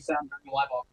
sound during the live auction.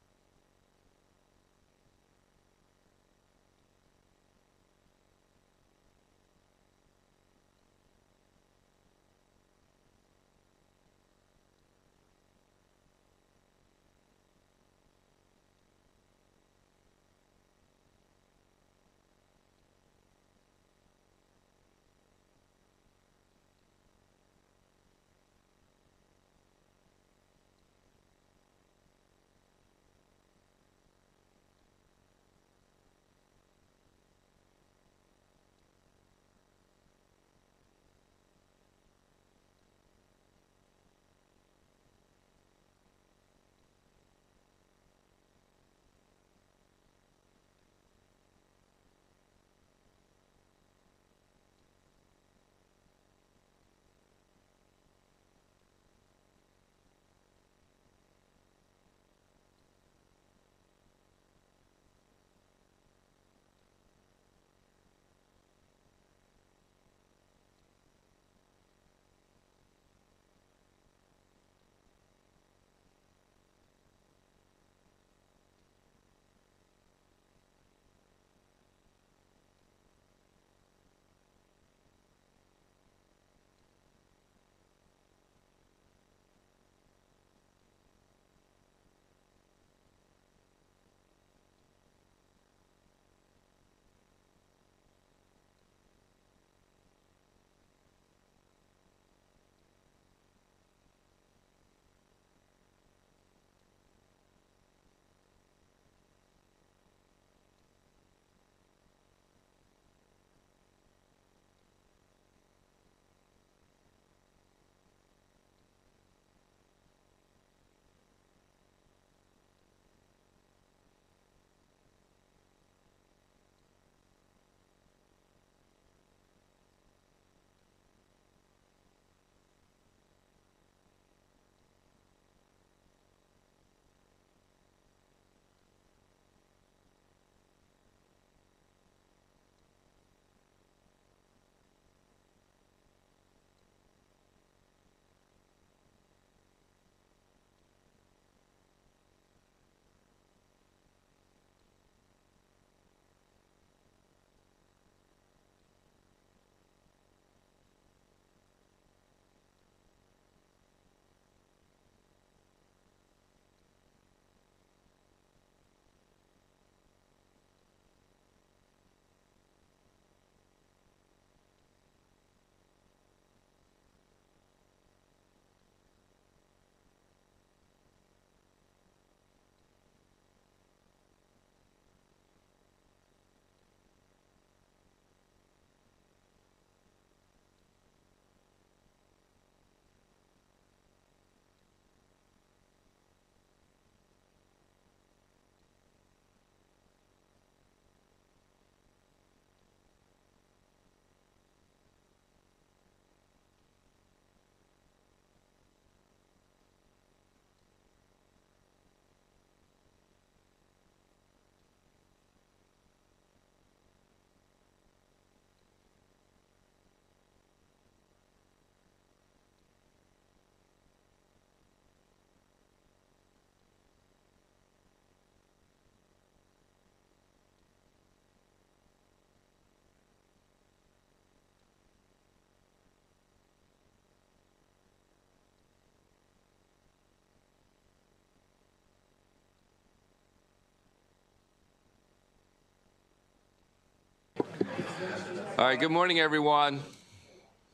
All right, good morning, everyone.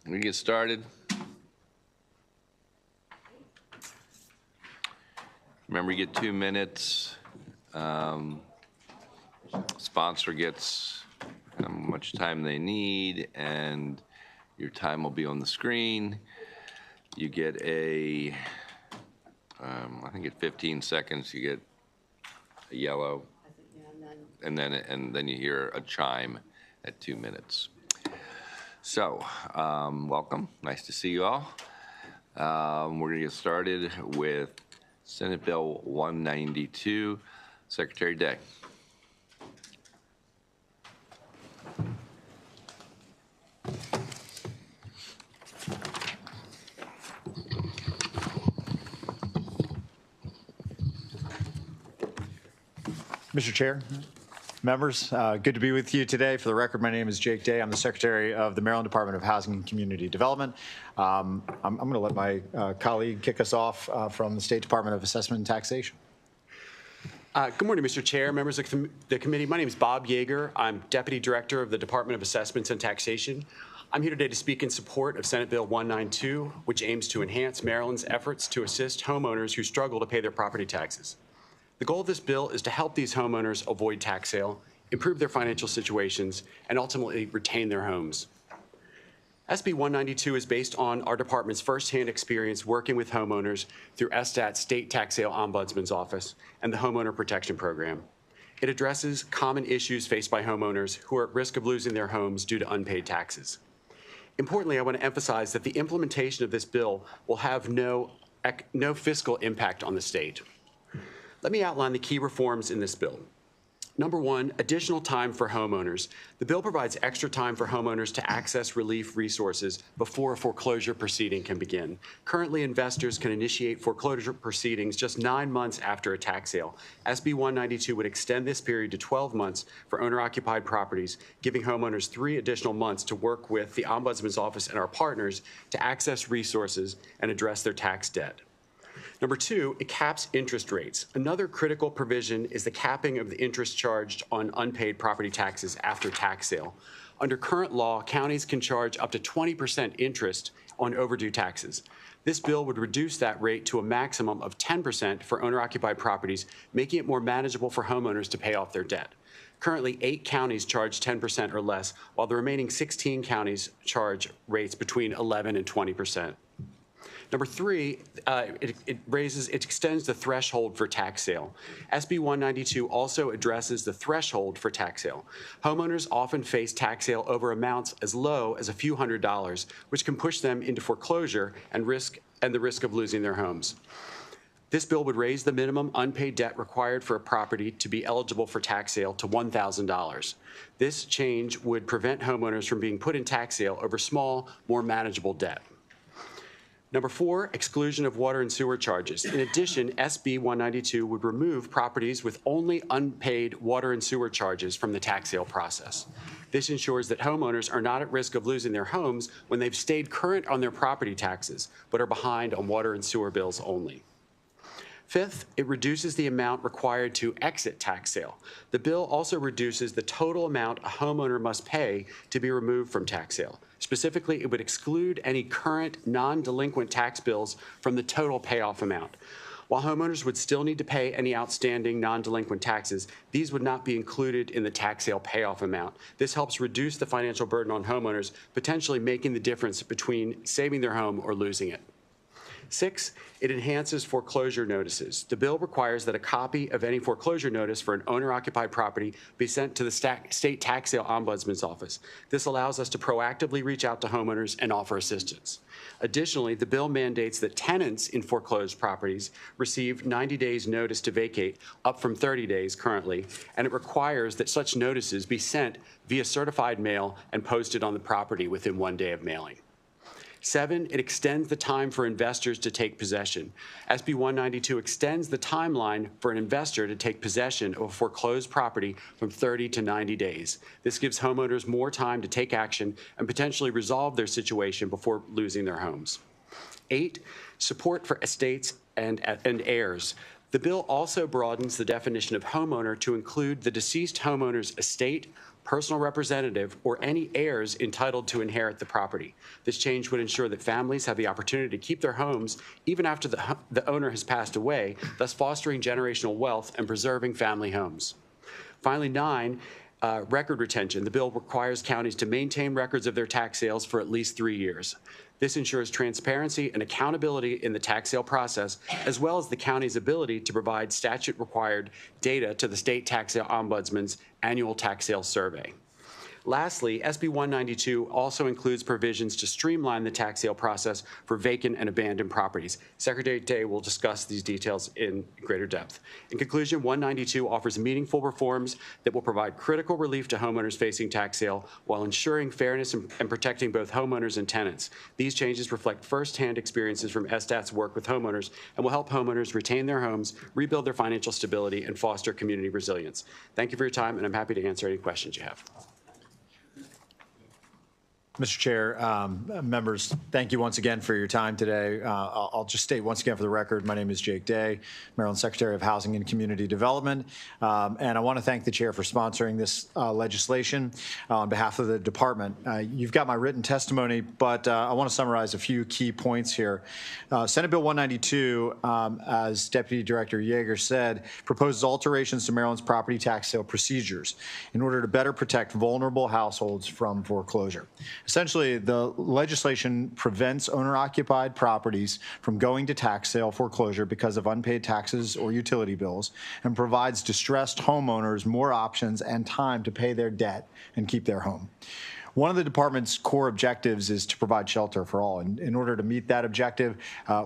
We get started. Remember, you get 2 minutes. Sponsor gets how much time they need, and your time will be on the screen. You get I think at 15 seconds, you get a yellow, and then you hear a chime at 2 minutes. So, welcome. Nice to see you all. We're going to get started with Senate Bill 192. Secretary Day. Mr. Chair, members, good to be with you today. For the record, my name is Jake Day. I'm the Secretary of the Maryland Department of Housing and Community Development. I'm going to let my colleague kick us off from the State Department of Assessment and Taxation. Good morning, Mr. Chair, members of the committee. My name is Bob Yeager. I'm Deputy Director of the Department of Assessments and Taxation. I'm here today to speak in support of Senate Bill 192, which aims to enhance Maryland's efforts to assist homeowners who struggle to pay their property taxes. The goal of this bill is to help these homeowners avoid tax sale, improve their financial situations, and ultimately retain their homes. SB 192 is based on our department's firsthand experience working with homeowners through SDAT's State Tax Sale Ombudsman's Office and the Homeowner Protection Program. It addresses common issues faced by homeowners who are at risk of losing their homes due to unpaid taxes. Importantly, I want to emphasize that the implementation of this bill will have no fiscal impact on the state. Let me outline the key reforms in this bill. Number one, additional time for homeowners. The bill provides extra time for homeowners to access relief resources before a foreclosure proceeding can begin. Currently, investors can initiate foreclosure proceedings just 9 months after a tax sale. SB 192 would extend this period to 12 months for owner-occupied properties, giving homeowners 3 additional months to work with the Ombudsman's Office and our partners to access resources and address their tax debt. Number two, it caps interest rates. Another critical provision is the capping of the interest charged on unpaid property taxes after tax sale. Under current law, counties can charge up to 20% interest on overdue taxes. This bill would reduce that rate to a maximum of 10% for owner-occupied properties, making it more manageable for homeowners to pay off their debt. Currently, 8 counties charge 10% or less, while the remaining 16 counties charge rates between 11 and 20%. Number three, it extends the threshold for tax sale. SB 192 also addresses the threshold for tax sale. Homeowners often face tax sale over amounts as low as a few $100s, which can push them into foreclosure and the risk of losing their homes. This bill would raise the minimum unpaid debt required for a property to be eligible for tax sale to $1,000. This change would prevent homeowners from being put in tax sale over small, more manageable debt. Number four, exclusion of water and sewer charges. In addition, SB 192 would remove properties with only unpaid water and sewer charges from the tax sale process. This ensures that homeowners are not at risk of losing their homes when they've stayed current on their property taxes, but are behind on water and sewer bills only. Fifth, it reduces the amount required to exit tax sale. The bill also reduces the total amount a homeowner must pay to be removed from tax sale. Specifically, it would exclude any current non-delinquent tax bills from the total payoff amount. While homeowners would still need to pay any outstanding non-delinquent taxes, these would not be included in the tax sale payoff amount. This helps reduce the financial burden on homeowners, potentially making the difference between saving their home or losing it. 6, it enhances foreclosure notices. The bill requires that a copy of any foreclosure notice for an owner-occupied property be sent to the State Tax Sale Ombudsman's Office. This allows us to proactively reach out to homeowners and offer assistance. Additionally, the bill mandates that tenants in foreclosed properties receive 90 days notice to vacate, up from 30 days currently, and it requires that such notices be sent via certified mail and posted on the property within 1 day of mailing. 7, it extends the time for investors to take possession. SB 192 extends the timeline for an investor to take possession of a foreclosed property from 30 to 90 days. This gives homeowners more time to take action and potentially resolve their situation before losing their homes. 8, support for estates and heirs. The bill also broadens the definition of homeowner to include the deceased homeowner's estate, personal representative, or any heirs entitled to inherit the property. This change would ensure that families have the opportunity to keep their homes even after the owner has passed away, thus fostering generational wealth and preserving family homes. Finally, 9, record retention. The bill requires counties to maintain records of their tax sales for at least 3 years. This ensures transparency and accountability in the tax sale process, as well as the county's ability to provide statute-required data to the State Tax Sale Ombudsman's annual tax sale survey. Lastly, SB 192 also includes provisions to streamline the tax sale process for vacant and abandoned properties. Secretary Day will discuss these details in greater depth. In conclusion, 192 offers meaningful reforms that will provide critical relief to homeowners facing tax sale while ensuring fairness and protecting both homeowners and tenants. These changes reflect firsthand experiences from SDAT's work with homeowners and will help homeowners retain their homes, rebuild their financial stability, and foster community resilience. Thank you for your time, and I'm happy to answer any questions you have. Mr. Chair, members, thank you once again for your time today. I'll just state once again for the record, my name is Jake Day, Maryland Secretary of Housing and Community Development, and I want to thank the Chair for sponsoring this legislation on behalf of the department. You've got my written testimony, but I want to summarize a few key points here. Senate Bill 192, as Deputy Director Yeager said, proposes alterations to Maryland's property tax sale procedures in order to better protect vulnerable households from foreclosure. Essentially, the legislation prevents owner-occupied properties from going to tax sale foreclosure because of unpaid taxes or utility bills and provides distressed homeowners more options and time to pay their debt and keep their home. One of the department's core objectives is to provide shelter for all. And in order to meet that objective,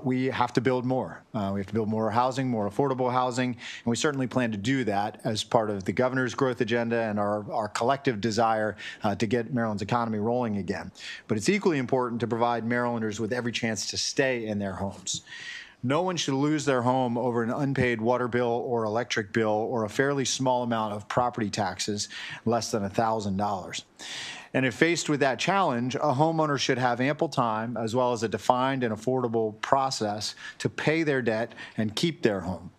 we have to build more. We have to build more housing, more affordable housing, and we certainly plan to do that as part of the governor's growth agenda and our collective desire to get Maryland's economy rolling again. But it's equally important to provide Marylanders with every chance to stay in their homes. No one should lose their home over an unpaid water bill or electric bill or a fairly small amount of property taxes, less than $1,000. And if faced with that challenge, a homeowner should have ample time, as well as a defined and affordable process, to pay their debt and keep their home.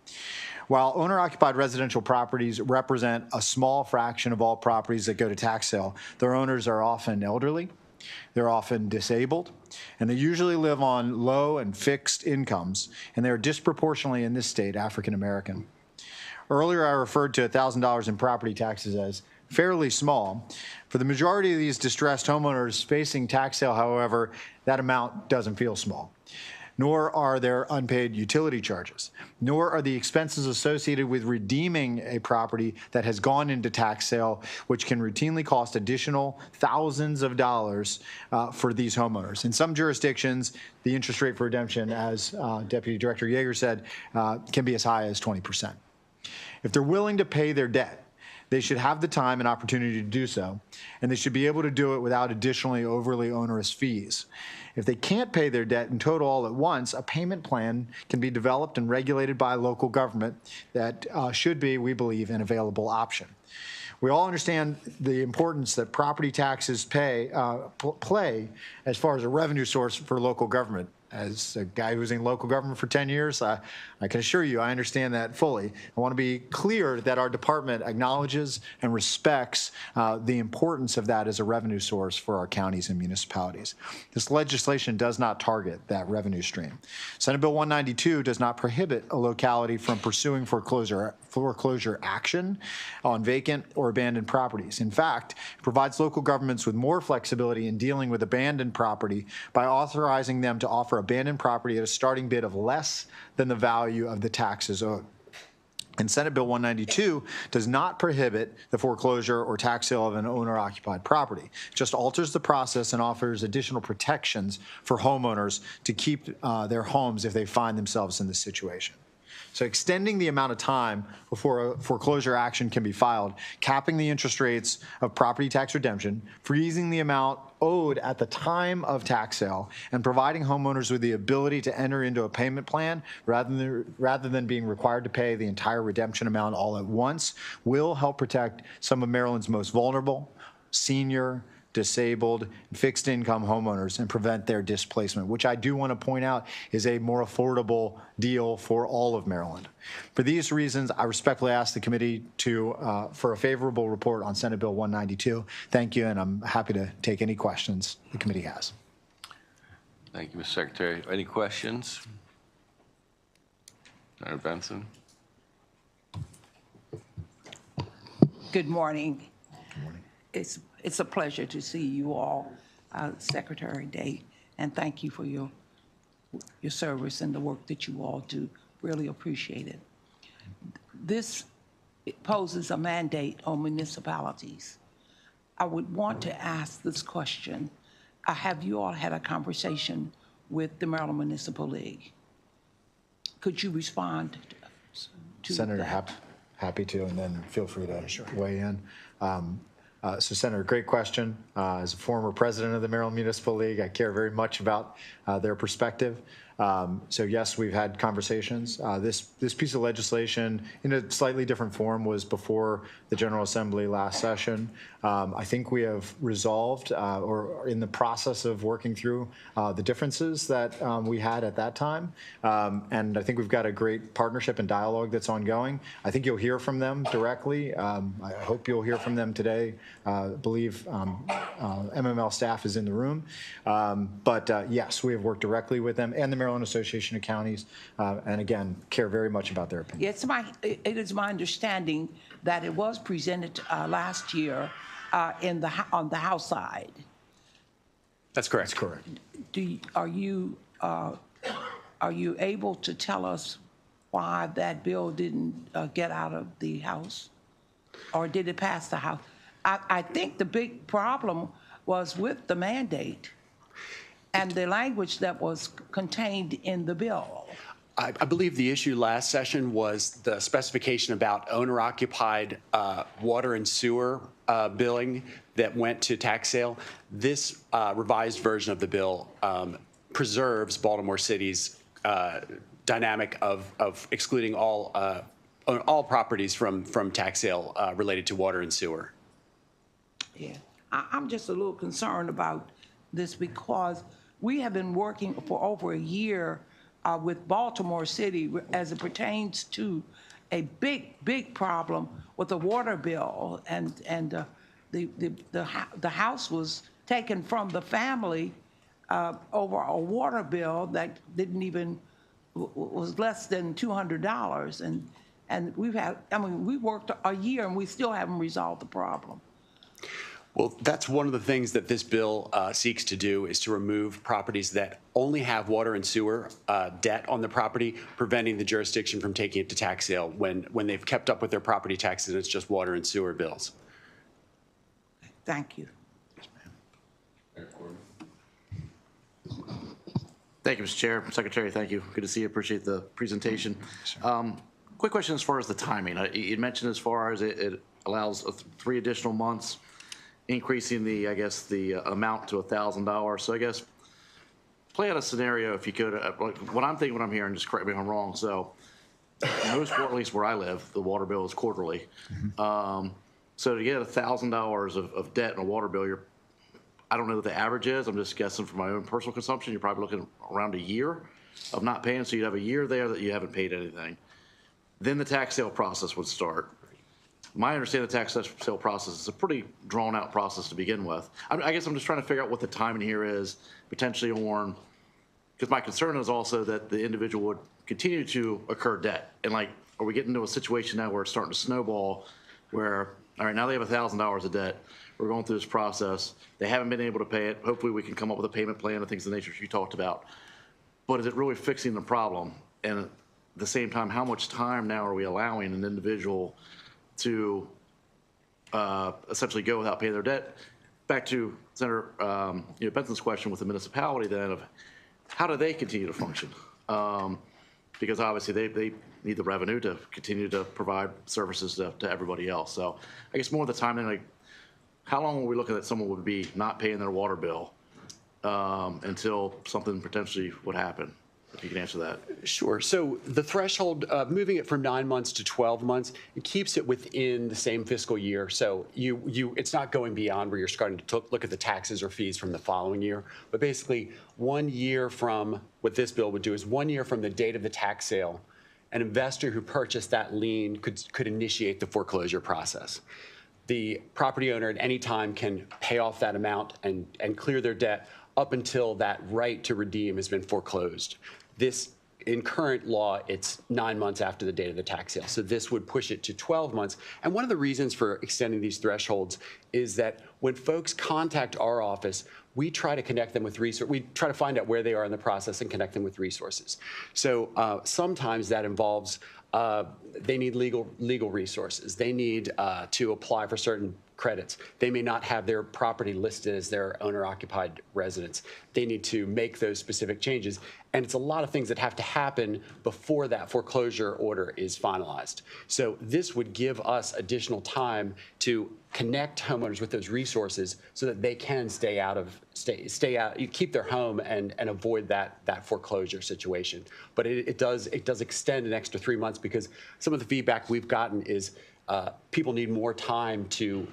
While owner-occupied residential properties represent a small fraction of all properties that go to tax sale, their owners are often elderly, they're often disabled, and they usually live on low and fixed incomes, and they're disproportionately in this state African American. Earlier, I referred to $1,000 in property taxes as fairly small. For the majority of these distressed homeowners facing tax sale, however, that amount doesn't feel small. Nor are there unpaid utility charges, nor are the expenses associated with redeeming a property that has gone into tax sale, which can routinely cost additional thousands of dollars for these homeowners. In some jurisdictions, the interest rate for redemption, as Deputy Director Yeager said, can be as high as 20%. If they're willing to pay their debt, they should have the time and opportunity to do so, and they should be able to do it without additionally overly onerous fees. If they can't pay their debt in total all at once, a payment plan can be developed and regulated by local government that should be, we believe, an available option. We all understand the importance that property taxes play as far as a revenue source for local government. As a guy who's in local government for 10 years, I can assure you I understand that fully. I want to be clear that our department acknowledges and respects the importance of that as a revenue source for our counties and municipalities. This legislation does not target that revenue stream. Senate Bill 192 does not prohibit a locality from pursuing foreclosure action on vacant or abandoned properties. In fact, it provides local governments with more flexibility in dealing with abandoned property by authorizing them to offer abandoned property at a starting bid of less than the value of the taxes owed. And Senate Bill 192 does not prohibit the foreclosure or tax sale of an owner-occupied property. It just alters the process and offers additional protections for homeowners to keep their homes if they find themselves in this situation. So extending the amount of time before a foreclosure action can be filed, capping the interest rates of property tax redemption, freezing the amount owed at the time of tax sale, and providing homeowners with the ability to enter into a payment plan rather than being required to pay the entire redemption amount all at once will help protect some of Maryland's most vulnerable, senior, disabled, fixed income homeowners and prevent their displacement, which I do want to point out is a more affordable deal for all of Maryland. For these reasons, I respectfully ask the committee for a favorable report on Senate Bill 192. Thank you, and I'm happy to take any questions the committee has. Thank you, Mr. Secretary. Any questions? Senator Benson. Good morning. Good morning. It's a pleasure to see you all, Secretary Day, and thank you for your service and the work that you all do. Really appreciate it. This poses a mandate on municipalities I would want to ask this question. Have you all had a conversation with the Maryland Municipal League? Could you respond to Senator, that? happy to, and then feel free to weigh in. So Senator, great question. As a former president of the Maryland Municipal League, I care very much about their perspective. So yes, we've had conversations. This piece of legislation, in a slightly different form, was before the General Assembly last session. I think we have resolved or are in the process of working through the differences that we had at that time. And I think we've got a great partnership and dialogue that's ongoing. I think you'll hear from them directly. I hope you'll hear from them today. I believe MML staff is in the room. But yes, we have worked directly with them and the Maryland Association of Counties, and again, care very much about their opinion. It is my understanding that it was presented last year on the House side. That's correct. That's correct. Are you able to tell us why that bill didn't get out of the House, or did it pass the House? I think the big problem was with the mandate and the language that was contained in the bill. I believe the issue last session was the specification about owner-occupied water and sewer billing that went to tax sale. This revised version of the bill preserves Baltimore City's dynamic of excluding all properties from tax sale related to water and sewer. Yeah, I'm just a little concerned about this because we have been working for over a year with Baltimore City as it pertains to a big problem with the water bill, and the house was taken from the family over a water bill that was less than $200, and we worked a year and we still haven't resolved the problem. Well, that's one of the things that this bill seeks to do, is to remove properties that only have water and sewer debt on the property, preventing the jurisdiction from taking it to tax sale when they've kept up with their property taxes and it's just water and sewer bills. Thank you. Thank you, Mr. Chair. Secretary, thank you. Good to see you. Appreciate the presentation. Quick question as far as the timing. You mentioned as far as it allows 3 additional months, increasing the amount to $1,000. So I guess play out a scenario if you could. What I'm thinking, what I'm hearing, just correct me if I'm wrong. So most, or at least where I live, the water bill is quarterly. So to get $1,000 of debt in a water bill, I don't know what the average is. I'm just guessing from my own personal consumption. You're probably looking around a year of not paying. So you'd have a year there that you haven't paid anything. Then the tax sale process would start. My understanding of the tax sale process is a pretty drawn out process to begin with. I guess I'm just trying to figure out what the timing here is, potentially on, because my concern is also that the individual would continue to incur debt. And are we getting into a situation now where it's starting to snowball where, all right, now they have $1,000 of debt. We're going through this process. They haven't been able to pay it. Hopefully we can come up with a payment plan and things of the nature you talked about. But is it really fixing the problem? And at the same time, how much time now are we allowing an individual to essentially go without paying their debt? Back to Senator Benson's question with the municipality then of how do they continue to function? Because obviously they need the revenue to continue to provide services to everybody else. So I guess more of the time than how long are we looking at someone would be not paying their water bill until something potentially would happen? If you can answer that. Sure. So the threshold, moving it from 9 months to 12 months, it keeps it within the same fiscal year. So it's not going beyond where you're starting to look at the taxes or fees from the following year. But basically, 1 year from what this bill would do is 1 year from the date of the tax sale, an investor who purchased that lien could initiate the foreclosure process. The property owner at any time can pay off that amount and clear their debt up until that right to redeem has been foreclosed. This, in current law, it's 9 months after the date of the tax sale. So this would push it to 12 months. And one of the reasons for extending these thresholds is that when folks contact our office, we try to connect them with resources. We try to find out where they are in the process and connect them with resources. So sometimes that involves they need legal resources. They need to apply for certain credits. They may not have their property listed as their owner-occupied residence. They need to make those specific changes. And it's a lot of things that have to happen before that foreclosure order is finalized. So this would give us additional time to connect homeowners with those resources so that they can stay out, keep their home and avoid that foreclosure situation. But it does extend an extra 3 months because some of the feedback we've gotten is people need more time to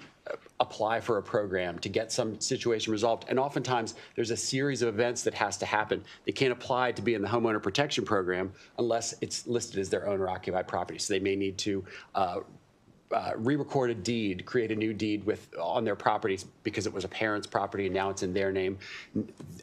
apply for a program to get some situation resolved. And oftentimes there's a series of events that has to happen. They can't apply to be in the homeowner protection program unless it's listed as their owner occupied property. So they may need to re-record a deed, create a new deed on their properties because it was a parent's property and now it's in their name.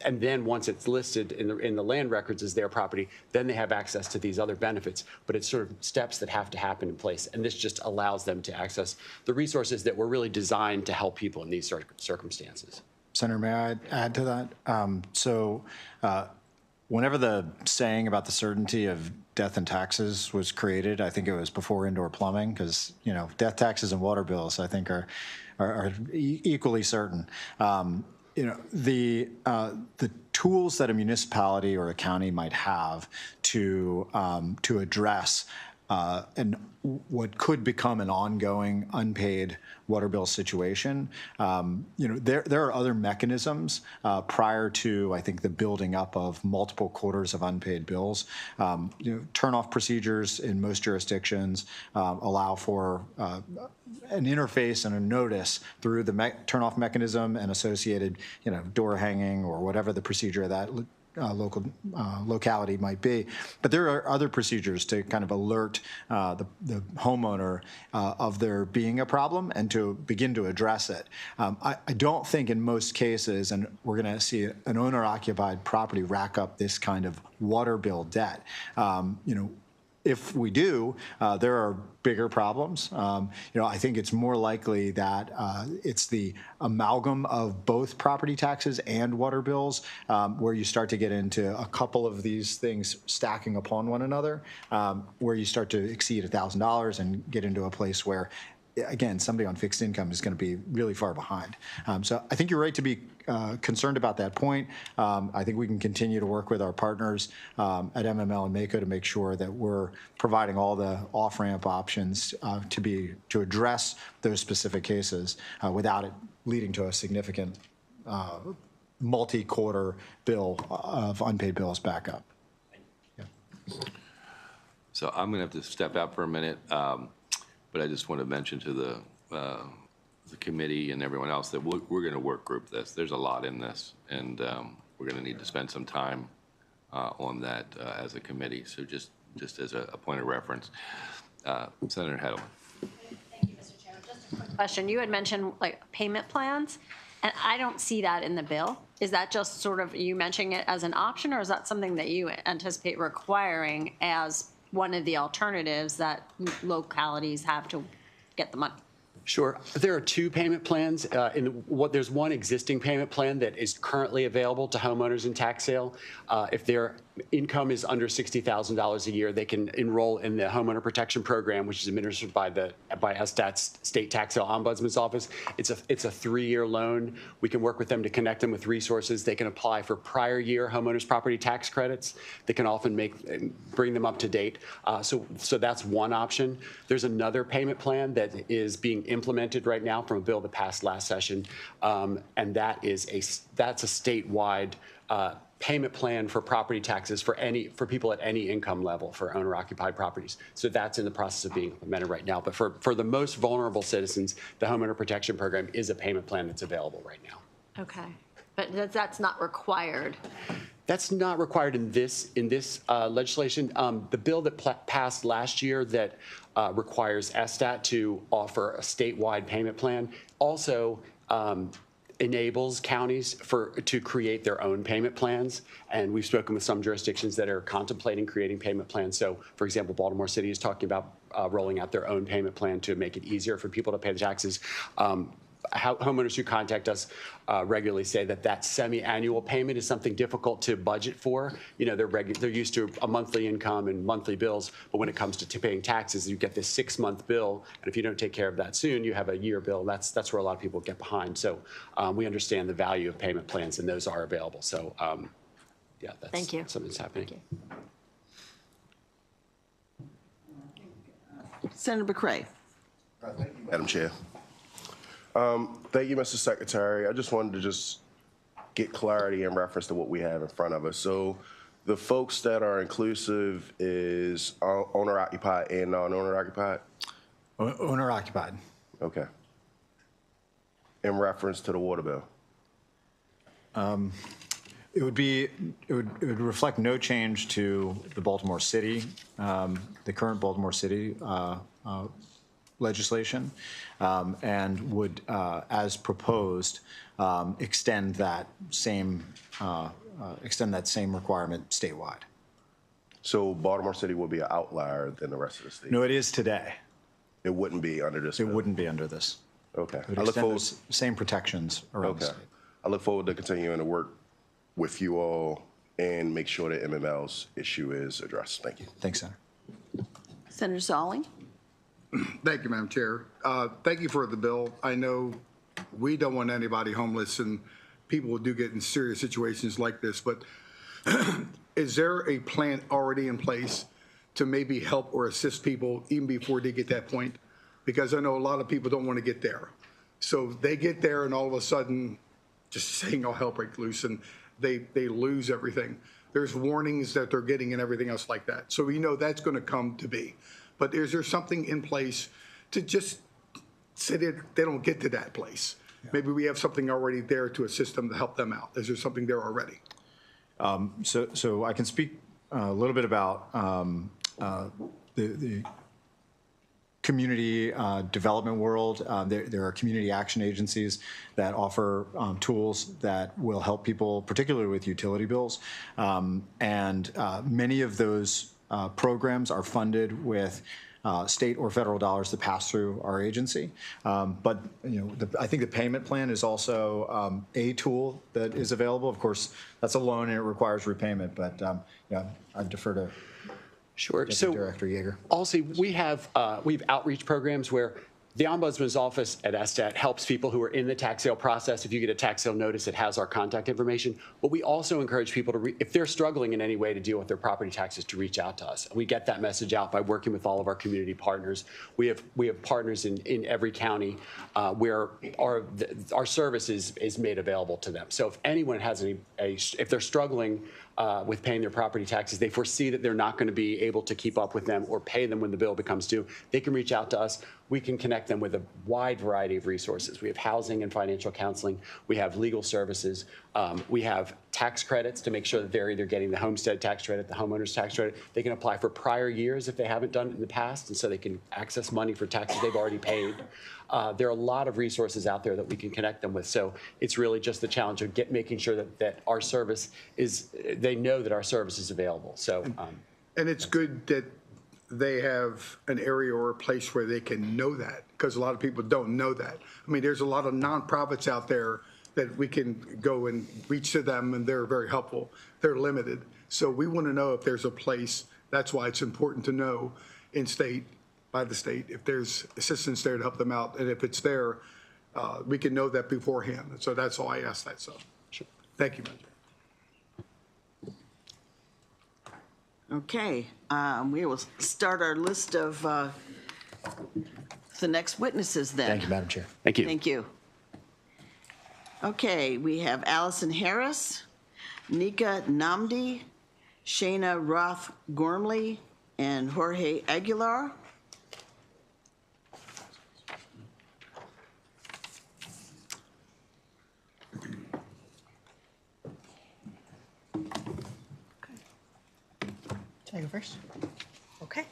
And then once it's listed in the land records as their property, then they have access to these other benefits. But it's sort of steps that have to happen in place. And this just allows them to access the resources that were really designed to help people in these circumstances. Senator, may I add to that? Whenever the saying about the certainty of death and taxes was created, I think it was before indoor plumbing, because death, taxes, and water bills I think are equally certain. The tools that a municipality or a county might have to address and what could become an ongoing unpaid water bill situation. There are other mechanisms prior to, I think, the building up of multiple quarters of unpaid bills. Turn-off procedures in most jurisdictions allow for an interface and a notice through the turn-off mechanism and associated, door hanging or whatever the procedure of that locality might be. But there are other procedures to kind of alert the homeowner of there being a problem and to begin to address it. I don't think in most cases, and we're going to see an owner-occupied property rack up this kind of water bill debt. If we do, there are bigger problems. I think it's more likely that it's the amalgam of both property taxes and water bills where you start to get into a couple of these things stacking upon one another, where you start to exceed $1,000 and get into a place where, again, somebody on fixed income is going to be really far behind. So I think you're right to be concerned about that point. I think we can continue to work with our partners at MML and MACO to make sure that we're providing all the off-ramp options to address those specific cases without it leading to a significant multi-quarter bill of unpaid bills back up. Yeah. So I'm going to have to step out for a minute. But I just want to mention to the committee and everyone else that we're going to work group this. There's a lot in this, and we're going to need to spend some time on that as a committee. So just as a point of reference, Senator Heddle. Thank you, Mr. Chair. Just a quick question. You had mentioned payment plans, and I don't see that in the bill. Is that just sort of you mentioning it as an option, or is that something that you anticipate requiring as one of the alternatives that localities have to get the money? Sure. There are two payment plans. There's one existing payment plan that is currently available to homeowners in tax sale. If their income is under $60,000 a year, they can enroll in the homeowner protection program, which is administered by SDAT's State Tax Sale Ombudsman's Office. It's a 3-year loan. We can work with them to connect them with resources. They can apply for prior year homeowners property tax credits. They can often bring them up to date. So that's one option. There's another payment plan that is being implemented right now from a bill that passed last session, and that's a statewide payment plan for property taxes for people at any income level for owner-occupied properties. So that's in the process of being implemented right now. But for the most vulnerable citizens, the homeowner protection program is a payment plan that's available right now. Okay, but that's not required. That's not required in this legislation. The bill that passed last year that requires SDAT to offer a statewide payment plan also enables counties to create their own payment plans. And we've spoken with some jurisdictions that are contemplating creating payment plans. So, for example, Baltimore City is talking about rolling out their own payment plan to make it easier for people to pay the taxes. homeowners who contact us regularly say that semi-annual payment is something difficult to budget for. You know, they're used to a monthly income and monthly bills, but when it comes to paying taxes, you get this 6-month bill, and if you don't take care of that soon, you have a year bill. That's where a lot of people get behind. So we understand the value of payment plans, and those are available. So yeah, that's Thank you. something that's happening. Thank you. Senator McCray. Madam Chair. Thank you, Mr. Secretary. I just wanted to get clarity in reference to what we have in front of us. So the folks that are inclusive is owner-occupied and non-owner-occupied? Owner-occupied. Okay. In reference to the water bill? It would reflect no change to the Baltimore City, the current Baltimore City legislation, and would, as proposed, extend that same requirement statewide. So Baltimore City will be an outlier than the rest of the state? No, it is today. It wouldn't be under this It bill? wouldn't be under this. Okay. It would extend those same protections around the Okay. state. I look forward to continuing to work with you all and make sure that MML's issue is addressed. Thank you. Thanks, Senator. Senator Salling. Thank you, Madam Chair. Thank you for the bill. I know we don't want anybody homeless, and people do get in serious situations like this, but is there a plan already in place to maybe help or assist people even before they get that point? Because I know a lot of people don't want to get there. So they get there and all of a sudden, just saying, "Oh, hell break loose," and they lose everything. There's warnings that they're getting and everything else like that. So we know that's going to come to be. But is there something in place to just say that they don't get to that place? Yeah. Maybe we have something already there to assist them, to help them out. Is there something there already? So I can speak a little bit about the community development world. There are community action agencies that offer tools that will help people, particularly with utility bills. And many of those programs are funded with state or federal dollars to pass through our agency. But I think the payment plan is also a tool that is available. Of course, that's a loan and it requires repayment. But I defer to Sure. Deputy So Director Yeager. Also, we have outreach programs where the Ombudsman's office at SDAT helps people who are in the tax sale process. If you get a tax sale notice, it has our contact information. But we also encourage people to, if they're struggling in any way to deal with their property taxes, to reach out to us. We get that message out by working with all of our community partners. We have partners in every county where our service is made available to them. So if anyone has if they're struggling with paying their property taxes, they foresee that they're not going to be able to keep up with them or pay them when the bill becomes due, they can reach out to us. We can connect them with a wide variety of resources. We have housing and financial counseling. We have legal services. We have tax credits to make sure that they're either getting the homestead tax credit, the homeowner's tax credit. They can apply for prior years if they haven't done it in the past, and so they can access money for taxes they've already paid. There are a lot of resources out there that we can connect them with. So it's really just the challenge of making sure that our service they know that our service is available. So, and it's good that they have an area or a place where they can know that, because a lot of people don't know that. I mean, there's a lot of nonprofits out there that we can go and reach to them, and they're very helpful. They're limited. So we want to know if there's a place. That's why it's important to know by the state, if there's assistance there to help them out. And if it's there, we can know that beforehand. So that's all I asked that. So sure. Thank you, Madam. Okay, we will start our list of the next witnesses then. Thank you, Madam Chair. Thank you. Thank you. Okay, we have Allison Harris, Nika Namdi, Shayna Roth Gormley, and Jorge Aguilar. Should I go first? Okay.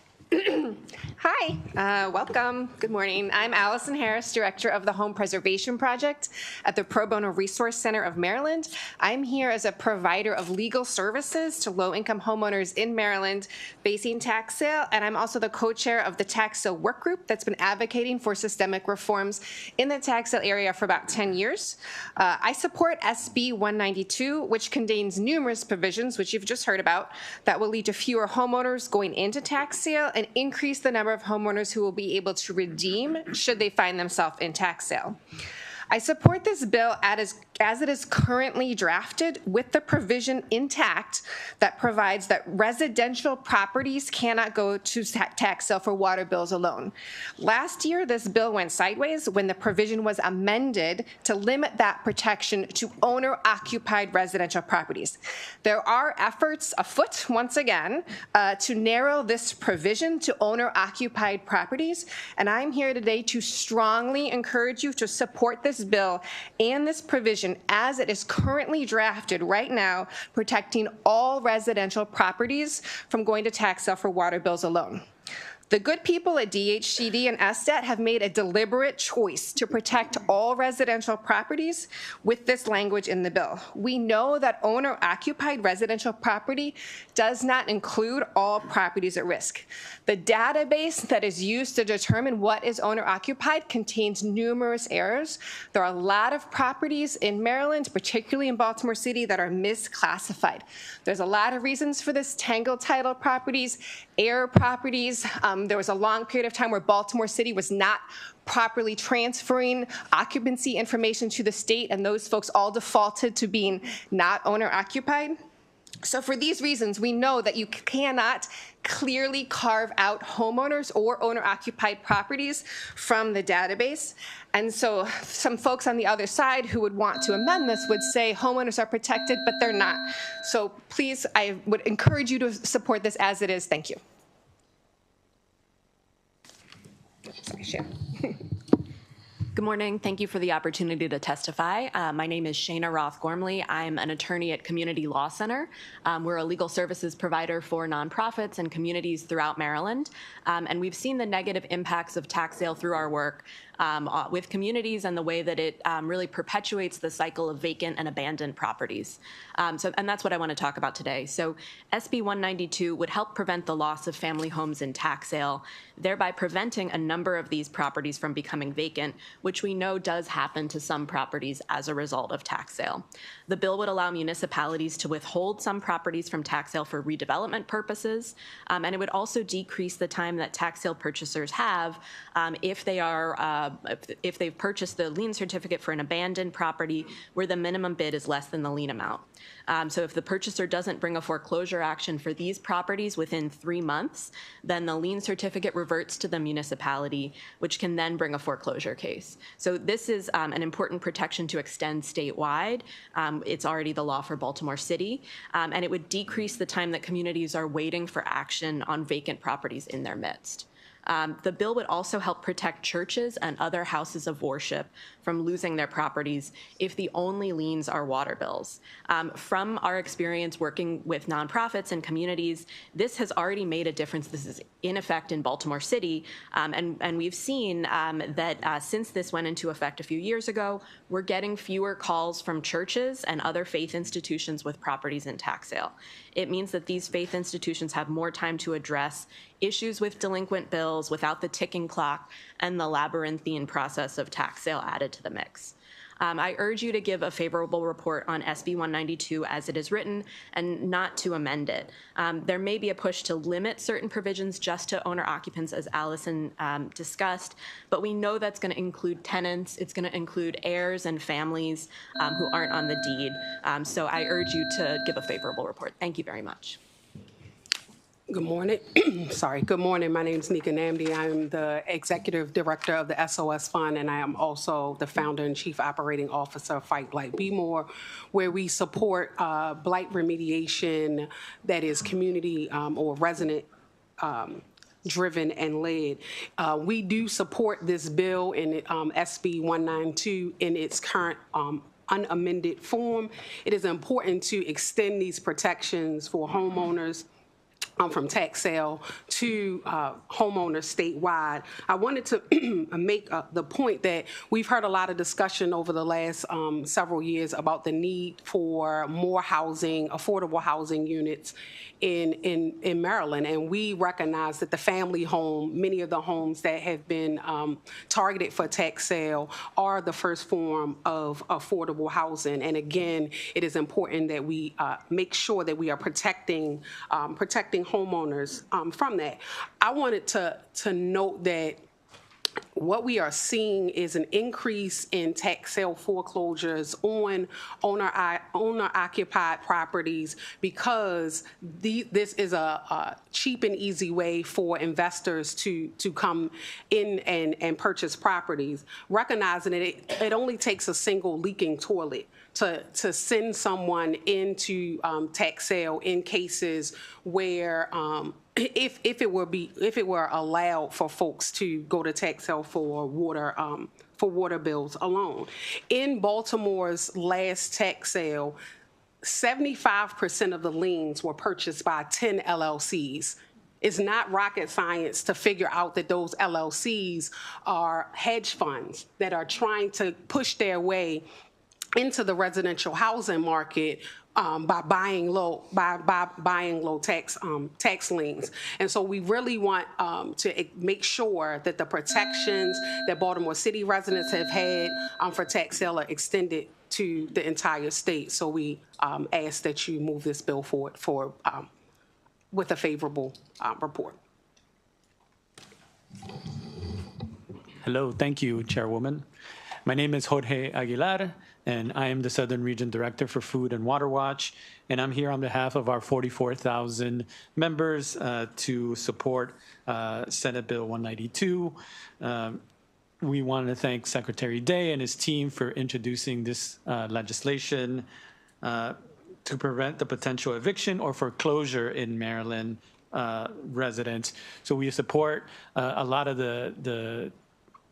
Hi, welcome. Good morning. I'm Allison Harris, Director of the Home Preservation Project at the Pro Bono Resource Center of Maryland. I'm here as a provider of legal services to low-income homeowners in Maryland facing tax sale, and I'm also the co-chair of the tax sale work group that's been advocating for systemic reforms in the tax sale area for about 10 years. I support SB 192, which contains numerous provisions, which you've just heard about, that will lead to fewer homeowners going into tax sale and increase the number of homeowners who will be able to redeem should they find themselves in tax sale. I support this bill as it is currently drafted with the provision intact that provides that residential properties cannot go to tax sale for water bills alone. Last year, this bill went sideways when the provision was amended to limit that protection to owner-occupied residential properties. There are efforts afoot, once again, to narrow this provision to owner-occupied properties, and I'm here today to strongly encourage you to support this bill and this provision as it is currently drafted right now, protecting all residential properties from going to tax sale for water bills alone. The good people at DHCD and SDET have made a deliberate choice to protect all residential properties with this language in the bill. We know that owner-occupied residential property does not include all properties at risk. The database that is used to determine what is owner-occupied contains numerous errors. There are a lot of properties in Maryland, particularly in Baltimore City, that are misclassified. There's a lot of reasons for this: tangled title properties, error properties. There was a long period of time where Baltimore City was not properly transferring occupancy information to the state, and those folks all defaulted to being not owner-occupied. So for these reasons, we know that you cannot clearly carve out homeowners or owner-occupied properties from the database. And so some folks on the other side who would want to amend this would say homeowners are protected, but they're not. So please, I would encourage you to support this as it is. Thank you. Good morning. Thank you for the opportunity to testify. My name is Shana Roth-Gormley. I'm an attorney at Community Law Center. We're a legal services provider for nonprofits and communities throughout Maryland. And we've seen the negative impacts of tax sale through our work with communities and the way that it really perpetuates the cycle of vacant and abandoned properties. And that's what I want to talk about today. So SB 192 would help prevent the loss of family homes in tax sale, thereby preventing a number of these properties from becoming vacant, which we know does happen to some properties as a result of tax sale. The bill would allow municipalities to withhold some properties from tax sale for redevelopment purposes, and it would also decrease the time that tax sale purchasers have if they've purchased the lien certificate for an abandoned property where the minimum bid is less than the lien amount. So if the purchaser doesn't bring a foreclosure action for these properties within 3 months, then the lien certificate reverts to the municipality, which can then bring a foreclosure case. So this is an important protection to extend statewide. It's already the law for Baltimore City, and it would decrease the time that communities are waiting for action on vacant properties in their midst. The bill would also help protect churches and other houses of worship from losing their properties if the only liens are water bills. From our experience working with nonprofits and communities, this has already made a difference. This is in effect in Baltimore City, and we've seen that since this went into effect a few years ago, we're getting fewer calls from churches and other faith institutions with properties in tax sale. It means that these faith institutions have more time to address issues with delinquent bills without the ticking clock and the labyrinthine process of tax sale added to the mix. I urge you to give a favorable report on SB 192 as it is written and not to amend it. There may be a push to limit certain provisions just to owner occupants, as Allison discussed, but we know that's going to include tenants, it's going to include heirs and families who aren't on the deed. So I urge you to give a favorable report. Thank you very much. Good morning. Sorry. Good morning. My name is Nika Namdi. I'm the Executive Director of the SOS Fund, and I am also the Founder and Chief Operating Officer of Fight Blight Be More, where we support blight remediation that is community or resident driven and led. We do support this bill in SB 192 in its current unamended form. It is important to extend these protections for homeowners from tax sale to homeowners statewide. I wanted to make the point that we've heard a lot of discussion over the last several years about the need for more housing, affordable housing units in Maryland. And we recognize that the family home, many of the homes that have been targeted for tax sale are the first form of affordable housing. And again, it is important that we make sure that we are protecting homeowners from that. I wanted to note that what we are seeing is an increase in tax sale foreclosures on owner-occupied properties because this is a cheap and easy way for investors to come in and purchase properties, recognizing that it only takes a single leaking toilet to send someone into tax sale in cases where if it were allowed for folks to go to tax sale for water bills alone. In Baltimore's last tax sale, 75% of the liens were purchased by 10 LLCs. It's not rocket science to figure out that those LLCs are hedge funds that are trying to push their way into the residential housing market by buying low tax liens. And so we really want to make sure that the protections that Baltimore City residents have had for tax sale are extended to the entire state. So we ask that you move this bill forward with a favorable report. Hello, thank you, Chairwoman. My name is Jorge Aguilar, and I am the Southern Region Director for Food and Water Watch, and I'm here on behalf of our 44,000 members to support Senate Bill 192. We want to thank Secretary Day and his team for introducing this legislation to prevent the potential eviction or foreclosure in Maryland residents. So we support a lot of the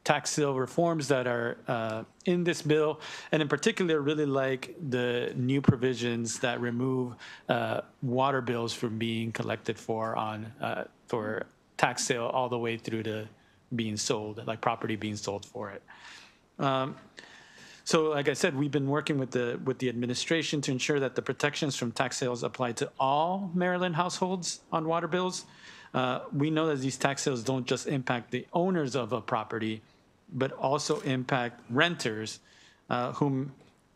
tax sale reforms that are in this bill, and in particular really like the new provisions that remove water bills from being collected for tax sale all the way through to being sold, like property being sold for it. So like I said, we've been working with the administration to ensure that the protections from tax sales apply to all Maryland households on water bills. We know that these tax sales don't just impact the owners of a property, but also impact renters whom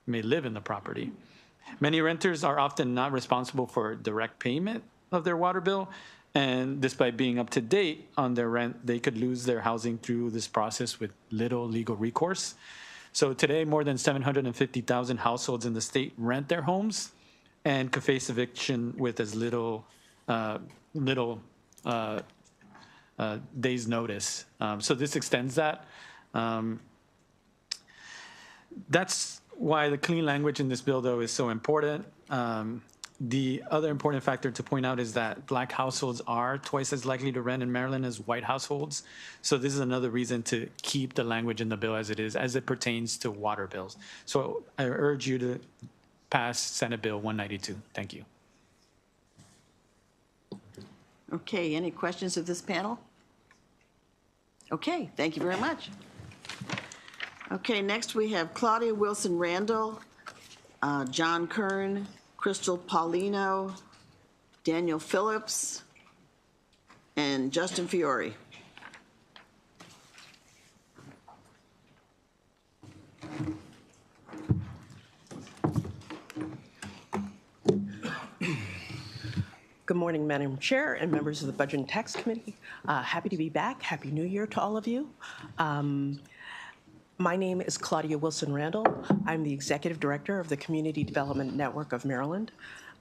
may live in the property. Many renters are often not responsible for direct payment of their water bill, and despite being up to date on their rent, they could lose their housing through this process with little legal recourse. So today, more than 750,000 households in the state rent their homes and could face eviction with as little days notice. So this extends that. That's why the clean language in this bill, though, is so important. The other important factor to point out is that Black households are twice as likely to rent in Maryland as white households. So this is another reason to keep the language in the bill as it is, as it pertains to water bills. So I urge you to pass Senate Bill 192. Thank you. Okay, any questions of this panel? Okay, thank you very much. Okay, next we have Claudia Wilson Randall, John Kern, Crystal Paulino, Daniel Phillips, and Justin Fiore. Good morning, Madam Chair and members of the Budget and Tax Committee. Happy to be back. Happy New Year to all of you. My name is Claudia Wilson Randall. I'm the Executive Director of the Community Development Network of Maryland.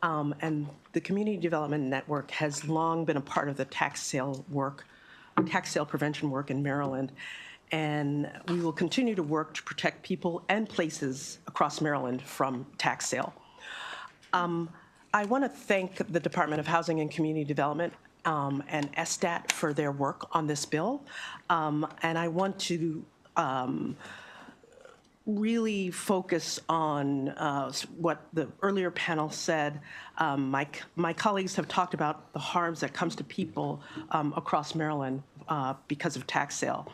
And the Community Development Network has long been a part of the tax sale prevention work in Maryland. And we will continue to work to protect people and places across Maryland from tax sale. I want to thank the Department of Housing and Community Development and SDAT for their work on this bill. And I want to really focus on what the earlier panel said. My colleagues have talked about the harms that comes to people across Maryland because of tax sale.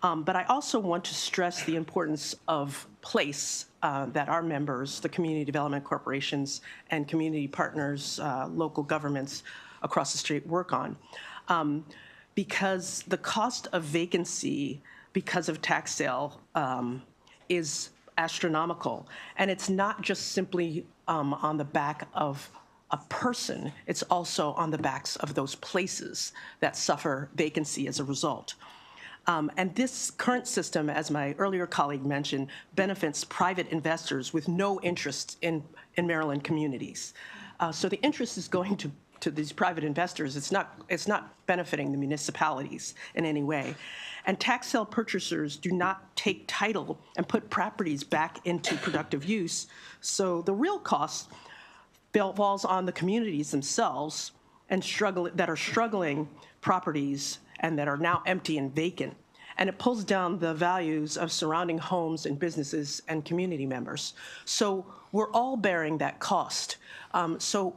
But I also want to stress the importance of place that our members, the community development corporations and community partners, local governments across the state work on. Because the cost of vacancy because of tax sale is astronomical. And it's not just simply on the back of a person, it's also on the backs of those places that suffer vacancy as a result. And this current system, as my earlier colleague mentioned, benefits private investors with no interest in Maryland communities. So the interest is going to these private investors. It's not benefiting the municipalities in any way. And tax sale purchasers do not take title and put properties back into productive use. So the real cost falls on the communities themselves and that are struggling properties and that are now empty and vacant. And it pulls down the values of surrounding homes and businesses and community members. So we're all bearing that cost. So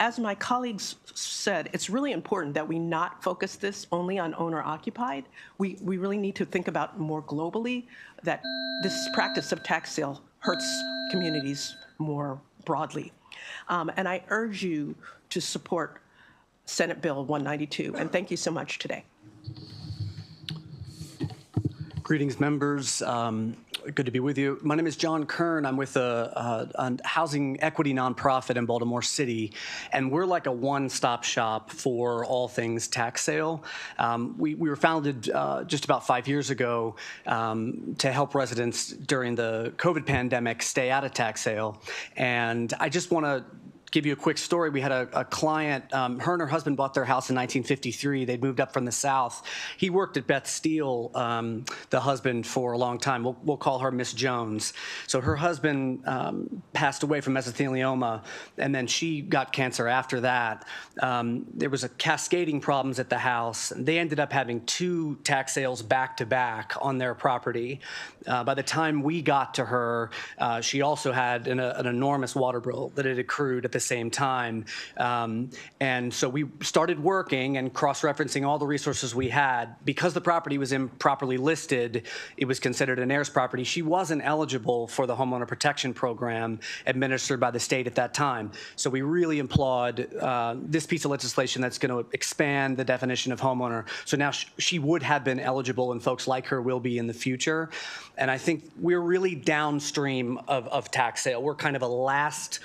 as my colleagues said, it's really important that we not focus this only on owner-occupied. We really need to think about more globally that this practice of tax sale hurts communities more broadly. And I urge you to support Senate Bill 192. And thank you so much today. Greetings, members. Good to be with you. My name is John Kern. I'm with a housing equity nonprofit in Baltimore City, and we're like a one-stop shop for all things tax sale. We were founded just about 5 years ago to help residents during the COVID pandemic stay out of tax sale. And I just want to give you a quick story. We had a client, her and her husband bought their house in 1953. They'd moved up from the South. He worked at Beth Steel, the husband, for a long time. We'll call her Miss Jones. So her husband passed away from mesothelioma, and then she got cancer after that. There was a cascading problems at the house. They ended up having 2 tax sales back to back on their property. By the time we got to her, she also had an enormous water bill that had accrued at the same time. And so we started working and cross-referencing all the resources we had. Because the property was improperly listed, it was considered an heirs property. She wasn't eligible for the homeowner protection program administered by the state at that time. So we really applaud this piece of legislation that's going to expand the definition of homeowner. So now she would have been eligible, and folks like her will be in the future. And I think we're really downstream of tax sale. We're kind of a last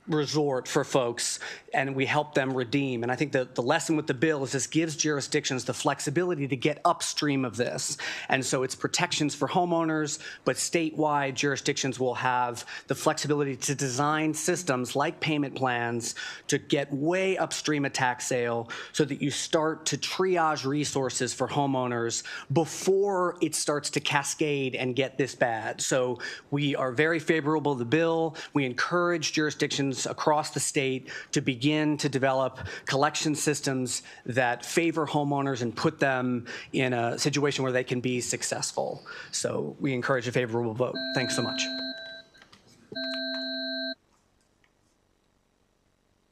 resort for folks, and we help them redeem. And I think the lesson with the bill is this gives jurisdictions the flexibility to get upstream of this. And so it's protections for homeowners, but statewide jurisdictions will have the flexibility to design systems like payment plans to get way upstream of tax sale so that you start to triage resources for homeowners before it starts to cascade and get this bad. So we are very favorable to the bill. We encourage jurisdictions across the state to begin to develop collection systems that favor homeowners and put them in a situation where they can be successful. So we encourage a favorable vote. Thanks so much.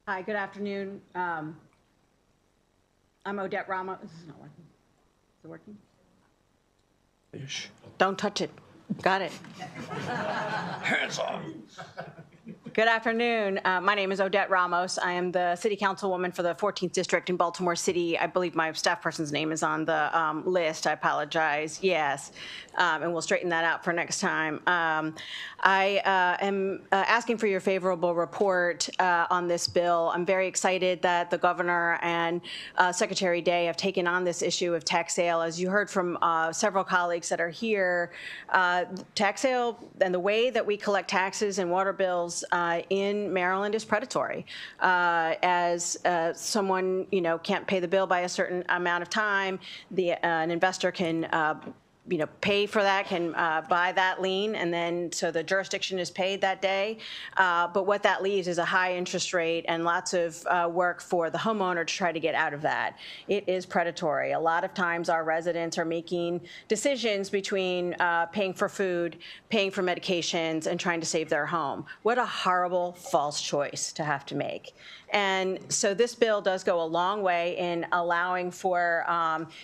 Hi, good afternoon. I'm Odette Ramos. This is not working. Is it working? Ish. Don't touch it. Got it. Hands off. Good afternoon. My name is Odette Ramos. I am the city councilwoman for the 14th District in Baltimore City. I believe my staff person's name is on the list. I apologize. Yes. And we'll straighten that out for next time. I am asking for your favorable report on this bill. I'm very excited that the governor and Secretary Day have taken on this issue of tax sale. As you heard from several colleagues that are here, tax sale and the way that we collect taxes and water bills in Maryland is predatory. As someone can't pay the bill by a certain amount of time, an investor can pay for that, can buy that lien, and then so the jurisdiction is paid that day. But what that leaves is a high interest rate and lots of work for the homeowner to try to get out of that. It is predatory. A lot of times our residents are making decisions between paying for food, paying for medications, and trying to save their home. What a horrible, false choice to have to make. And so this bill does go a long way in allowing for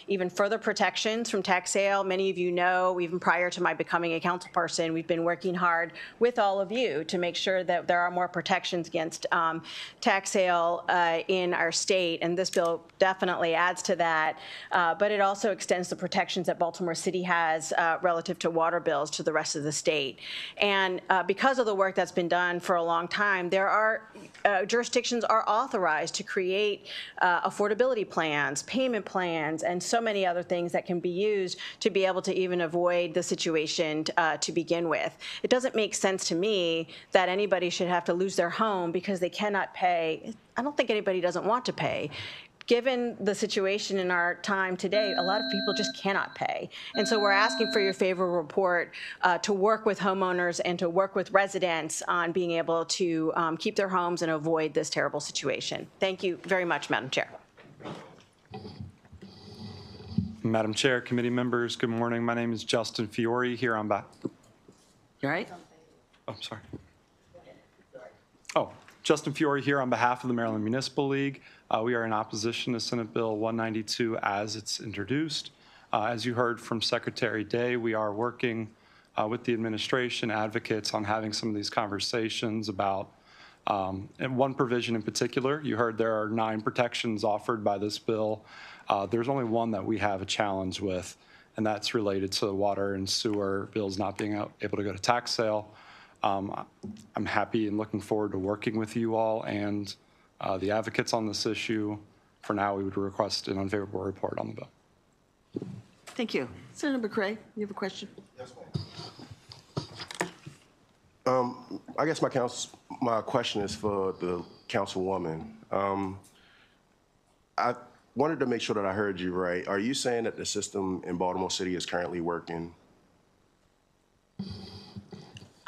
even further protections from tax sale. Many of you know, even prior to my becoming a council person, we've been working hard with all of you to make sure that there are more protections against tax sale in our state. And this bill definitely adds to that. But it also extends the protections that Baltimore City has relative to water bills to the rest of the state. And because of the work that's been done for a long time, there are jurisdictions are authorized to create affordability plans, payment plans, and so many other things that can be used to be able to even avoid the situation to begin with. It doesn't make sense to me that anybody should have to lose their home because they cannot pay. I don't think anybody doesn't want to pay. Given the situation in our time today, a lot of people just cannot pay. And so we're asking for your favorable report to work with homeowners and to work with residents on being able to keep their homes and avoid this terrible situation. Thank you very much, Madam Chair. Madam Chair, committee members, good morning. My name is Justin Fiore here on You all right? Oh, sorry. Oh, Justin Fiore here on behalf of the Maryland Municipal League. We are in opposition to Senate Bill 192 as it's introduced. As you heard from Secretary Day, we are working with the administration, advocates on having some of these conversations about, and one provision in particular. You heard there are 9 protections offered by this bill. There's only one that we have a challenge with, and that's related to the water and sewer bills not being able to go to tax sale. I'm happy and looking forward to working with you all and the advocates on this issue. For now, we would request an unfavorable report on the bill. Thank you. Senator McCray, you have a question? Yes, ma'am. I guess my question is for the councilwoman. I wanted to make sure that I heard you right. Are you saying that the system in Baltimore City is currently working?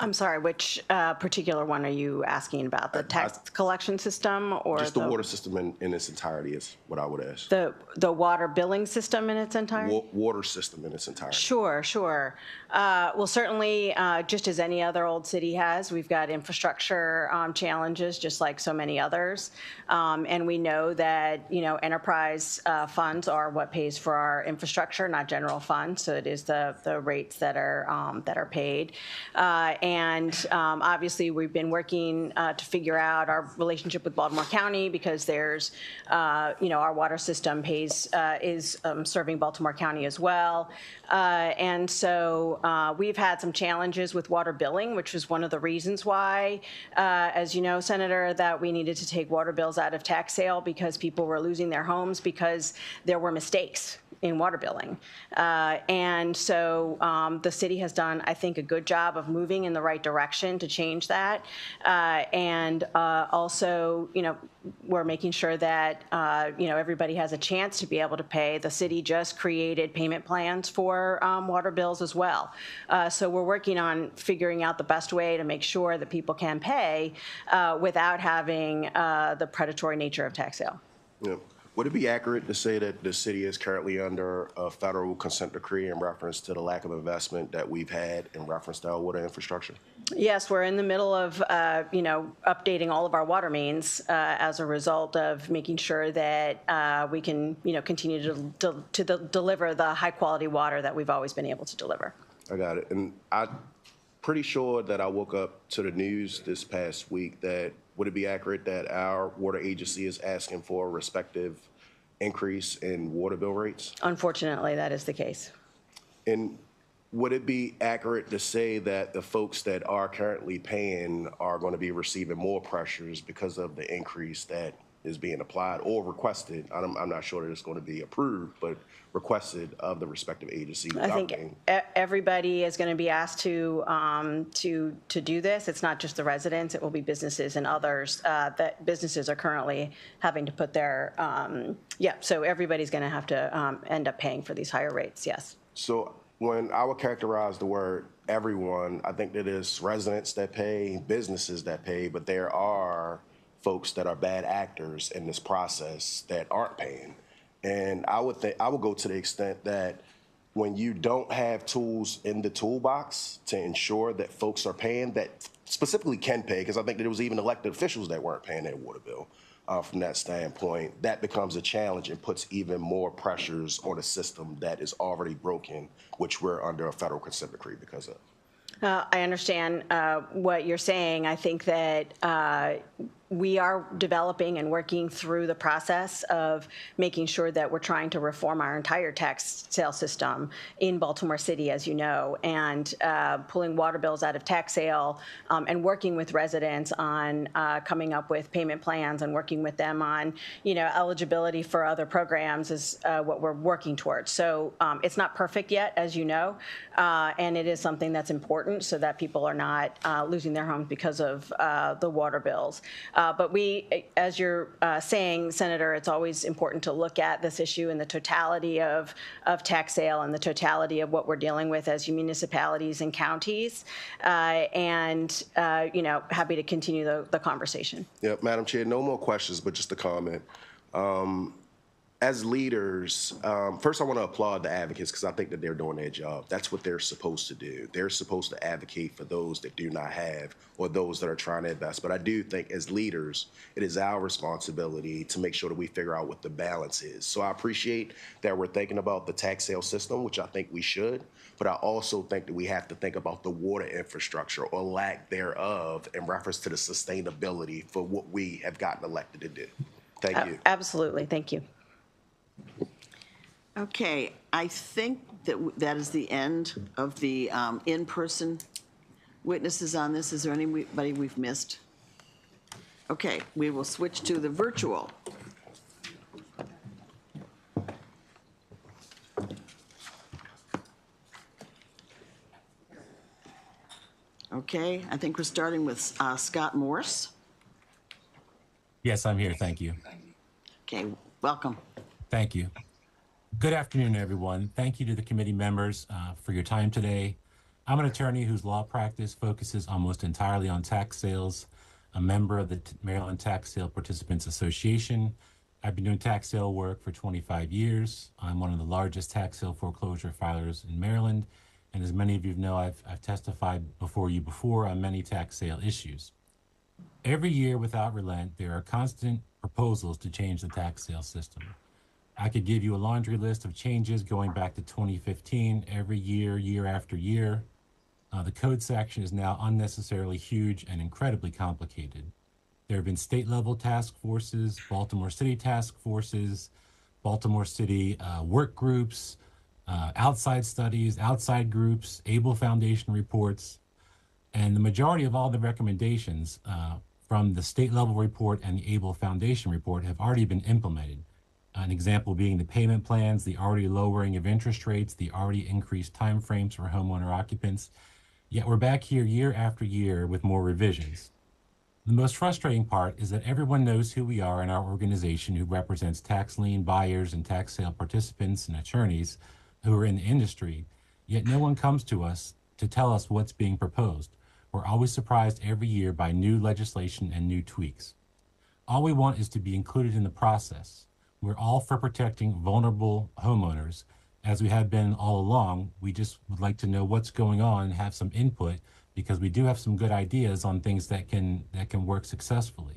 I'm sorry, which particular one are you asking about? The tax collection system or just the water system in its entirety is what I would ask. The water billing system in its entirety? Water system in its entirety. Sure, sure. Well, certainly, just as any other old city has, we've got infrastructure challenges, just like so many others. And we know that, enterprise funds are what pays for our infrastructure, not general funds. So it is the rates that are paid. And obviously, we've been working to figure out our relationship with Baltimore County because there's, our water system is serving Baltimore County as well. And so we've had some challenges with water billing, which was one of the reasons why, as you know, Senator, that we needed to take water bills out of tax sale because people were losing their homes because there were mistakes in water billing. And so the city has done, I think, a good job of moving in the right direction to change that. And also, we're making sure that, everybody has a chance to be able to pay. The city just created payment plans for water bills as well. So we're working on figuring out the best way to make sure that people can pay without having the predatory nature of tax sale. Yeah. Would it be accurate to say that the city is currently under a federal consent decree in reference to the lack of investment that we've had in reference to our water infrastructure? Yes, we're in the middle of, updating all of our water mains as a result of making sure that we can, continue to deliver the high quality water that we've always been able to deliver. I got it. And I'm pretty sure that I woke up to the news this past week that would it be accurate that our water agency is asking for a respective increase in water bill rates? Unfortunately, that is the case. And would it be accurate to say that the folks that are currently paying are going to be receiving more pressures because of the increase that is being applied or requested? I'm not sure that it's going to be approved, but requested of the respective agency. I think everybody is going to be asked to do this. It's not just the residents; it will be businesses and others that businesses are currently having to put their. So everybody's going to have to end up paying for these higher rates. Yes. So when I would characterize the word everyone, I think that it's residents that pay, businesses that pay, but there are folks that are bad actors in this process that aren't paying. And I would go to the extent that when you don't have tools in the toolbox to ensure that folks are paying, that specifically can pay, because I think that there was even elected officials that weren't paying their water bill. From that standpoint, that becomes a challenge and puts even more pressures on a system that is already broken, which we're under a federal consent decree because of. I understand what you're saying. I think that we are developing and working through the process of making sure that we're trying to reform our entire tax sale system in Baltimore City, as you know, and pulling water bills out of tax sale and working with residents on coming up with payment plans and working with them on, eligibility for other programs is what we're working towards. So it's not perfect yet, as you know, and it is something that's important so that people are not losing their homes because of the water bills. But we, as you're saying, Senator, it's always important to look at this issue in the totality of tax sale and the totality of what we're dealing with as municipalities and counties. And happy to continue the conversation. Yeah, Madam Chair, no more questions, but just a comment. As leaders, first I want to applaud the advocates because I think that they're doing their job. That's what they're supposed to do. They're supposed to advocate for those that do not have or those that are trying to invest. But I do think as leaders, it is our responsibility to make sure that we figure out what the balance is. So I appreciate that we're thinking about the tax sale system, which I think we should. But I also think that we have to think about the water infrastructure or lack thereof in reference to the sustainability for what we have gotten elected to do. Thank you. Absolutely. Thank you. Okay, I think that is the end of the in-person witnesses on this. Is there anybody we've missed? Okay, we will switch to the virtual. Okay, I think we're starting with Scott Morse. Yes, I'm here. Thank you. Okay, welcome. Thank you. Good afternoon, everyone. Thank you to the committee members for your time today. I'm an attorney whose law practice focuses almost entirely on tax sales, a member of the Maryland Tax Sale Participants Association. I've been doing tax sale work for 25 years. I'm one of the largest tax sale foreclosure filers in Maryland. And as many of you know, I've testified before you before on many tax sale issues. Every year without relent, there are constant proposals to change the tax sale system. I could give you a laundry list of changes going back to 2015, every year, year after year. The code section is now unnecessarily huge and incredibly complicated. There have been state-level task forces, Baltimore City task forces, Baltimore City work groups, outside studies, outside groups, ABLE Foundation reports, and the majority of all the recommendations from the state-level report and the ABLE Foundation report have already been implemented. An example being the payment plans, the already lowering of interest rates, the already increased timeframes for homeowner occupants. Yet we're back here year after year with more revisions. The most frustrating part is that everyone knows who we are in our organization who represents tax lien buyers and tax sale participants and attorneys who are in the industry, yet no one comes to us to tell us what's being proposed. We're always surprised every year by new legislation and new tweaks. All we want is to be included in the process. We're all for protecting vulnerable homeowners, as we have been all along. We just would like to know what's going on and have some input, because we do have some good ideas on things that can work successfully.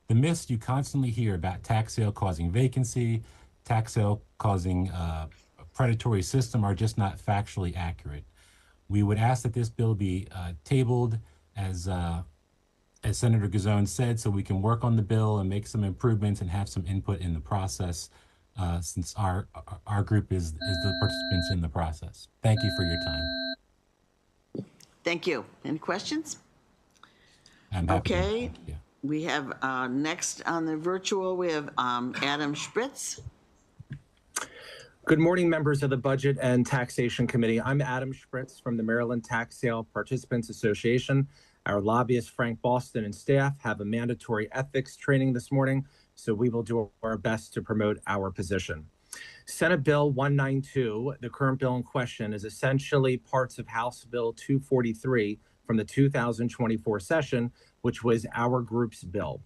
The myths you constantly hear about tax sale causing vacancy, tax sale causing a predatory system are just not factually accurate. We would ask that this bill be tabled as Senator Gazone said, so we can work on the bill and make some improvements and have some input in the process, since our group is the participants in the process. Thank you for your time. Thank you. Any questions? I'm happy Okay, we have next on the virtual, we have Adam Spritz. Good morning, members of the Budget and Taxation Committee. I'm Adam Spritz from the Maryland Tax Sale Participants Association. Our lobbyist, Frank Boston, and staff have a mandatory ethics training this morning, so we will do our best to promote our position. Senate Bill 192, the current bill in question, is essentially parts of House Bill 243 from the 2024 session, which was our group's bill.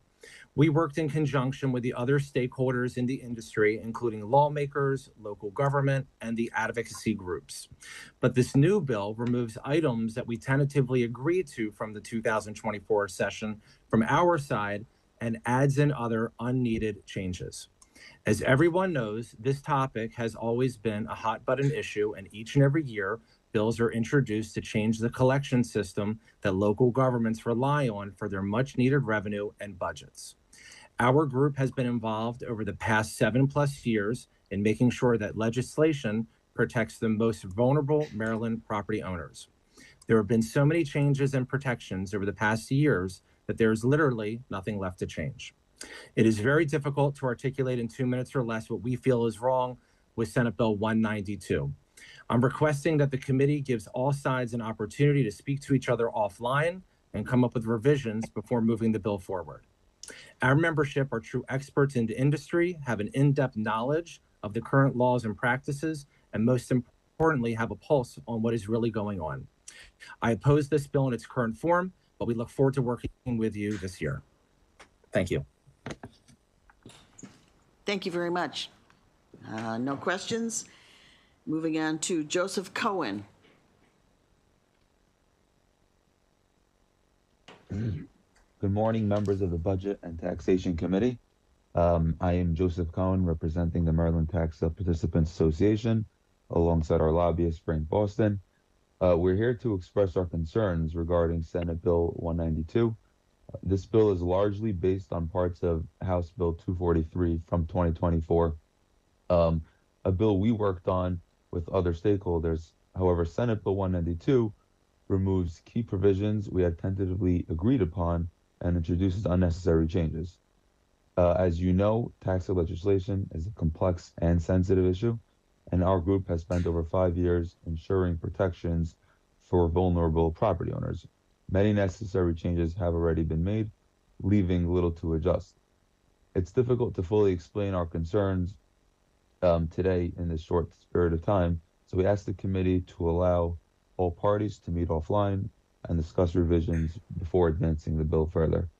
We worked in conjunction with the other stakeholders in the industry, including lawmakers, local government, and the advocacy groups. But this new bill removes items that we tentatively agreed to from the 2024 session from our side and adds in other unneeded changes. As everyone knows, this topic has always been a hot button issue, and each and every year, bills are introduced to change the collection system that local governments rely on for their much needed revenue and budgets. Our group has been involved over the past 7+ years in making sure that legislation protects the most vulnerable Maryland property owners. There have been so many changes and protections over the past years that there is literally nothing left to change. It is very difficult to articulate in 2 minutes or less what we feel is wrong with Senate Bill 192. I'm requesting that the committee gives all sides an opportunity to speak to each other offline and come up with revisions before moving the bill forward. Our membership are true experts in the industry, have an in-depth knowledge of the current laws and practices, and most importantly, have a pulse on what is really going on. I oppose this bill in its current form, but we look forward to working with you this year. Thank you. Thank you very much. No questions. Moving on to Joseph Cohen. Good morning, members of the Budget and Taxation Committee. I am Joseph Cohen, representing the Maryland Tax Participants Association, alongside our lobbyist, Frank Boston. We're here to express our concerns regarding Senate Bill 192. This bill is largely based on parts of House Bill 243 from 2024, a bill we worked on with other stakeholders. However, Senate Bill 192 removes key provisions we had tentatively agreed upon and introduces unnecessary changes. As you know, tax legislation is a complex and sensitive issue, and our group has spent over 5 years ensuring protections for vulnerable property owners. Many necessary changes have already been made, leaving little to adjust. It's difficult to fully explain our concerns today in this short period of time, so we ask the committee to allow all parties to meet offline and discuss revisions before advancing the bill further.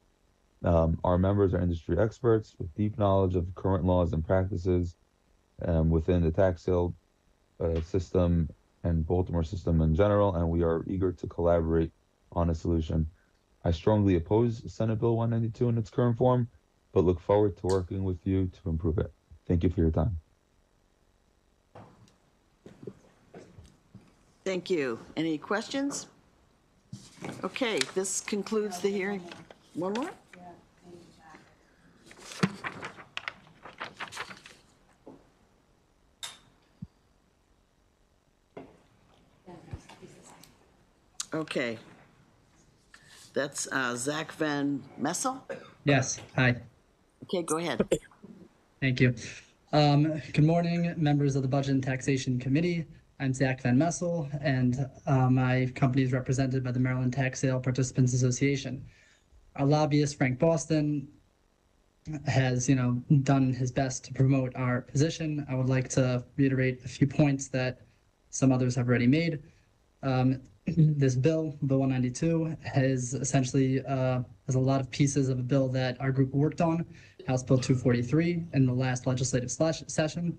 Our members are industry experts with deep knowledge of current laws and practices within the tax sale system and Baltimore system in general, and we are eager to collaborate on a solution. I strongly oppose Senate Bill 192 in its current form, but look forward to working with you to improve it. Thank you for your time. Thank you. Any questions? Okay, this concludes the hearing. One more? Okay. That's Zach Van Messel? Yes, hi. Okay, go ahead. Thank you. Good morning, members of the Budget and Taxation Committee. I'm Zach Van Messel, and my company is represented by the Maryland Tax Sale Participants Association. Our lobbyist, Frank Boston, has, done his best to promote our position. I would like to reiterate a few points that some others have already made. This bill, Bill 192, has essentially has a lot of pieces of a bill that our group worked on, House Bill 243, in the last legislative session.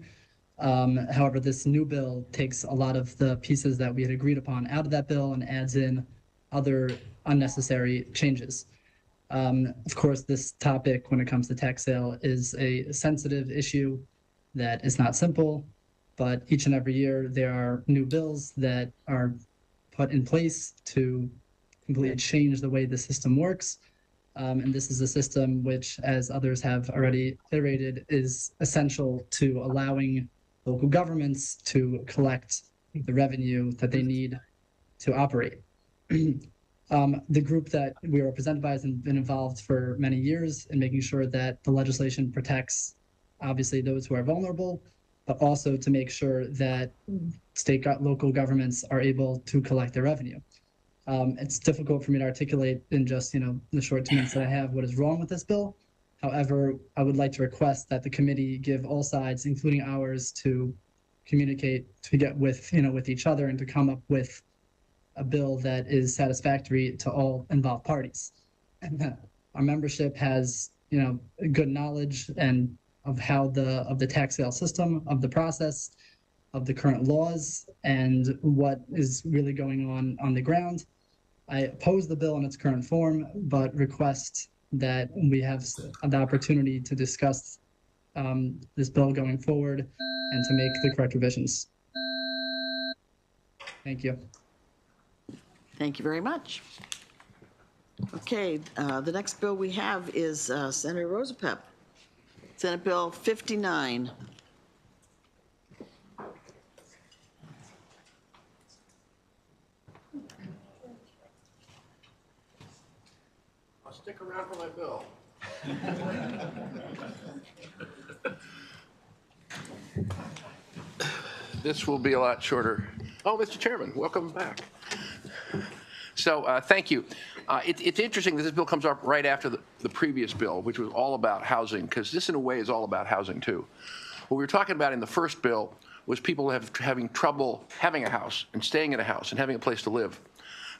However, this new bill takes a lot of the pieces that we had agreed upon out of that bill and adds in other unnecessary changes. Of course, this topic, when it comes to tax sale, is a sensitive issue that is not simple, but each and every year there are new bills that are put in place to completely change the way the system works. And this is a system which, as others have already iterated, is essential to allowing local governments to collect the revenue that they need to operate. The group that we are represented by has been involved for many years in making sure that the legislation protects, obviously, those who are vulnerable, but also to make sure that local governments are able to collect their revenue. It's difficult for me to articulate in just the short 2 minutes that I have what is wrong with this bill, However, I would like to request that the committee give all sides, including ours, to communicate, to get with, with each other and to come up with a bill that is satisfactory to all involved parties. Our membership has, good knowledge and of how of the tax sale system, of the process, of the current laws, and what is really going on the ground. I oppose the bill in its current form, but request that we have the opportunity to discuss this bill going forward and to make the correct revisions. Thank you. Thank you very much. Okay, the next bill we have is Senator Rosapep, Senate Bill 59. I'll stick around for my bill. This will be a lot shorter. Oh, Mr. Chairman, welcome back. So thank you. It's interesting that this bill comes up right after the previous bill, which was all about housing, because this, in a way, is all about housing, too. What we were talking about in the first bill was people having trouble having a house and staying in a house and having a place to live.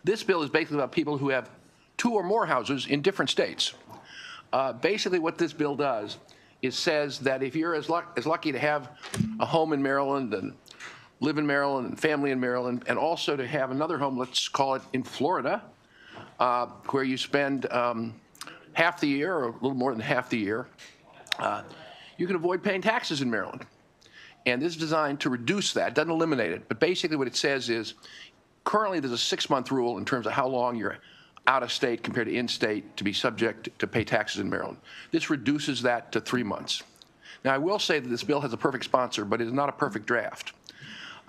This bill is basically about people who have 2 or more houses in different states. Basically, what this bill does is says that if you're as lucky to have a home in Maryland and live in Maryland and family in Maryland, and also to have another home, let's call it in Florida, where you spend half the year or a little more than half the year, you can avoid paying taxes in Maryland. And this is designed to reduce that. It doesn't eliminate it, but basically what it says is currently there's a 6-month rule in terms of how long you're out of state compared to in-state to be subject to pay taxes in Maryland. This reduces that to 3 months. Now, I will say that this bill has a perfect sponsor, but it is not a perfect draft.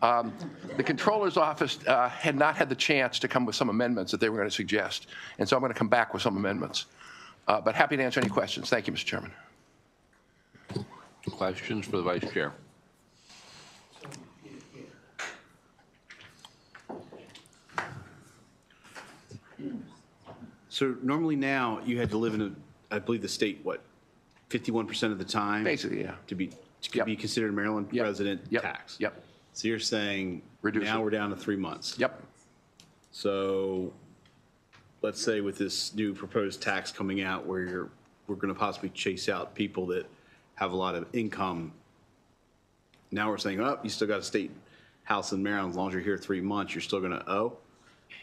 The Comptroller's Office had not had the chance to come with some amendments that they were going to suggest, and so I'm going to come back with some amendments. But happy to answer any questions. Thank you, Mr. Chairman. Questions for the Vice Chair? So normally now you had to live in I believe the state, 51% of the time? Basically, yeah. To be considered a Maryland resident tax? Yep. So you're saying now we're down to 3 months? Yep. So let's say with this new proposed tax coming out where we're going to possibly chase out people that have a lot of income. Now we're saying, oh, you still got a state house in Maryland. As long as you're here 3 months, you're still going to owe?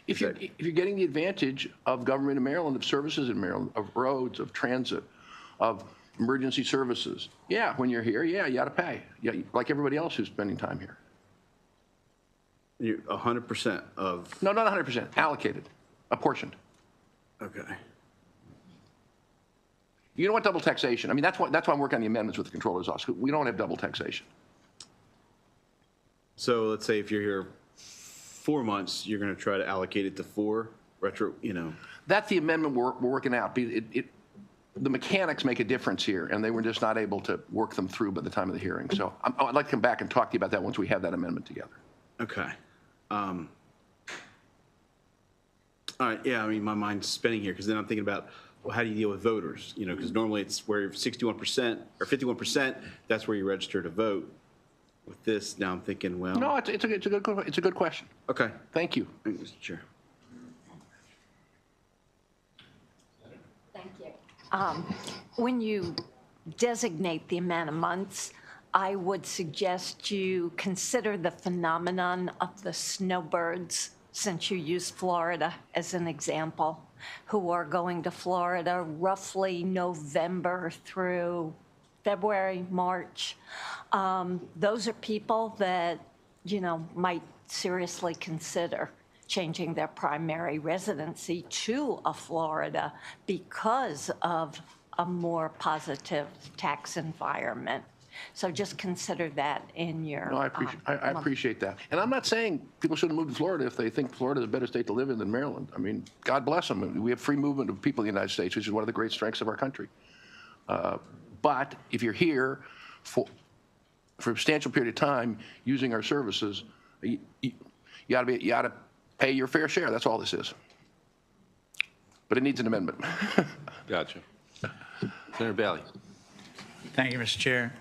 If you're getting the advantage of government in Maryland, of services in Maryland, of roads, of transit, of emergency services, yeah, when you're here, yeah, you got to pay. Yeah, like everybody else who's spending time here. You're 100% of? No, not 100%. Allocated, apportioned. Okay. You don't want double taxation. I mean, that's why I'm working on the amendments with the Comptroller's Office. We don't have double taxation. So let's say if you're here 4 months, you're going to try to allocate it to 4 retro, That's the amendment we're working out. The mechanics make a difference here, and they were just not able to work them through by the time of the hearing. So I'd like to come back and talk to you about that once we have that amendment together. Okay. All right, yeah, I mean, my mind's spinning here, because then I'm thinking about, well, how do you deal with voters? Because normally it's where 61% or 51%, that's where you register to vote. With this, now I'm thinking, well. No, it's a good question. Okay. Thank you. Thank you, Mr. Chair. Thank you. When you designate the amount of months, I would suggest you consider the phenomenon of the snowbirds, since you use Florida as an example, who are going to Florida roughly November through February, March. Those are people that, might seriously consider changing their primary residency to a Florida because of a more positive tax environment. So just consider that in your. No, I appreciate that. And I'm not saying people shouldn't move to Florida if they think Florida is a better state to live in than Maryland. I mean, God bless them. We have free movement of people in the United States, which is one of the great strengths of our country. But if you're here for a substantial period of time using our services, you got to pay your fair share. That's all this is. But it needs an amendment. Gotcha. Senator Bailey. Thank you, Mr. Chair.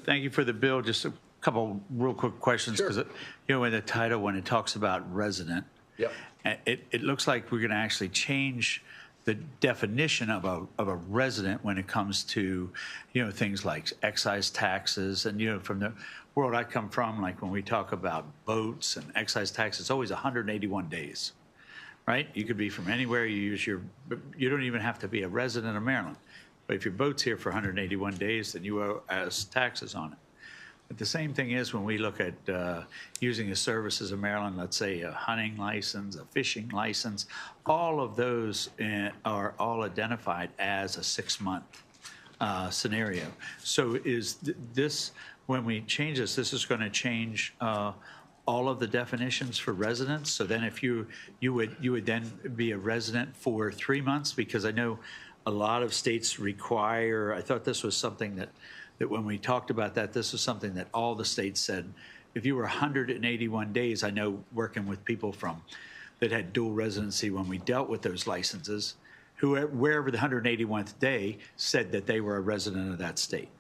Thank you for the bill. Just a couple real quick questions because in the title when it talks about resident, it looks like we're going to actually change the definition of a resident when it comes to things like excise taxes and from the world I come from, like when we talk about boats and excise tax, it's always 181 days. Right? You could be from anywhere. You don't even have to be a resident of Maryland. But if your boat's here for 181 days, then you owe us taxes on it. But the same thing is when we look at using the services of Maryland, let's say a hunting license, a fishing license, all of those are all identified as a 6-month scenario. So is this, when we change this is going to change all of the definitions for residents. So then if you would then be a resident for 3 months, because I know a lot of states require, I thought this was something that when we talked about that, this was something that all the states said, if you were 181 days, I know working with people that had dual residency when we dealt with those licenses, wherever the 181st day said that they were a resident of that state.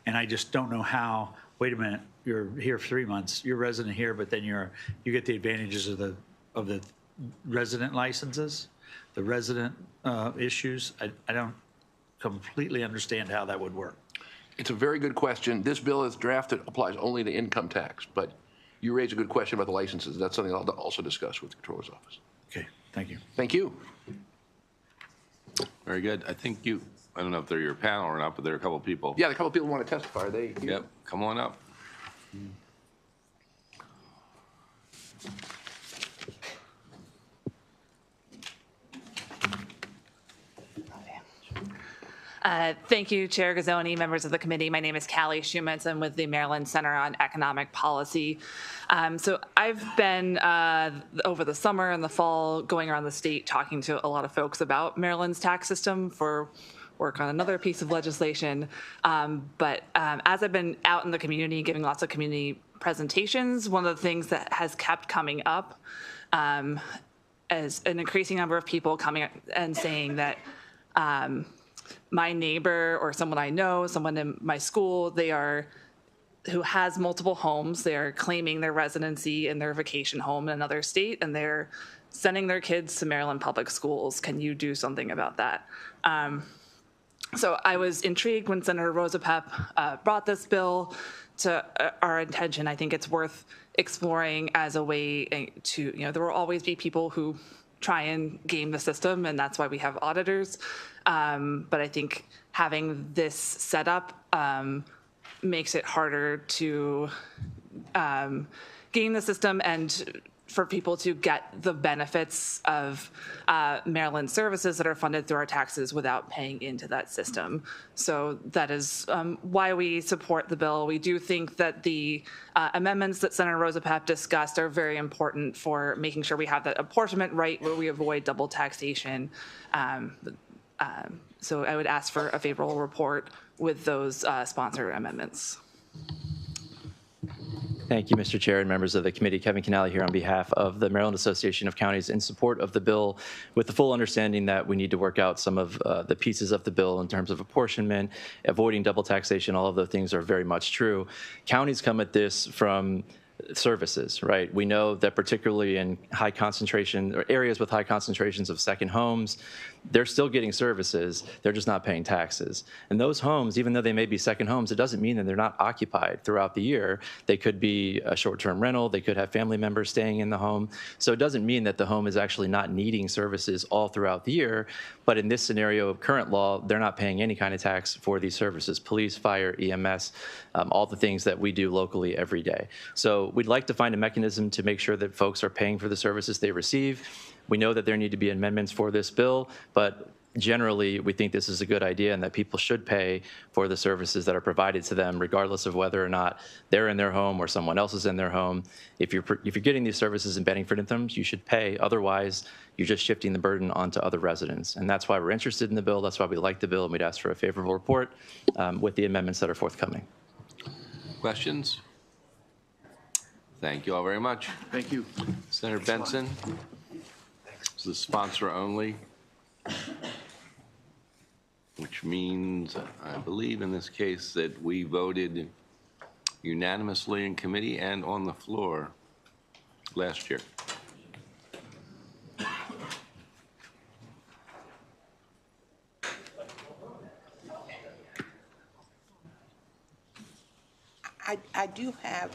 And I just don't know how, wait a minute, you're here for 3 months, you're resident here, but then you get the advantages of the resident licenses, the resident issues. I don't completely understand how that would work. It's a very good question. This bill as drafted applies only to income tax, but you raise a good question about the licenses. That's something I'll also discuss with the Controller's Office. Okay, thank you. Thank you. Very good. I think I don't know if they're your panel or not, but there are a couple of people. Yeah, a couple of people want to testify. Are they here? Yep, come on up. Thank you, Chair Gazzoni, members of the committee. My name is Callie Schumans. I'm with the Maryland Center on Economic Policy. So I've been, over the summer and the fall, going around the state talking to a lot of folks about Maryland's tax system for work on another piece of legislation. But as I've been out in the community, giving lots of community presentations, one of the things that has kept coming up as an increasing number of people coming and saying that my neighbor or someone I know, someone in my school, who has multiple homes, they're claiming their residency in their vacation home in another state, and they're sending their kids to Maryland public schools. Can you do something about that? So I was intrigued when Senator Rosapep brought this bill to our attention. I think it's worth exploring as a way to, there will always be people who try and game the system, and that's why we have auditors. But I think having this set up makes it harder to game the system and for people to get the benefits of Maryland services that are funded through our taxes without paying into that system. So that is why we support the bill. We do think that the amendments that Senator Rosapep discussed are very important for making sure we have that apportionment right where we avoid double taxation. So I would ask for a favorable report with those sponsor amendments. Thank you, Mr. Chair and members of the committee. Kevin Canale here on behalf of the Maryland Association of Counties in support of the bill, with the full understanding that we need to work out some of the pieces of the bill in terms of apportionment, avoiding double taxation. All of those things are very much true. Counties come at this from services, right? We know that particularly in high concentration or areas with high concentrations of second homes, they're still getting services, they're just not paying taxes. And those homes, even though they may be second homes, it doesn't mean that they're not occupied throughout the year. They could be a short-term rental, they could have family members staying in the home. So it doesn't mean that the home is actually not needing services all throughout the year. But in this scenario of current law, they're not paying any kind of tax for these services, police, fire, EMS, all the things that we do locally every day. So we'd like to find a mechanism to make sure that folks are paying for the services they receive. We know that there need to be amendments for this bill, but generally we think this is a good idea and that people should pay for the services that are provided to them, regardless of whether or not they're in their home or someone else is in their home. If you're getting these services in Benningford incomes, you should pay. Otherwise, you're just shifting the burden onto other residents. And that's why we're interested in the bill. That's why we like the bill, and we'd ask for a favorable report with the amendments that are forthcoming. Questions? Thank you all very much. Thank you. Senator Benson. This is sponsor only. which means, I believe in this case, that we voted unanimously in committee and on the floor last year. I do have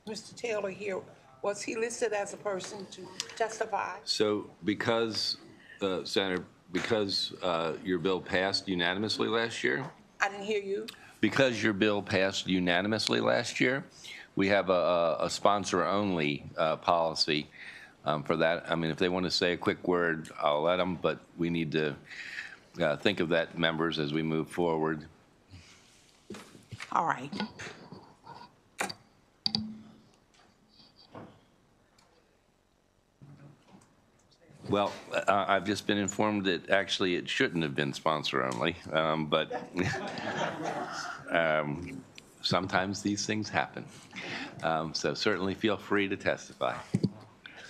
Mr. Taylor here. Was he listed as a person to testify? So because, Senator, because your bill passed unanimously last year, I didn't hear you. because your bill passed unanimously last year, we have a sponsor-only policy for that. I mean, if they want to say a quick word, I'll let them, but we need to think of that, members, as we move forward. All right. Well, I've just been informed that actually it shouldn't have been sponsor-only, but sometimes these things happen. So certainly feel free to testify.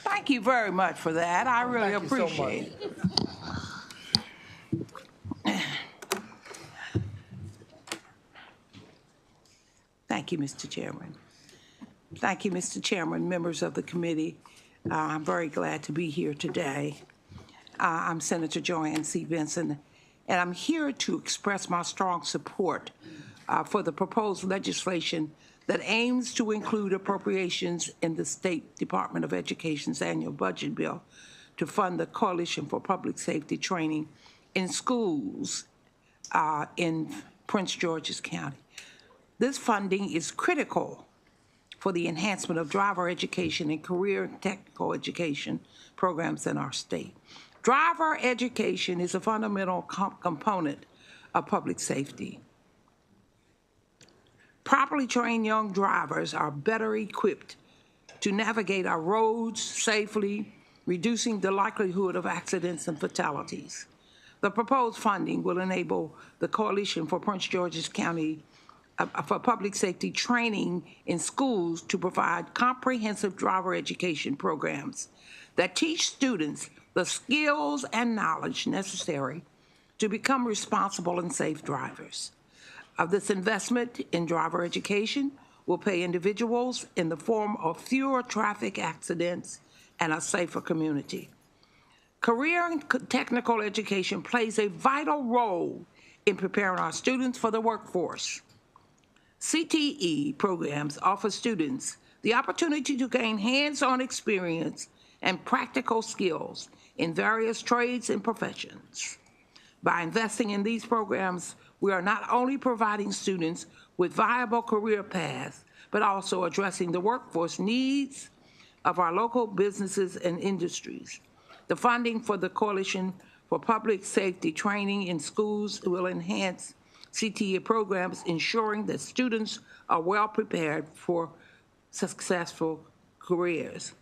Thank you very much for that. I really appreciate it. Thank you, Mr. Chairman. Thank you, Mr. Chairman, members of the committee. I'm very glad to be here today. I'm Senator Joanne C. Benson, and I'm here to express my strong support for the proposed legislation that aims to include appropriations in the State Department of Education's annual budget bill to fund the Coalition for Public Safety Training in schools in Prince George's County. This funding is critical for the enhancement of driver education and career and technical education programs in our state. Driver education is a fundamental component of public safety. Properly trained young drivers are better equipped to navigate our roads safely, reducing the likelihood of accidents and fatalities. The proposed funding will enable the Coalition for Prince George's County for Public Safety Training in schools to provide comprehensive driver education programs that teach students the skills and knowledge necessary to become responsible and safe drivers. This investment in driver education will pay individuals in the form of fewer traffic accidents and a safer community. Career and technical education plays a vital role in preparing our students for the workforce. CTE programs offer students the opportunity to gain hands-on experience and practical skills in various trades and professions. By investing in these programs, we are not only providing students with viable career paths, but also addressing the workforce needs of our local businesses and industries. The funding for the Coalition for Public Safety Training in schools will enhance CTE programs, ensuring that students are well prepared for successful careers.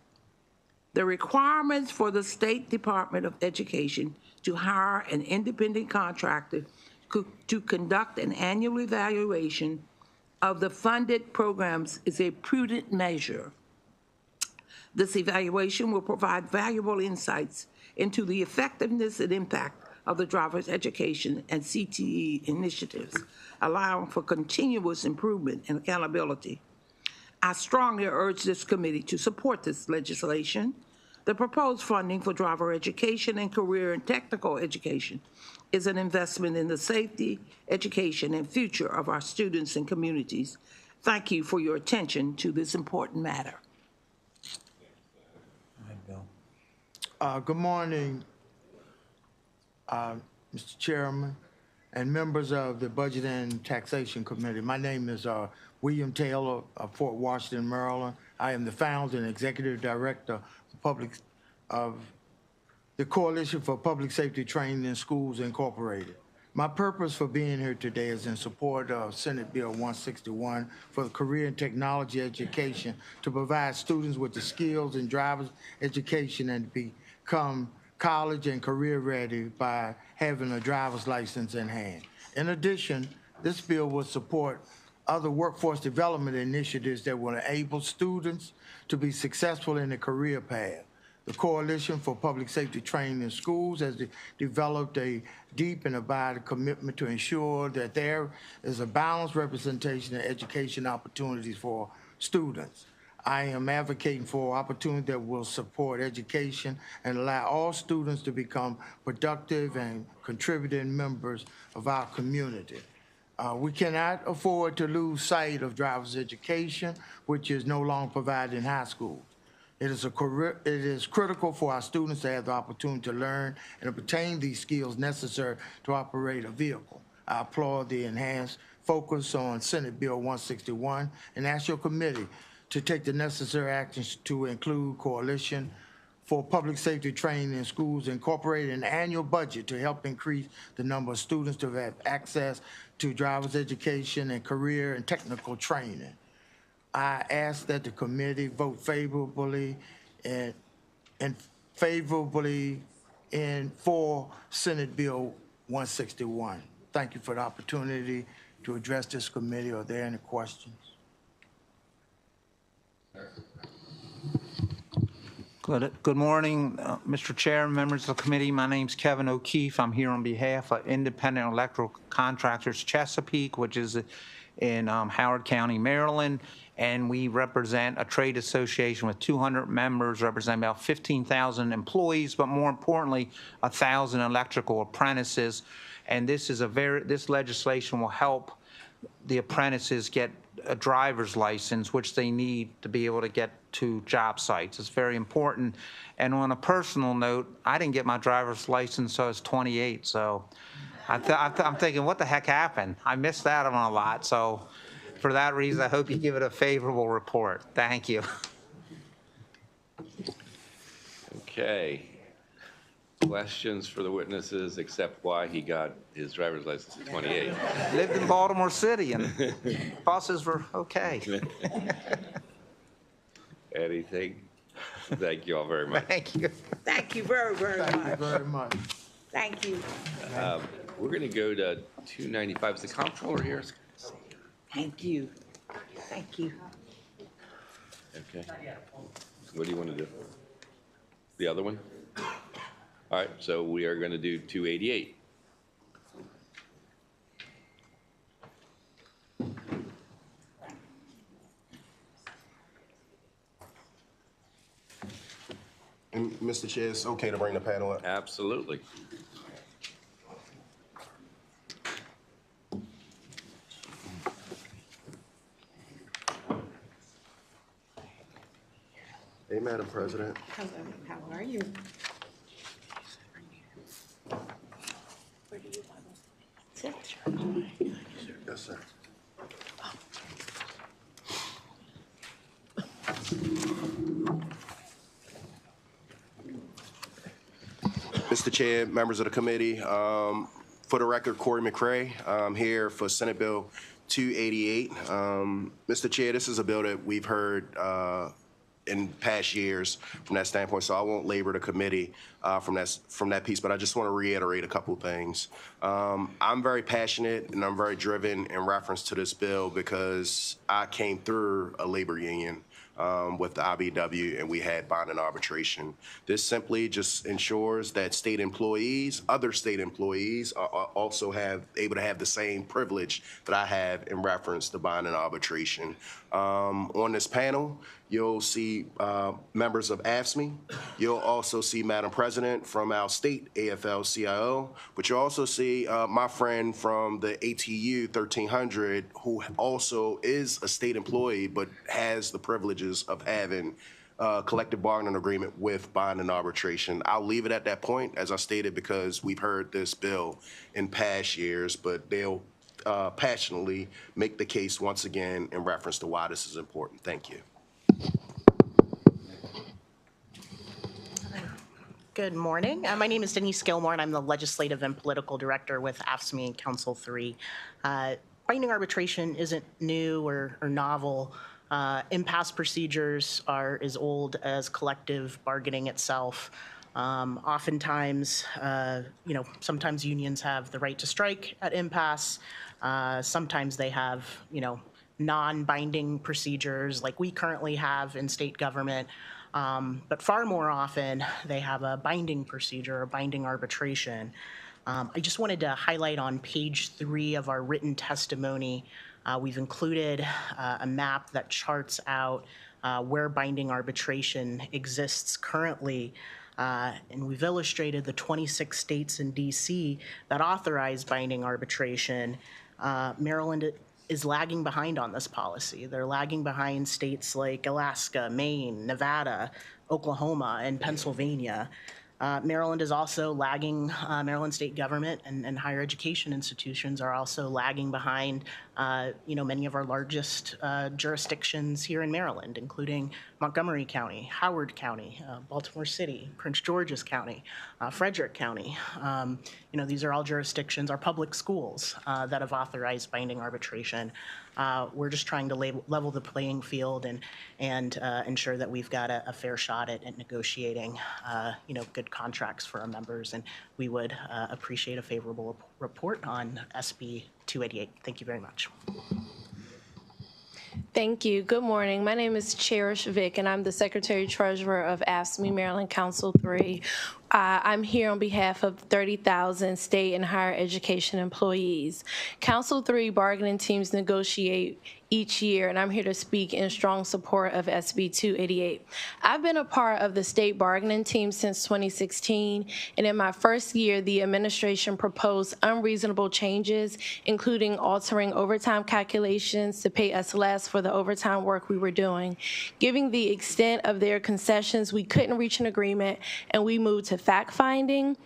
The requirements for the State Department of Education to hire an independent contractor to conduct an annual evaluation of the funded programs is a prudent measure. This evaluation will provide valuable insights into the effectiveness and impact of the driver's education and CTE initiatives, allowing for continuous improvement and accountability. I strongly urge this committee to support this legislation. The proposed funding for driver education and career and technical education is an investment in the safety, education, and future of our students and communities. Thank you for your attention to this important matter. Good morning, Mr. Chairman and members of the Budget and Taxation Committee. My name is William Taylor of Fort Washington, Maryland. I am the founder and executive director of the Coalition for Public Safety Training in Schools Incorporated. My purpose for being here today is in support of Senate Bill 161 for the career and technology education to provide students with the skills and driver's education and to become college and career ready by having a driver's license in hand. In addition, this bill will support other workforce development initiatives that will enable students to be successful in a career path. The Coalition for Public Safety Training in Schools has developed a deep and abiding commitment to ensure that there is a balanced representation of education opportunities for students. I am advocating for opportunity that will support education and allow all students to become productive and contributing members of our community. We cannot afford to lose sight of driver's education, which is no longer provided in high schools. It is critical for our students to have the opportunity to learn and obtain these skills necessary to operate a vehicle. I applaud the enhanced focus on Senate Bill 161 and ask your committee to take the necessary actions to include Coalition for Public Safety Training in Schools, incorporate an annual budget to help increase the number of students to have access to driver's education and career and technical training. I ask that the committee vote favorably for Senate Bill 161. Thank you for the opportunity to address this committee. Are there any questions? Good morning, Mr. Chair, members of the committee. My name's Kevin O'Keefe. I'm here on behalf of Independent Electrical Contractors Chesapeake, which is in Howard County, Maryland. And we represent a trade association with 200 members, representing about 15,000 employees, but more importantly, 1,000 electrical apprentices. And this legislation will help the apprentices get a driver's license, which they need to be able to get to job sites. It's very important. And on a personal note, I didn't get my driver's license until I was 28. So I'm thinking, what the heck happened? I missed out on a lot. So for that reason, I hope you give it a favorable report. Thank you. Okay. Questions for the witnesses, except why he got his driver's license at 28. Lived in Baltimore City, and buses were okay. Anything? Thank you all very much. Thank you. Thank you very, very much. Thank you very much. Thank you. We're going to go to 295. Is the comptroller here? Thank you. Thank you. Okay. What do you want to do? The other one? All right, so we are going to do 288. And Mr. Chair, it's okay to bring the panel up? Absolutely. Hey, Madam President. Hello, how are you? Where do you want to sit? Yes, sir. Mr. Chair, members of the committee, for the record, Corey McCray, I'm here for Senate Bill 288. Mr. Chair, this is a bill that we've heard in past years from that standpoint, so I won't labor the committee from that piece, but I just want to reiterate a couple things. I'm very passionate and I'm very driven in reference to this bill because I came through a labor union with the IBW, and we had bond and arbitration. This simply just ensures that state employees, other state employees, are also able to have the same privilege that I have in reference to bond and arbitration. On this panel, you'll see members of AFSCME. You'll also see Madam President from our state AFL-CIO, but you'll also see my friend from the ATU 1300, who also is a state employee but has the privileges of having collective bargaining agreement with bond and arbitration. I'll leave it at that point, as I stated, because we've heard this bill in past years, but they'll passionately make the case once again in reference to why this is important. Thank you. Good morning. My name is Denise Gilmore, and I'm the Legislative and Political Director with AFSCME and Council 3. Binding arbitration isn't new or novel. Impasse procedures are as old as collective bargaining itself. Oftentimes, sometimes unions have the right to strike at impasse. Sometimes they have, non-binding procedures like we currently have in state government. But far more often, they have a binding procedure, a binding arbitration. I just wanted to highlight on page 3 of our written testimony, we've included a map that charts out where binding arbitration exists currently. And we've illustrated the 26 states in DC that authorize binding arbitration. Maryland is lagging behind on this policy. They're lagging behind states like Alaska, Maine, Nevada, Oklahoma, and Pennsylvania. Maryland is also lagging. Maryland state government and higher education institutions are also lagging behind, many of our largest jurisdictions here in Maryland, including Montgomery County, Howard County, Baltimore City, Prince George's County, Frederick County. These are all jurisdictions, our public schools that have authorized binding arbitration. We're just trying to level the playing field and ensure that we've got a fair shot at negotiating, good contracts for our members. And we would appreciate a favorable report on SB 288. Thank you very much. Thank you. Good morning. My name is Cherish Vick, and I'm the Secretary Treasurer of AFSCME Maryland Council 3. I'm here on behalf of 30,000 state and higher education employees. Council 3 bargaining teams negotiate each year, and I'm here to speak in strong support of SB 288. I've been a part of the state bargaining team since 2016, and in my first year, the administration proposed unreasonable changes, including altering overtime calculations to pay us less for the overtime work we were doing. Given the extent of their concessions, we couldn't reach an agreement, and we moved to fact-finding.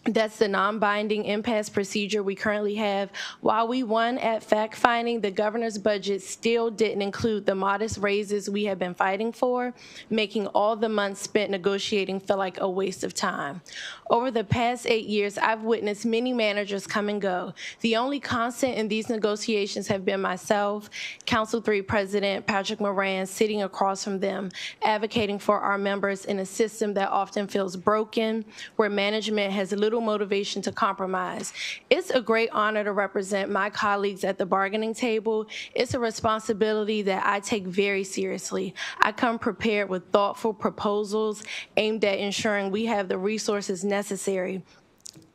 That's the non-binding impasse procedure we currently have. While we won at fact-finding, the governor's budget still didn't include the modest raises we have been fighting for, making all the months spent negotiating feel like a waste of time. Over the past 8 years, I've witnessed many managers come and go. The only constant in these negotiations have been myself, Council 3 President Patrick Moran, sitting across from them, advocating for our members in a system that often feels broken, where management has little motivation to compromise. It's a great honor to represent my colleagues at the bargaining table. It's a responsibility that I take very seriously. I come prepared with thoughtful proposals aimed at ensuring we have the resources necessary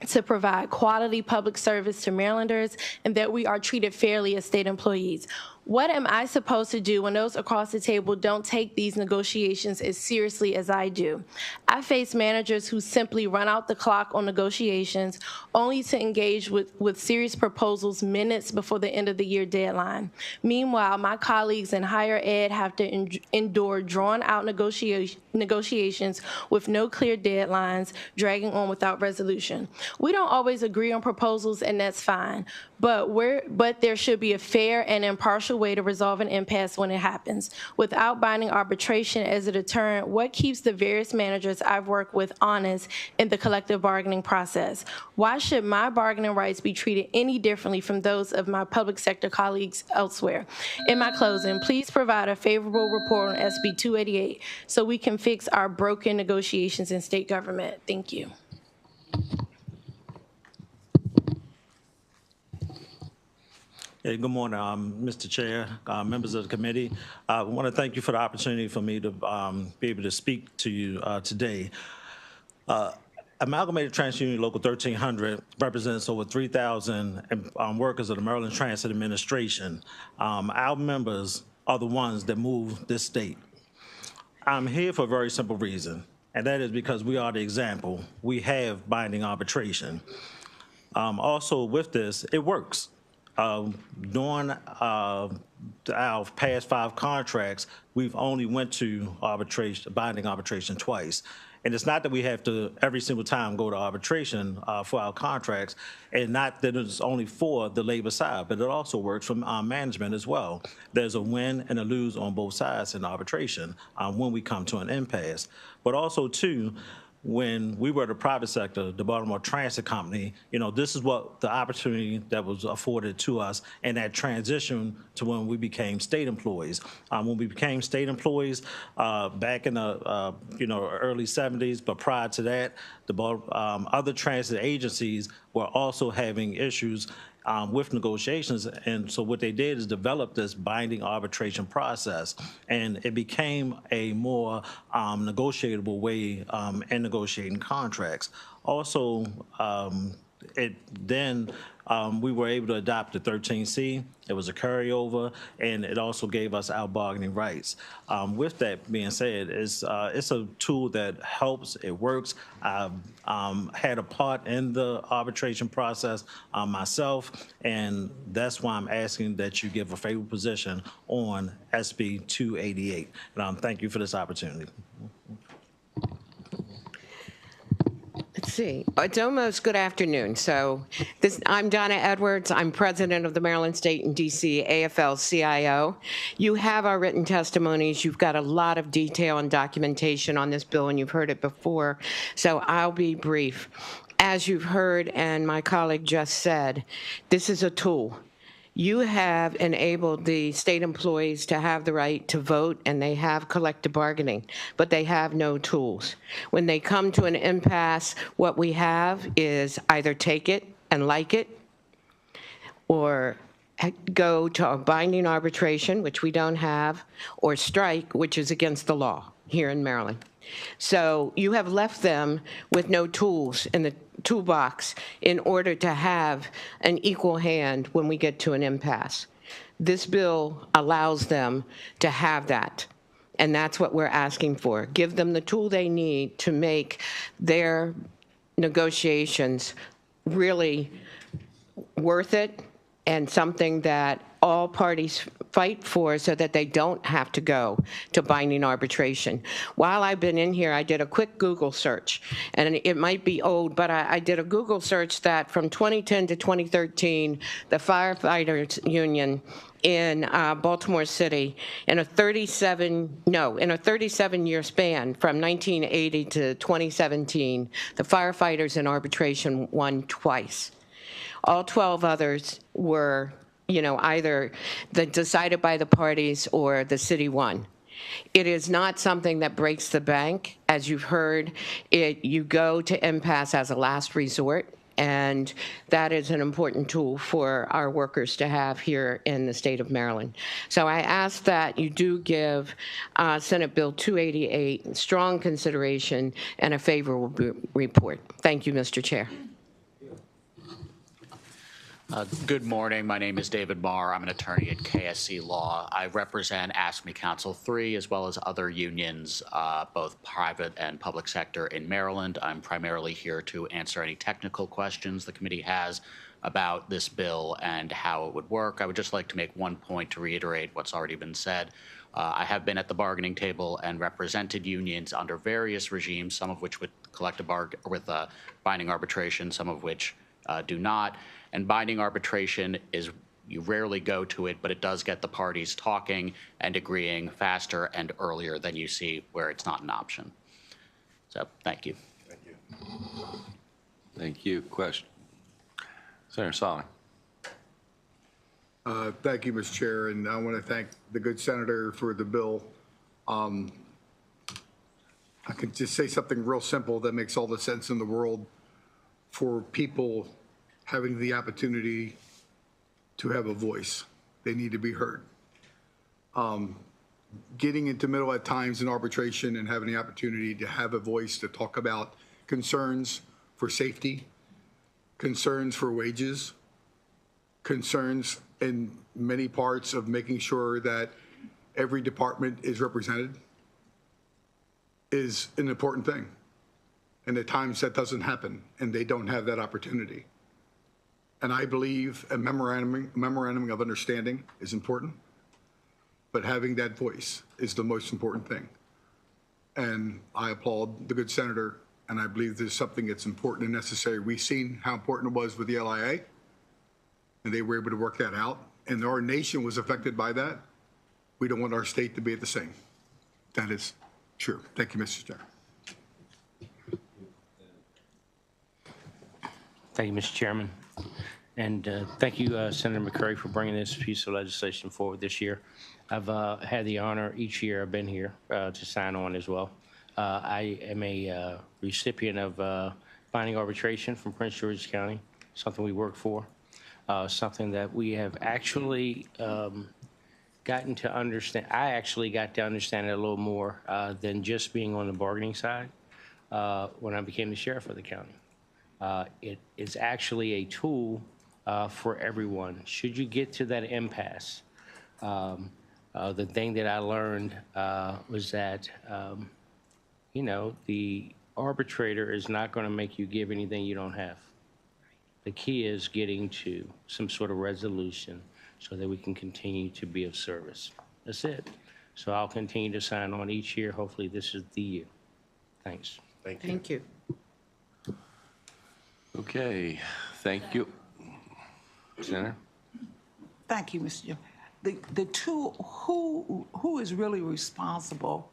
to provide quality public service to Marylanders and that we are treated fairly as state employees. What am I supposed to do when those across the table don't take these negotiations as seriously as I do? I face managers who simply run out the clock on negotiations only to engage with serious proposals minutes before the end of the year deadline. Meanwhile, my colleagues in higher ed have to endure drawn-out negotiations with no clear deadlines, dragging on without resolution. We don't always agree on proposals, and that's fine, but there should be a fair and impartial way to resolve an impasse when it happens. Without binding arbitration as a deterrent, what keeps the various managers I've worked with honest in the collective bargaining process? Why should my bargaining rights be treated any differently from those of my public sector colleagues elsewhere? In my closing, please provide a favorable report on SB 288 so we can fix our broken negotiations in state government. Thank you. Hey, good morning, Mr. Chair, members of the committee. I want to thank you for the opportunity for me to be able to speak to you today. Amalgamated Transit Union Local 1300 represents over 3,000 workers of the Maryland Transit Administration. Our members are the ones that move this state. I'm here for a very simple reason, and that is because we are the example. We have binding arbitration. Also with this, it works. During our past 5 contracts, we've only went to arbitration, binding arbitration twice. And it's not that we have to every single time go to arbitration for our contracts, and not that it's only for the labor side, but it also works from management as well. There's a win and a lose on both sides in arbitration when we come to an impasse. But also, too, when we were the private sector, the Baltimore Transit Company, this is what the opportunity that was afforded to us in that transition to when we became state employees. When we became state employees back in the early 70s, but prior to that, the other transit agencies were also having issues with negotiations. And so what they did is develop this binding arbitration process, and it became a more negotiable way in negotiating contracts. Also, we were able to adopt the 13C. It was a carryover, and it also gave us our bargaining rights. With that being said, it's a tool that helps. It works. I've had a part in the arbitration process myself, and that's why I'm asking that you give a favorable position on SB 288. And thank you for this opportunity. Let's see. It's almost good afternoon. So I'm Donna Edwards. I'm president of the Maryland State and DC AFL-CIO. You have our written testimonies. You've got a lot of detail and documentation on this bill, and you've heard it before. So I'll be brief. As you've heard and my colleague just said, this is a tool. You have enabled the state employees to have the right to vote, and they have collective bargaining, but they have no tools. When they come to an impasse, what we have is either take it and like it, or go to a binding arbitration, which we don't have, or strike, which is against the law here in Maryland. So you have left them with no tools in the toolbox in order to have an equal hand when we get to an impasse. This bill allows them to have that, and that's what we're asking for. Give them the tool they need to make their negotiations really worth it and something that all parties fight for so that they don't have to go to binding arbitration. While I've been in here, I did a quick Google search, and it might be old, but I did a Google search that from 2010 to 2013, the firefighters union in Baltimore City, in a 37-year span from 1980 to 2017, the firefighters in arbitration won twice. All 12 others were either decided by the parties or the city won. It is not something that breaks the bank. As you've heard, you go to impasse as a last resort, and that is an important tool for our workers to have here in the state of Maryland. So I ask that you do give Senate Bill 288 strong consideration and a favorable report. Thank you, Mr. Chair. Good morning. My name is David Marr. I'm an attorney at KSC Law. I represent AFSCME Council 3 as well as other unions, both private and public sector in Maryland. I'm primarily here to answer any technical questions the committee has about this bill and how it would work. I would just like to make one point to reiterate what's already been said. I have been at the bargaining table and represented unions under various regimes, some of which with binding arbitration, some of which do not. And binding arbitration is, you rarely go to it, but it does get the parties talking and agreeing faster and earlier than you see where it's not an option. So, thank you. Thank you. Thank you. Question? Senator Solomon. Thank you, Mr. Chair, and I want to thank the good senator for the bill. I can just say something real simple that makes all the sense in the world for people having the opportunity to have a voice. They need to be heard. Getting into middle at times in arbitration and having the opportunity to have a voice to talk about concerns for safety, concerns for wages, concerns in many parts of making sure that every department is represented is an important thing. And at times that doesn't happen and they don't have that opportunity. And I believe a memorandum of understanding is important, but having that voice is the most important thing. And I applaud the good senator, and I believe this is something that's important and necessary. We've seen how important it was with the LIA, and they were able to work that out. And our nation was affected by that. We don't want our state to be the same. That is true. Thank you, Mr. Chair. Thank you, Mr. Chairman. And thank you, Senator McCurry, for bringing this piece of legislation forward this year. I've had the honor each year I've been here to sign on as well. I am a recipient of binding arbitration from Prince George's County, something we work for. something that we have actually gotten to understand. I actually got to understand it a little more than just being on the bargaining side when I became the sheriff of the county. It is actually a tool for everyone. Should you get to that impasse, the thing that I learned was that, you know, the arbitrator is not going to make you give anything you don't have. The key is getting to some sort of resolution so that we can continue to be of service. That's it. So I'll continue to sign on each year. Hopefully this is the year. Thanks. Thank you. Thank you. Okay, thank you. Senator? Thank you, Mr. Chairman. The two, who is really responsible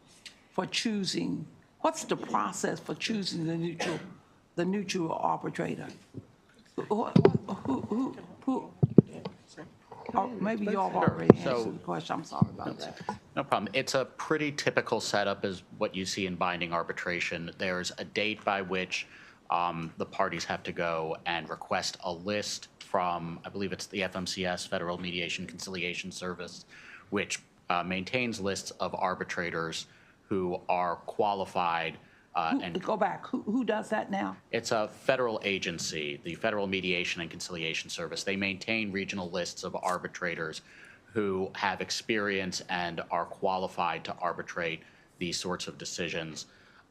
for choosing, what's the process for choosing the neutral arbitrator? Who oh, maybe you all already answered the question. I'm sorry about that. No problem. It's a pretty typical setup as what you see in binding arbitration. There's a date by which the parties have to go and request a list from, I believe it's the FMCS, Federal Mediation Conciliation Service, which maintains lists of arbitrators who are qualified. Go back. Who does that now? It's a federal agency, the Federal Mediation and Conciliation Service. They maintain regional lists of arbitrators who have experience and are qualified to arbitrate these sorts of decisions.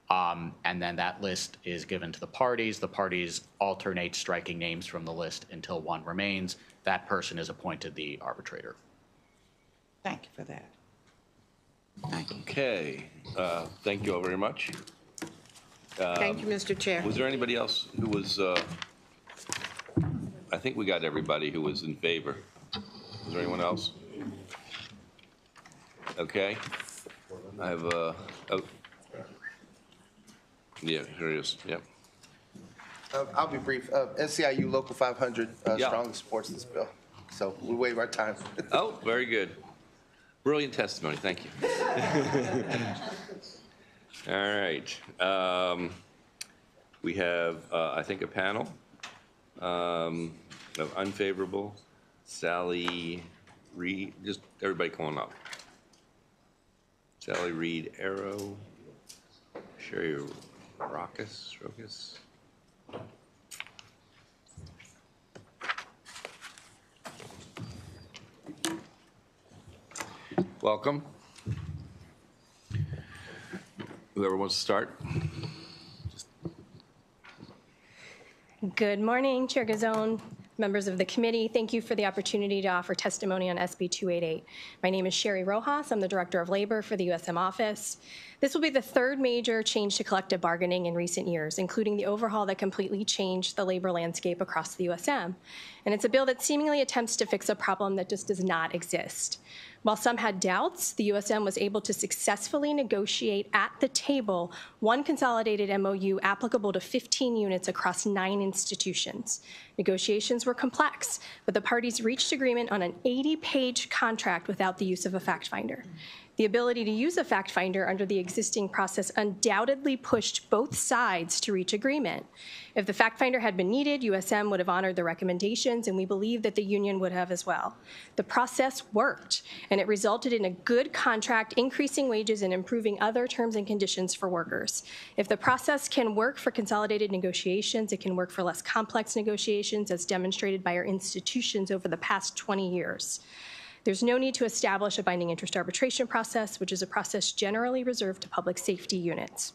And then that list is given to the parties. The parties alternate striking names from the list until one remains. That person is appointed the arbitrator. Thank you for that. Thank you. Okay, thank you all very much. Thank you, Mr. Chair. Was there anybody else who was, I think we got everybody who was in favor. Was there anyone else? Okay. I have oh. Yeah, here it is, yep. I'll be brief. NCIU Local 500 Yeah. strongly supports this bill, so we waive our time. Oh, very good. Brilliant testimony, thank you. All right. We have, I think, a panel of unfavorable. Sally Reed, just everybody come on up. Sally Reed Arrow, Sherry Rokas. Welcome. Whoever wants to start. Good morning, Chair Gazone, members of the committee. Thank you for the opportunity to offer testimony on SB 288. My name is Sherry Rojas. I'm the Director of Labor for the USM office. This will be the third major change to collective bargaining in recent years, including the overhaul that completely changed the labor landscape across the USM. And it's a bill that seemingly attempts to fix a problem that just does not exist. While some had doubts, the USM was able to successfully negotiate at the table one consolidated MOU applicable to 15 units across 9 institutions. Negotiations were complex, but the parties reached agreement on an 80-page contract without the use of a fact finder. The ability to use a fact finder under the existing process undoubtedly pushed both sides to reach agreement. If the fact finder had been needed, USM would have honored the recommendations, and we believe that the union would have as well. The process worked, and it resulted in a good contract, increasing wages and improving other terms and conditions for workers. If the process can work for consolidated negotiations, it can work for less complex negotiations, as demonstrated by our institutions over the past 20 years. There's no need to establish a binding interest arbitration process, which is a process generally reserved to public safety units.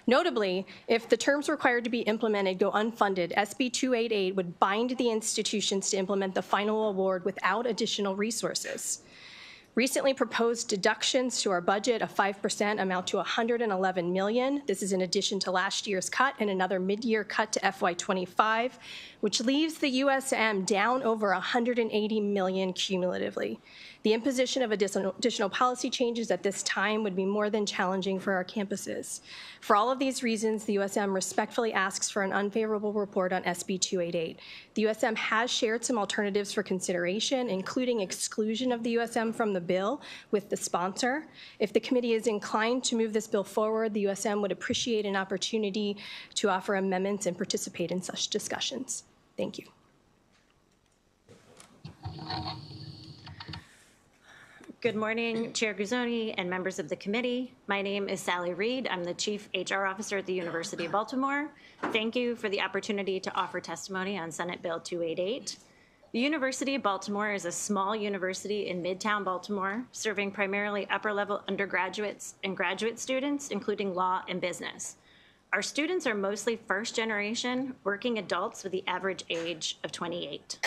Notably, if the terms required to be implemented go unfunded, SB 288 would bind the institutions to implement the final award without additional resources. Recently proposed deductions to our budget of 5% amount to $111 million. This is in addition to last year's cut and another mid-year cut to FY25, which leaves the USM down over $180 million cumulatively. The imposition of additional policy changes at this time would be more than challenging for our campuses. For all of these reasons, the USM respectfully asks for an unfavorable report on SB 288. The USM has shared some alternatives for consideration, including exclusion of the USM from the bill with the sponsor. If the committee is inclined to move this bill forward, the USM would appreciate an opportunity to offer amendments and participate in such discussions. Thank you. Good morning, Chair Guzoni and members of the committee. My name is Sally Reed. I'm the Chief HR Officer at the University of Baltimore. Thank you for the opportunity to offer testimony on Senate Bill 288. The University of Baltimore is a small university in Midtown Baltimore, serving primarily upper-level undergraduates and graduate students, including law and business. Our students are mostly first-generation working adults with the average age of 28.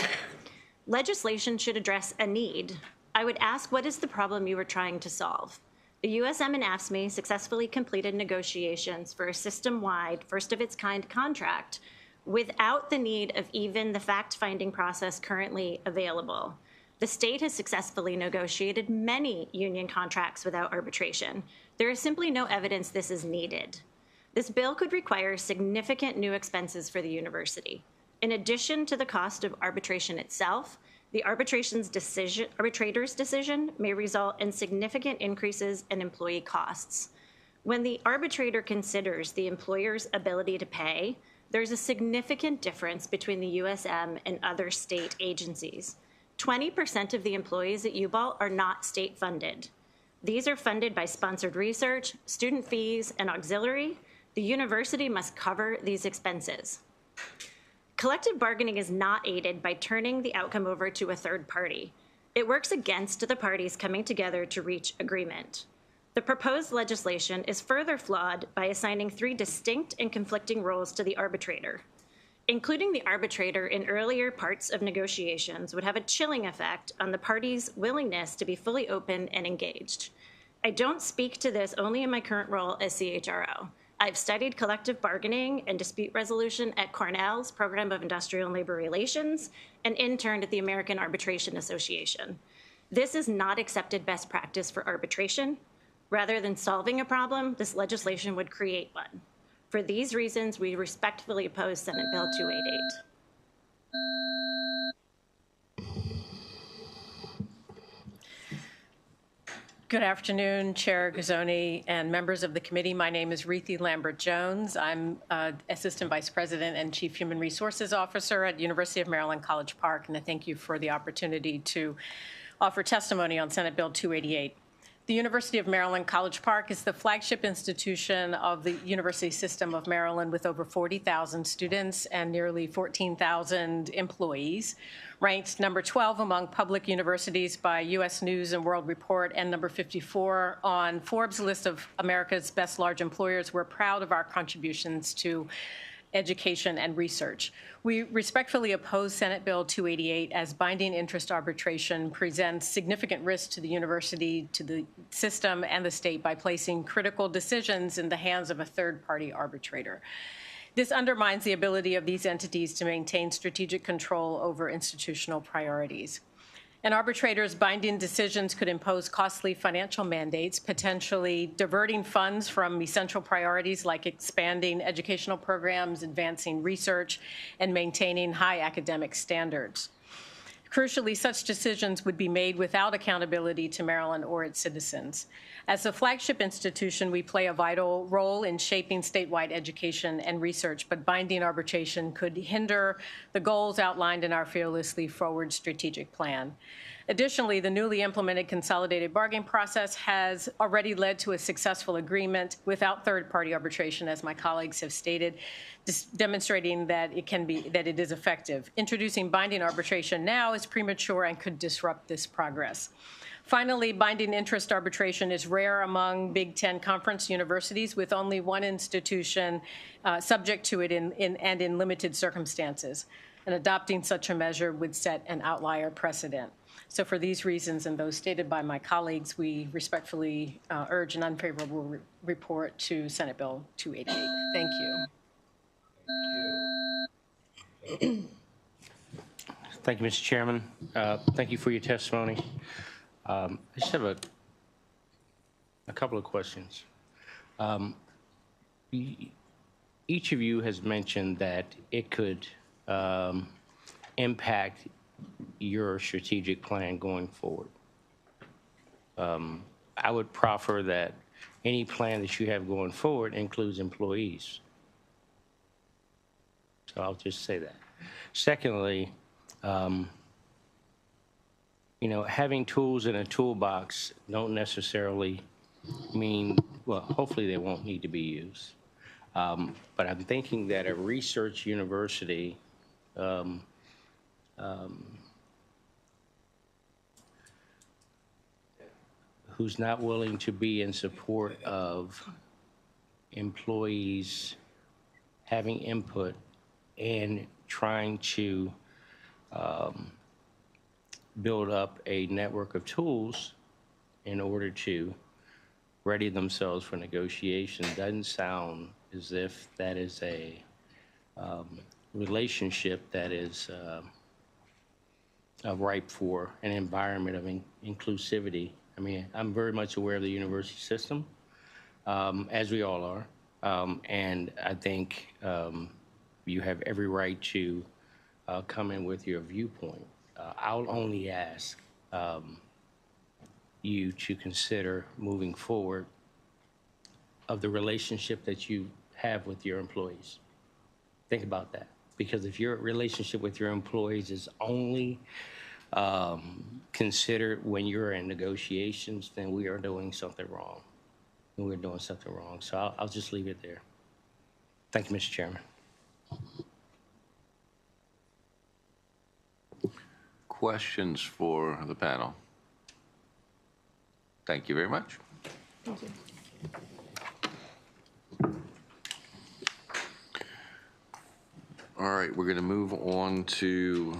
Legislation should address a need. I would ask, what is the problem you were trying to solve? The USM and AFSCME successfully completed negotiations for a system-wide, first-of-its-kind contract without the need of even the fact-finding process currently available. The state has successfully negotiated many union contracts without arbitration. There is simply no evidence this is needed. This bill could require significant new expenses for the university. In addition to the cost of arbitration itself, the arbitrator's decision may result in significant increases in employee costs. When the arbitrator considers the employer's ability to pay, there's a significant difference between the USM and other state agencies. 20% of the employees at UBAL are not state funded. These are funded by sponsored research, student fees, and auxiliary. The university must cover these expenses. Collective bargaining is not aided by turning the outcome over to a third party. It works against the parties coming together to reach agreement. The proposed legislation is further flawed by assigning 3 distinct and conflicting roles to the arbitrator. Including the arbitrator in earlier parts of negotiations would have a chilling effect on the parties' willingness to be fully open and engaged. I don't speak to this only in my current role as CHRO. I've studied collective bargaining and dispute resolution at Cornell's Program of Industrial and Labor Relations and interned at the American Arbitration Association. This is not accepted best practice for arbitration. Rather than solving a problem, this legislation would create one. For these reasons, we respectfully oppose Senate Bill 288. Good afternoon, Chair Guzoni and members of the committee. My name is Reethi Lambert-Jones. I'm Assistant Vice President and Chief Human Resources Officer at University of Maryland College Park, and I thank you for the opportunity to offer testimony on Senate Bill 288. The University of Maryland College Park is the flagship institution of the University System of Maryland with over 40,000 students and nearly 14,000 employees. Ranked number 12 among public universities by U.S. News and World Report and number 54 on Forbes' list of America's best large employers, we're proud of our contributions to education and research. We respectfully oppose Senate Bill 288 as binding interest arbitration presents significant risk to the university, to the system, and the state by placing critical decisions in the hands of a third-party arbitrator. This undermines the ability of these entities to maintain strategic control over institutional priorities. An arbitrator's binding decisions could impose costly financial mandates, potentially diverting funds from essential priorities like expanding educational programs, advancing research, and maintaining high academic standards. Crucially, such decisions would be made without accountability to Maryland or its citizens. As a flagship institution, we play a vital role in shaping statewide education and research, but binding arbitration could hinder the goals outlined in our Fearlessly Forward strategic plan. Additionally, the newly implemented consolidated bargaining process has already led to a successful agreement without third-party arbitration, as my colleagues have stated, demonstrating that it is effective. Introducing binding arbitration now is premature and could disrupt this progress. Finally, binding interest arbitration is rare among Big Ten conference universities, with only one institution subject to it in limited circumstances. And adopting such a measure would set an outlier precedent. So for these reasons and those stated by my colleagues, we respectfully urge an unfavorable report to Senate Bill 288. Thank you. Thank you, Mr. Chairman. Thank you for your testimony. I just have a couple of questions. Each of you has mentioned that it could impact your strategic plan going forward. I would proffer that any plan that you have going forward includes employees. So I'll just say that. Secondly, having tools in a toolbox don't necessarily mean, well, hopefully they won't need to be used. But I'm thinking that a research university who's not willing to be in support of employees having input and trying to build up a network of tools in order to ready themselves for negotiation doesn't sound as if that is a relationship that is ripe for an environment of inclusivity. I mean, I'm very much aware of the university system, as we all are, and I think you have every right to come in with your viewpoint. I'll only ask you to consider moving forward of the relationship that you have with your employees. Think about that, because if your relationship with your employees is only considered when you're in negotiations, then we are doing something wrong. We're doing something wrong. So I'll just leave it there. Thank you, Mr. Chairman. Questions for the panel? Thank you very much. Thank you. All right, we're going to move on to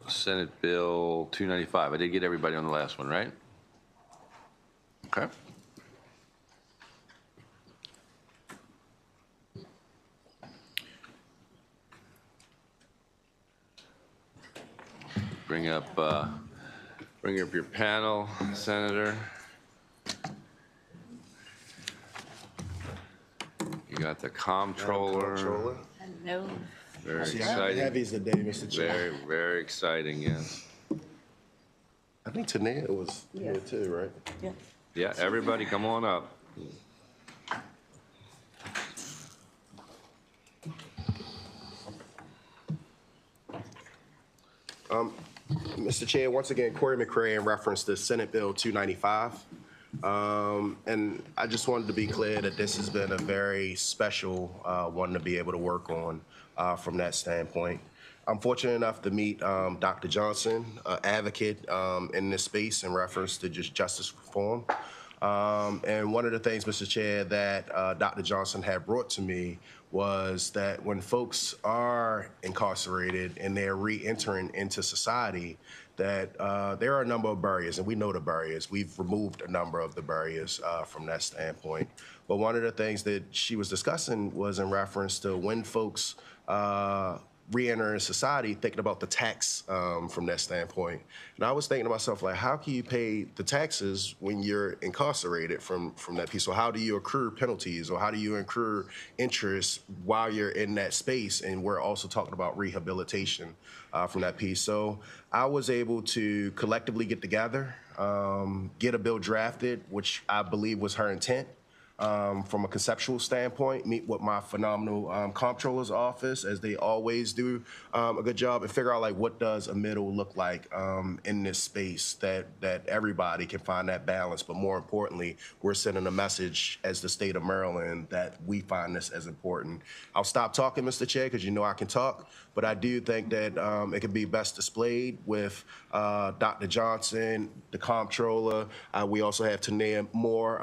Senate Bill 295. I did get everybody on the last one, right? Okay. Bring up your panel, Senator. You got the comptroller. Hello. Very exciting. Heavy is the day, Mr. Chair. Very, very exciting, yes. I think Tania was here too, right? Yeah. Yeah, everybody come on up. Mr. Chair, once again, Corey McCray in reference to Senate Bill 295. And I just wanted to be clear that this has been a very special one to be able to work on from that standpoint. I'm fortunate enough to meet Dr. Johnson, advocate in this space in reference to just justice reform. And one of the things, Mr. Chair, that Dr. Johnson had brought to me was that when folks are incarcerated and they're re-entering into society, that there are a number of barriers, and we know the barriers. We've removed a number of the barriers from that standpoint. But one of the things that she was discussing was in reference to when folks re-enter in society, thinking about the tax from that standpoint. And I was thinking to myself, like, how can you pay the taxes when you're incarcerated from that piece? So how do you accrue penalties, or how do you accrue interest while you're in that space? And we're also talking about rehabilitation from that piece. So I was able to collectively get together, get a bill drafted, which I believe was her intent. From a conceptual standpoint, meet with my phenomenal comptroller's office, as they always do a good job, and figure out like what does a middle look like in this space that everybody can find that balance. But more importantly, we're sending a message as the state of Maryland that we find this as important. I'll stop talking, Mr. Chair, because you know I can talk, but I do think that it can be best displayed with Dr. Johnson, the comptroller. We also have Tania Moore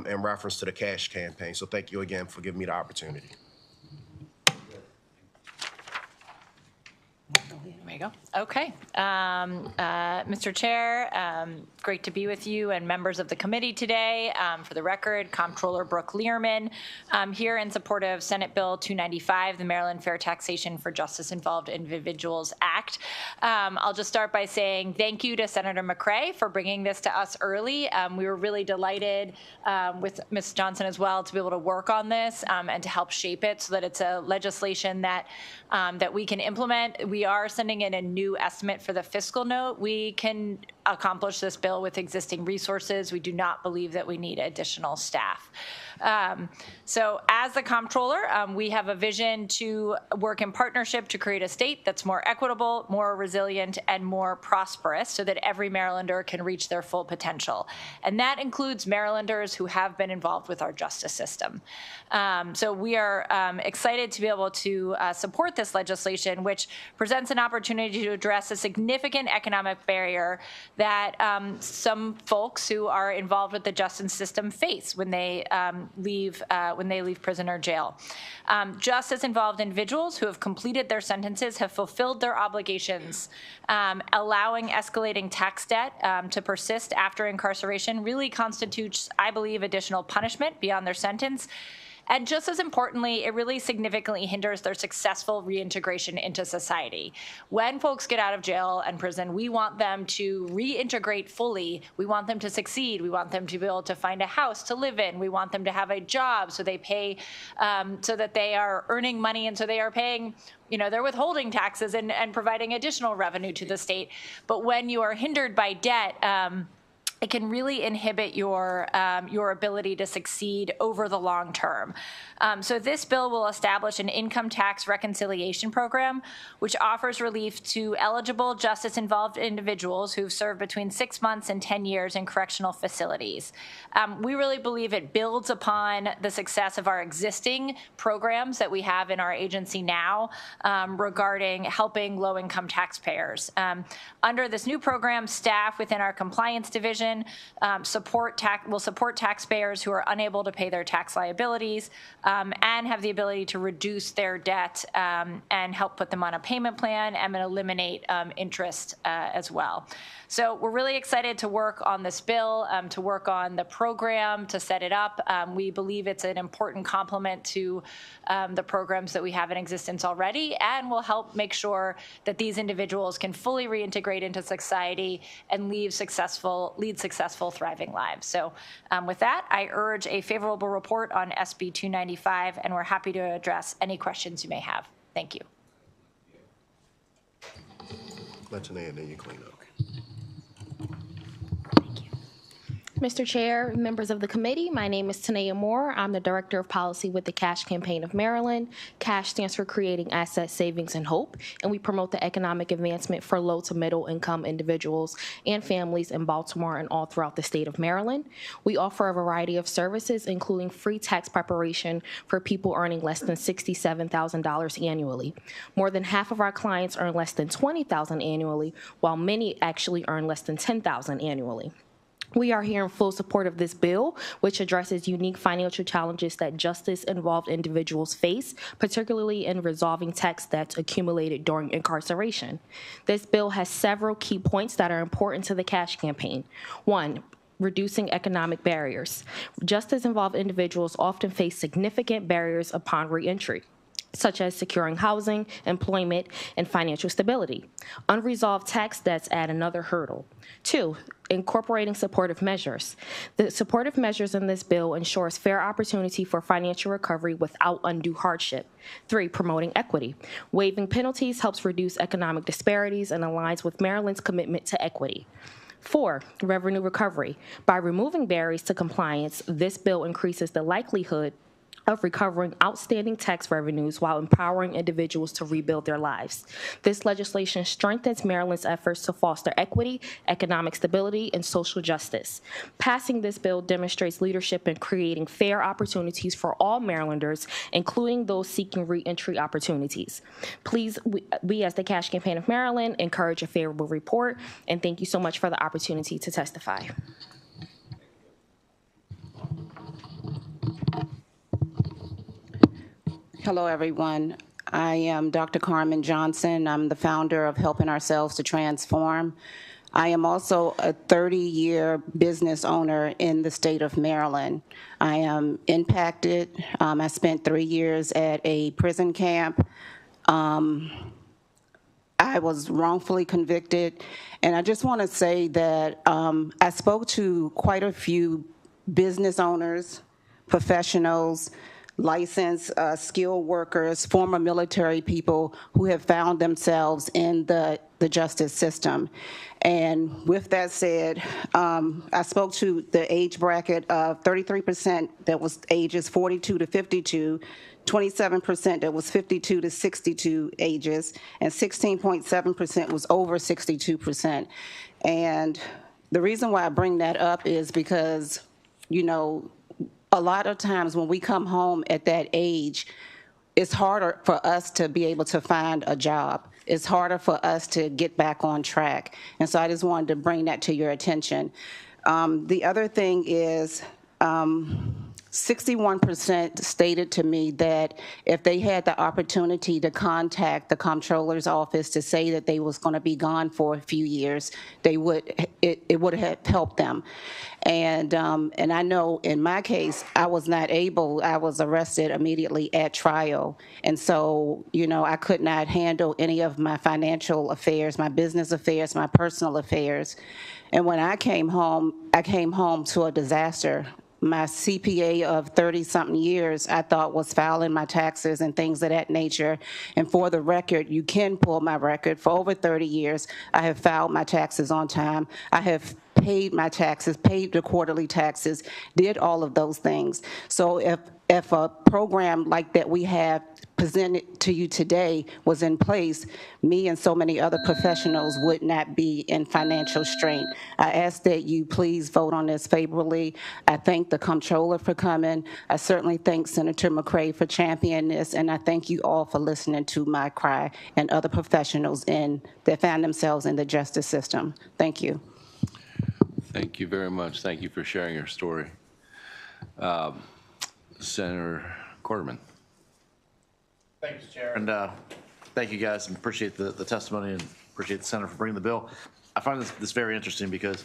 in reference to the cash campaign. So thank you again for giving me the opportunity. There you go. Okay. Mr. Chair, great to be with you and members of the committee today. For the record, Comptroller Brooke Learman here in support of Senate Bill 295, the Maryland Fair Taxation for Justice-Involved Individuals Act. I'll just start by saying thank you to Senator McCray for bringing this to us early. We were really delighted with Ms. Johnson as well to be able to work on this and to help shape it so that it's a legislation that that we can implement. We are sending in a new estimate for the fiscal note. We can accomplish this bill bill with existing resources. We do not believe that we need additional staff. So as the comptroller, we have a vision to work in partnership to create a state that's more equitable, more resilient, and more prosperous so that every Marylander can reach their full potential. And that includes Marylanders who have been involved with our justice system. So we are excited to be able to support this legislation, which presents an opportunity to address a significant economic barrier that some folks who are involved with the justice system face when they leave prison or jail. Justice involved individuals who have completed their sentences have fulfilled their obligations. Allowing escalating tax debt to persist after incarceration really constitutes, I believe, additional punishment beyond their sentence. And just as importantly, it really significantly hinders their successful reintegration into society. When folks get out of jail and prison, we want them to reintegrate fully. We want them to succeed. We want them to be able to find a house to live in. We want them to have a job so they pay, so that they are earning money and so they are paying, they're withholding taxes and providing additional revenue to the state. But when you are hindered by debt, it can really inhibit your ability to succeed over the long term. So this bill will establish an income tax reconciliation program, which offers relief to eligible justice-involved individuals who've served between 6 months and 10 years in correctional facilities. We really believe it builds upon the success of our existing programs that we have in our agency now regarding helping low-income taxpayers. Under this new program, staff within our compliance division will support taxpayers who are unable to pay their tax liabilities and have the ability to reduce their debt and help put them on a payment plan and eliminate interest as well. So we're really excited to work on this bill, to work on the program, to set it up. We believe it's an important complement to the programs that we have in existence already, and will help make sure that these individuals can fully reintegrate into society and lead successful, thriving lives. So with that, I urge a favorable report on SB 295, and we're happy to address any questions you may have. Thank you. Let Tanae and then you clean up. Mr. Chair, members of the committee, my name is Tanea Moore. I'm the Director of Policy with the Cash Campaign of Maryland. CASH stands for Creating Assets, Savings, and Hope, and we promote the economic advancement for low to middle income individuals and families in Baltimore and all throughout the state of Maryland. We offer a variety of services, including free tax preparation for people earning less than $67,000 annually. More than half of our clients earn less than $20,000 annually, while many actually earn less than $10,000 annually. We are here in full support of this bill, which addresses unique financial challenges that justice-involved individuals face, particularly in resolving tax debts accumulated during incarceration. This bill has several key points that are important to the CASH campaign. One, reducing economic barriers. Justice-involved individuals often face significant barriers upon reentry, such as securing housing, employment, and financial stability. Unresolved tax debts add another hurdle. Two, incorporating supportive measures. The supportive measures in this bill ensures fair opportunity for financial recovery without undue hardship. Three, promoting equity. Waiving penalties helps reduce economic disparities and aligns with Maryland's commitment to equity. Four, revenue recovery. By removing barriers to compliance, this bill increases the likelihood of recovering outstanding tax revenues while empowering individuals to rebuild their lives. This legislation strengthens Maryland's efforts to foster equity, economic stability, and social justice. Passing this bill demonstrates leadership in creating fair opportunities for all Marylanders, including those seeking reentry opportunities. Please, we as the Cash Campaign of Maryland encourage a favorable report, and thank you so much for the opportunity to testify. Hello, everyone. I am Dr. Carmen Johnson. I'm the founder of Helping Ourselves to Transform. I am also a 30-year business owner in the state of Maryland. I am impacted. I spent 3 years at a prison camp. I was wrongfully convicted. And I just want to say that I spoke to quite a few business owners, professionals, licensed skilled workers, former military people who have found themselves in the justice system. And with that said, I spoke to the age bracket of 33% that was ages 42 to 52, 27% that was 52 to 62 ages, and 16.7% was over 62%. And the reason why I bring that up is because, you know, a lot of times when we come home at that age, it's harder for us to be able to find a job. It's harder for us to get back on track. And so I just wanted to bring that to your attention. The other thing is 61% stated to me that if they had the opportunity to contact the comptroller's office to say that they was going to be gone for a few years, they would, it would have helped them. And I know in my case, I was not able, I was arrested immediately at trial. And so, you know, I could not handle any of my financial affairs, my business affairs, my personal affairs. And when I came home to a disaster. My CPA of 30-something years, I thought was filing my taxes and things of that nature. And for the record, you can pull my record. For over 30 years, I have filed my taxes on time. I have paid my taxes, paid the quarterly taxes, did all of those things. So if a program like that we have presented to you today was in place, me and so many other professionals would not be in financial strain. I ask that you please vote on this favorably. I thank the comptroller for coming. I certainly thank Senator McCray for championing this, and I thank you all for listening to my cry and other professionals that found themselves in the justice system. Thank you. Thank you very much. Thank you for sharing your story. Senator Quarterman. Thank you, Chair. And thank you guys, and appreciate the testimony and appreciate the Senator for bringing the bill. I find this very interesting because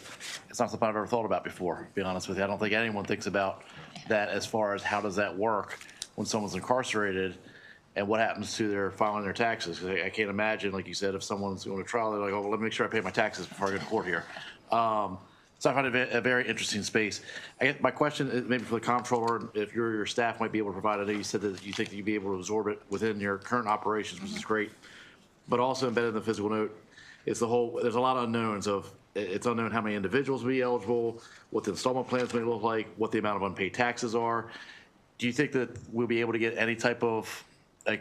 it's not something I've ever thought about before, to be honest with you. I don't think anyone thinks about that as far as how does that work when someone's incarcerated and what happens to their filing their taxes. Because I can't imagine, like you said, if someone's going to trial, they're like, oh, well, let me make sure I pay my taxes before I go to court here. So I find it a very interesting space. My question is maybe for the comptroller, if your staff might be able to provide, I know you said that you think that you'd be able to absorb it within your current operations, which is great, but also embedded in the physical note, there's a lot of unknowns of, it's unknown how many individuals will be eligible, what the installment plans may look like, what the amount of unpaid taxes are. Do you think that we'll be able to get any type of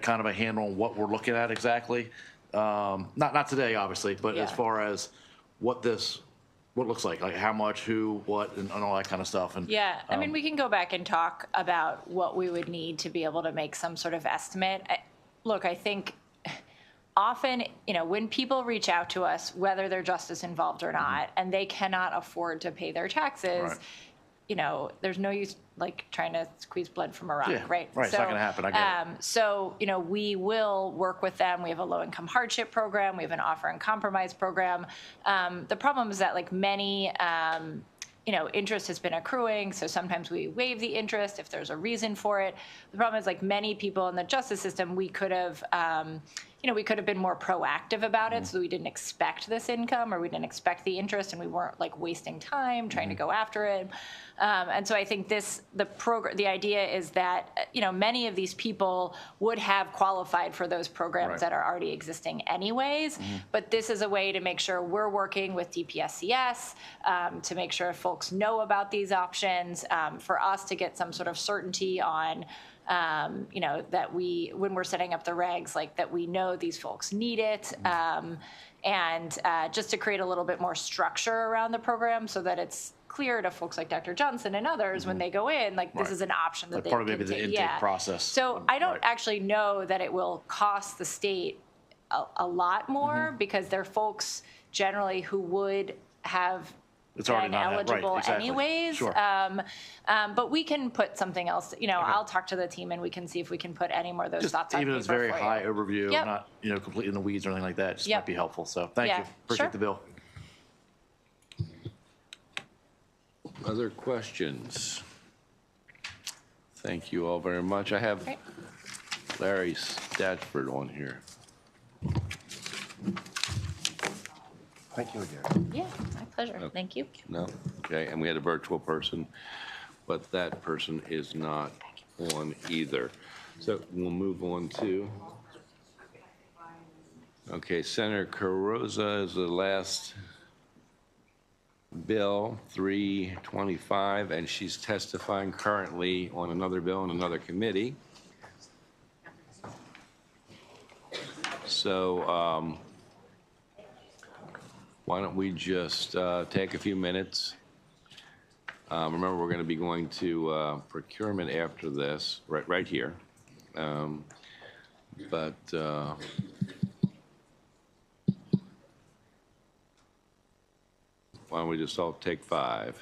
kind of a handle on what we're looking at exactly? Not today, obviously, but as far as what looks like how much, who, what, and all that kind of stuff. And yeah, I mean, we can go back and talk about what we would need to be able to make some sort of estimate. Look, I think often, you know, when people reach out to us, whether they're justice involved or not, and they cannot afford to pay their taxes, you know, there's no use like trying to squeeze blood from a rock, right? Right, it's not going to happen. I get it. So, you know, we will work with them. We have a low-income hardship program. We have an offer and compromise program. The problem is that, like many, you know, interest has been accruing, so sometimes we waive the interest if there's a reason for it. The problem is, like many people in the justice system, we could have, you know, we could have been more proactive about it, so we didn't expect this income or we didn't expect the interest, and we weren't like wasting time trying to go after it. And so I think the idea is that, you know, many of these people would have qualified for those programs that are already existing anyways, but this is a way to make sure we're working with DPSCS to make sure folks know about these options, for us to get some sort of certainty on, you know, that when we're setting up the regs, like that we know these folks need it, and just to create a little bit more structure around the program so that it's clear to folks like Dr. Johnson and others when they go in, like this is an option that like they part of can maybe the take. intake process. So I don't actually know that it will cost the state a lot more because they're folks generally who would have it's already been not eligible exactly. anyways. Sure. But we can put something else, you know, I'll talk to the team and we can see if we can put any more of those thoughts on paper. Even if it's very high overview, Yep. not, you know, completely in the weeds or anything like that, just Yep. might be helpful. So thank you. Appreciate the bill. Other questions? Thank you all very much. I have Larry Statford on here. Thank you again. Yeah, my pleasure. Thank you. No? Okay, and we had a virtual person, but that person is not on either. So we'll move on to, okay, Senator Carrozza is the last bill, 325, and she's testifying currently on another bill in another committee. So why don't we just take a few minutes. Remember, we're going to be going to procurement after this, right here. But why don't we just all take 5?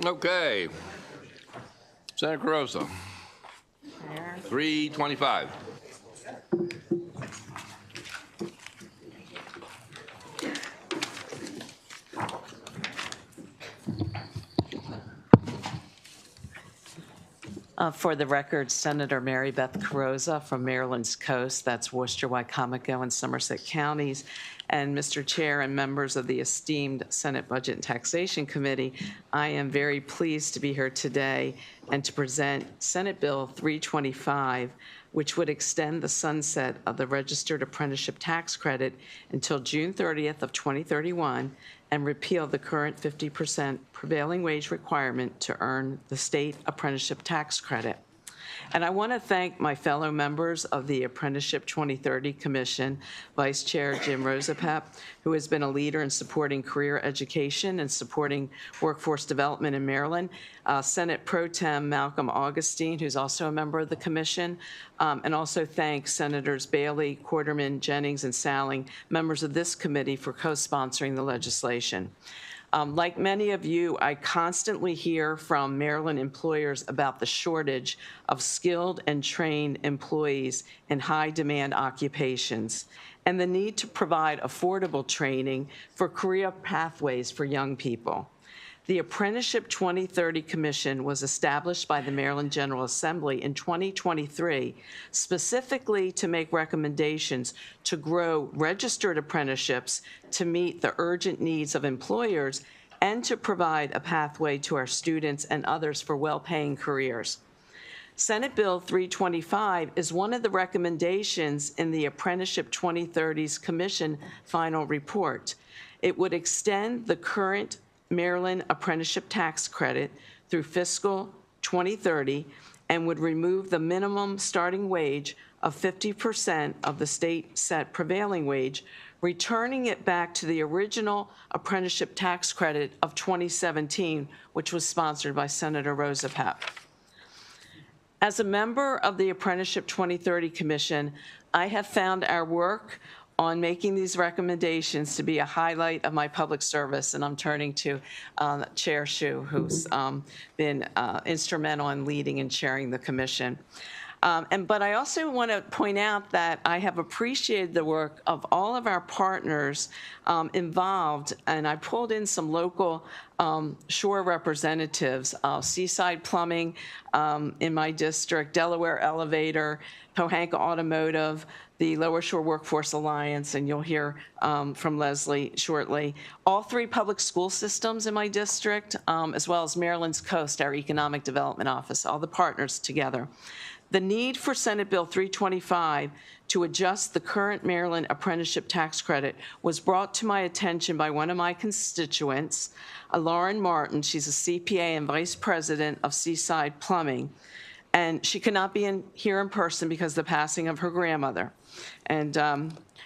Okay. Senator Carrozza, 325. For the record, Senator Mary Beth Carrozza from Maryland's coast, that's Worcester, Wycomico, and Somerset counties. And Mr. Chair and members of the esteemed Senate Budget and Taxation Committee, I am very pleased to be here today and to present Senate Bill 325, which would extend the sunset of the registered apprenticeship tax credit until June 30th of 2031 and repeal the current 50% prevailing wage requirement to earn the state apprenticeship tax credit. And I want to thank my fellow members of the Apprenticeship 2030 Commission, Vice Chair Jim Rosapep, who has been a leader in supporting career education and supporting workforce development in Maryland, Senate Pro Tem Malcolm Augustine, who's also a member of the commission, and also thank Senators Bailey, Quarterman, Jennings, and Salling, members of this committee, for co-sponsoring the legislation. Like many of you, I constantly hear from Maryland employers about the shortage of skilled and trained employees in high-demand occupations and the need to provide affordable training for career pathways for young people. The Apprenticeship 2030 Commission was established by the Maryland General Assembly in 2023 specifically to make recommendations to grow registered apprenticeships to meet the urgent needs of employers and to provide a pathway to our students and others for well-paying careers. Senate Bill 325 is one of the recommendations in the Apprenticeship 2030's Commission final report. It would extend the current Maryland apprenticeship tax credit through fiscal 2030 and would remove the minimum starting wage of 50% of the state set prevailing wage, returning it back to the original apprenticeship tax credit of 2017, which was sponsored by Senator Rosapep. As a member of the Apprenticeship 2030 Commission, I have found our work on making these recommendations to be a highlight of my public service, and I'm turning to Chair Hsu, who's been instrumental in leading and chairing the commission. But I also want to point out that I have appreciated the work of all of our partners involved, and I pulled in some local shore representatives, Seaside Plumbing in my district, Delaware Elevator, Pohanka Automotive, the Lower Shore Workforce Alliance, and you'll hear from Leslie shortly. All three public school systems in my district, as well as Maryland's Coast, our Economic Development Office, all the partners together. The need for Senate Bill 325 to adjust the current Maryland apprenticeship tax credit was brought to my attention by one of my constituents, Lauren Martin. She's a CPA and vice president of Seaside Plumbing. And she could not be here in person because of the passing of her grandmother. And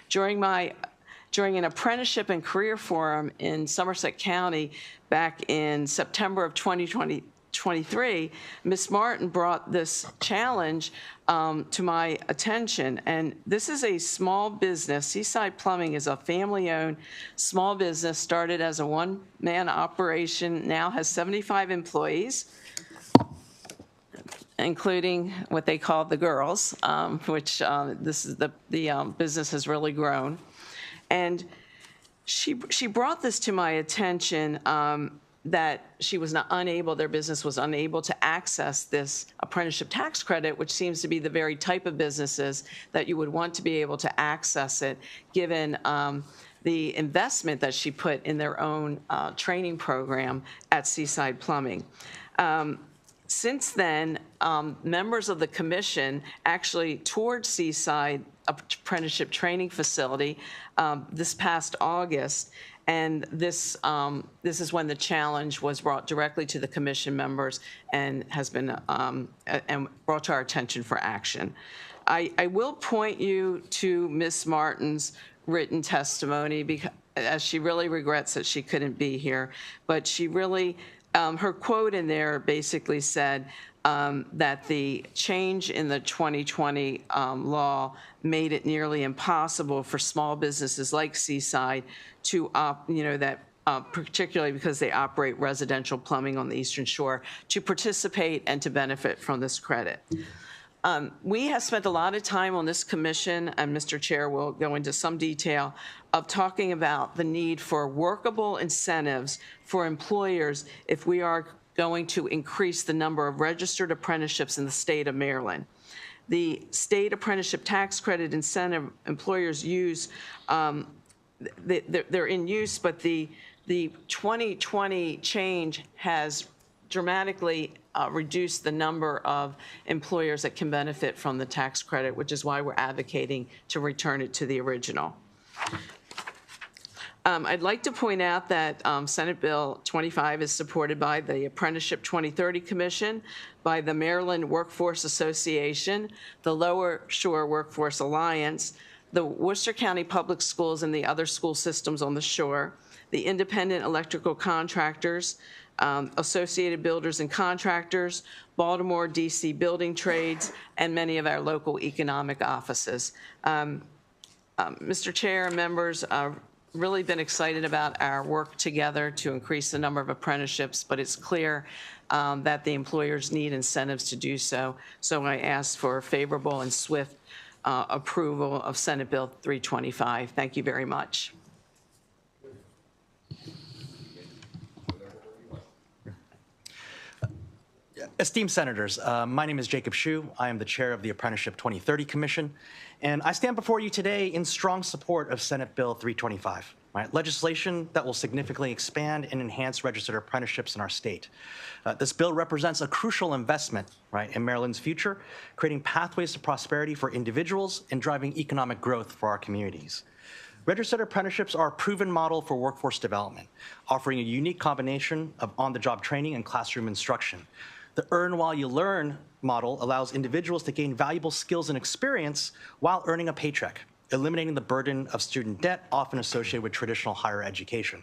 during an apprenticeship and career forum in Somerset County back in September of 2023, Ms. Martin brought this challenge to my attention. And this is a small business. Seaside Plumbing is a family-owned small business, started as a one-man operation, now has 75 employees, including what they call the girls, which this is the business has really grown. And she brought this to my attention that she was their business was unable to access this apprenticeship tax credit, which seems to be the very type of businesses that you would want to be able to access it, given the investment that she put in their own training program at Seaside Plumbing. Since then, members of the commission actually toured Seaside Apprenticeship Training Facility this past August, and this is when the challenge was brought directly to the commission members and has been and brought to our attention for action. I will point you to Ms. Martin's written testimony, because as she really regrets that she couldn't be here, but she really her quote in there basically said that the change in the 2020 law made it nearly impossible for small businesses like Seaside to, particularly because they operate residential plumbing on the Eastern Shore, to participate and to benefit from this credit. We have spent a lot of time on this commission, and Mr. Chair will go into some detail of talking about the need for workable incentives for employers if we are going to increase the number of registered apprenticeships in the state of Maryland. The state apprenticeship tax credit incentive employers use they're in use, but the 2020 change has dramatically reduced the number of employers that can benefit from the tax credit, which is why we're advocating to return it to the original. I'd like to point out that Senate Bill 25 is supported by the Apprenticeship 2030 Commission, by the Maryland Workforce Association, the Lower Shore Workforce Alliance, the Worcester County Public Schools and the other school systems on the shore, the Independent Electrical Contractors, Associated Builders and Contractors, Baltimore, D.C. Building Trades, and many of our local economic offices. Mr. Chair and members, really been excited about our work together to increase the number of apprenticeships, but it's clear that the employers need incentives to do so. So I ask for favorable and swift approval of Senate Bill 325. Thank you very much. Esteemed Senators, my name is Jacob Hsu. I am the chair of the Apprenticeship 2030 Commission, and I stand before you today in strong support of Senate Bill 325, legislation that will significantly expand and enhance registered apprenticeships in our state. This bill represents a crucial investment in Maryland's future, creating pathways to prosperity for individuals and driving economic growth for our communities. Registered apprenticeships are a proven model for workforce development, offering a unique combination of on-the-job training and classroom instruction. The earn while you learn model allows individuals to gain valuable skills and experience while earning a paycheck, eliminating the burden of student debt often associated with traditional higher education.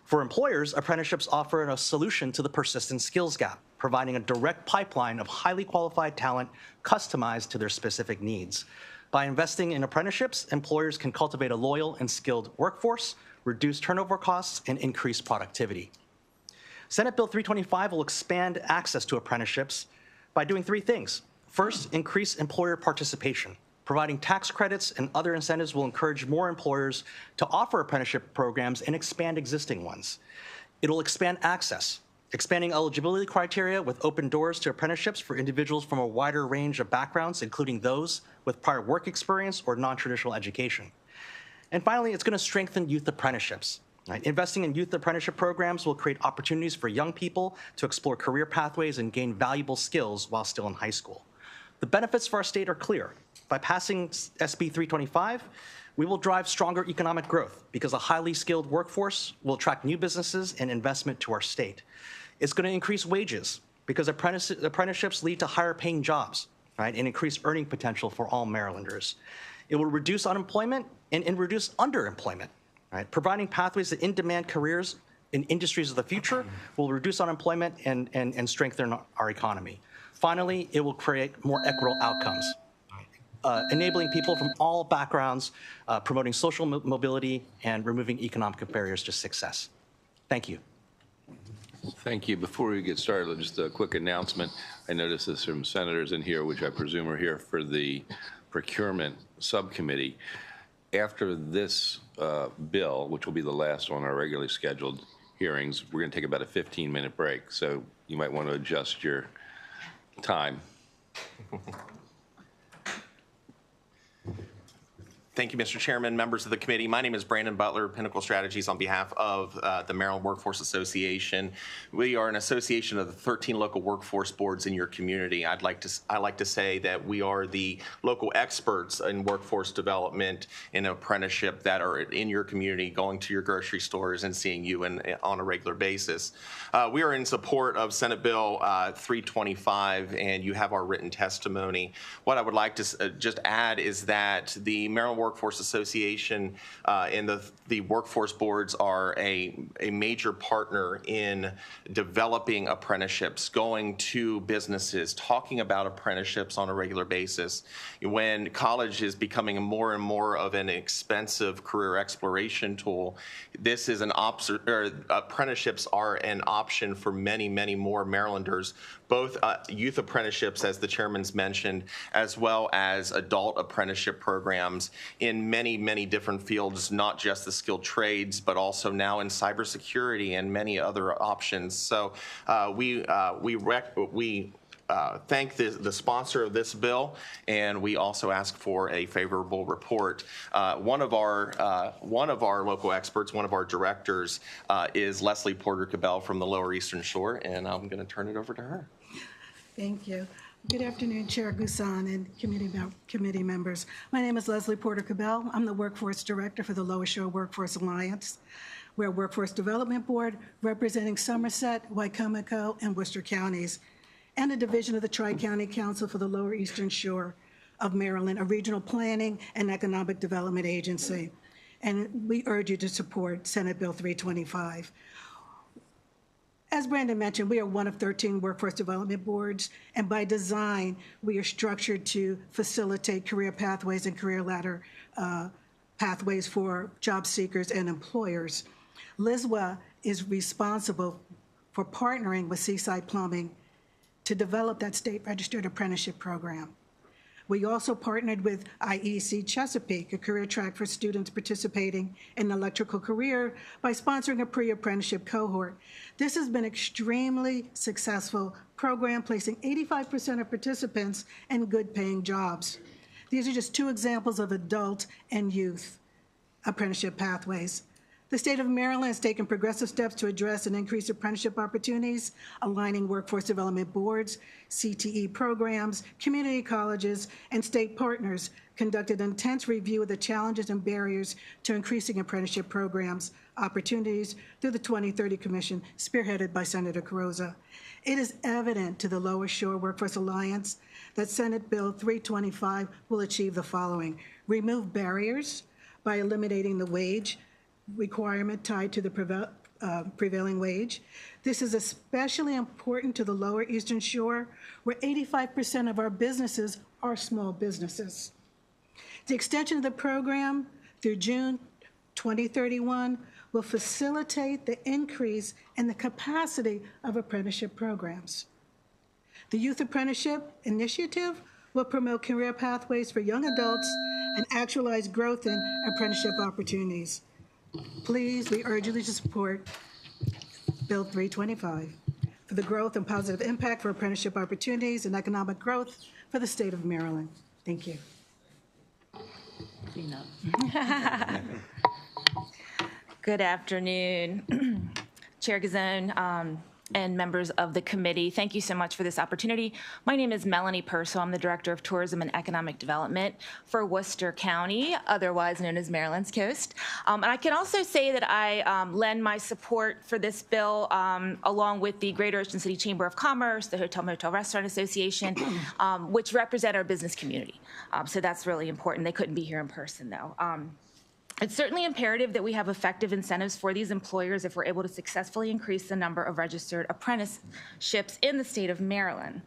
For employers, apprenticeships offer a solution to the persistent skills gap, providing a direct pipeline of highly qualified talent customized to their specific needs. By investing in apprenticeships, employers can cultivate a loyal and skilled workforce, reduce turnover costs, and increase productivity. Senate Bill 325 will expand access to apprenticeships by doing three things. First, increase employer participation. Providing tax credits and other incentives will encourage more employers to offer apprenticeship programs and expand existing ones. It'll expand access, expanding eligibility criteria with open doors to apprenticeships for individuals from a wider range of backgrounds, including those with prior work experience or non-traditional education. And finally, it's going to strengthen youth apprenticeships. Investing in youth apprenticeship programs will create opportunities for young people to explore career pathways and gain valuable skills while still in high school. The benefits for our state are clear. By passing SB 325, we will drive stronger economic growth because a highly skilled workforce will attract new businesses and investment to our state. It's going to increase wages because apprenticeships lead to higher paying jobs, and increased earning potential for all Marylanders. It will reduce unemployment and reduce underemployment. Providing pathways to in-demand careers in industries of the future will reduce unemployment and strengthen our economy. Finally, it will create more equitable outcomes, enabling people from all backgrounds, promoting social mobility, and removing economic barriers to success. Thank you. Thank you. Before we get started, just a quick announcement. I noticed there's some senators in here, which I presume are here for the procurement subcommittee. After this bill, which will be the last on our regularly scheduled hearings, we're going to take about a 15-minute break, so you might want to adjust your time. Thank you, Mr. Chairman, members of the committee. My name is Brandon Butler, Pinnacle Strategies, on behalf of the Maryland Workforce Association. We are an association of the 13 local workforce boards in your community. I like to say that we are the local experts in workforce development and apprenticeship that are in your community, going to your grocery stores and seeing you on a regular basis. We are in support of Senate Bill 325, and you have our written testimony. What I would like to just add is that the Maryland Workforce Association and the workforce boards are a major partner in developing apprenticeships, going to businesses, talking about apprenticeships on a regular basis. When college is becoming more and more of an expensive career exploration tool, this is apprenticeships are an option for many, many more Marylanders, both youth apprenticeships, as the chairman's mentioned, as well as adult apprenticeship programs in many, many different fields, not just the skilled trades, but also now in cybersecurity and many other options. So we thank the sponsor of this bill, and we also ask for a favorable report. One of our local experts, one of our directors, is Leslie Porter Cabell from the Lower Eastern Shore, and I'm going to turn it over to her. Thank you. Good afternoon, Chair Gusan and committee members. My name is Leslie Porter Cabell. I'm the Workforce Director for the Lower Shore Workforce Alliance. We're a workforce development board representing Somerset, Wycomico, and Worcester counties, and a division of the Tri-County Council for the Lower Eastern Shore of Maryland, a regional planning and economic development agency. And we urge you to support Senate Bill 325. As Brandon mentioned, we are one of 13 workforce development boards, and by design, we are structured to facilitate career pathways and career ladder pathways for job seekers and employers. LISWA is responsible for partnering with Seaside Plumbing to develop that state-registered apprenticeship program. We also partnered with IEC Chesapeake, a career track for students participating in an electrical career, by sponsoring a pre-apprenticeship cohort. This has been an extremely successful program, placing 85% of participants in good-paying jobs. These are just two examples of adult and youth apprenticeship pathways. The state of Maryland has taken progressive steps to address and increase apprenticeship opportunities, aligning workforce development boards, CTE programs, community colleges, and state partners conducted an intense review of the challenges and barriers to increasing apprenticeship programs opportunities through the 2030 Commission, spearheaded by Senator Carrozza. It is evident to the Lower Shore Workforce Alliance that Senate Bill 325 will achieve the following: remove barriers by eliminating the wage requirement tied to the prevailing wage. This is especially important to the Lower Eastern Shore, where 85% of our businesses are small businesses. The extension of the program through June 2031 will facilitate the increase in the capacity of apprenticeship programs. The Youth Apprenticeship Initiative will promote career pathways for young adults and actualize growth in apprenticeship opportunities. Please, we urge you to support Bill 325 for the growth and positive impact for apprenticeship opportunities and economic growth for the state of Maryland. Thank you. Good afternoon, Chair Gazone, and members of the committee. Thank you so much for this opportunity. My name is Melanie Purcell. I'm the Director of Tourism and Economic Development for Worcester County, otherwise known as Maryland's Coast. And I can also say that I lend my support for this bill along with the Greater Ocean City Chamber of Commerce, the Hotel Motel Restaurant Association, which represent our business community. So that's really important. They couldn't be here in person, though. It's certainly imperative that we have effective incentives for these employers if we're able to successfully increase the number of registered apprenticeships in the state of Maryland.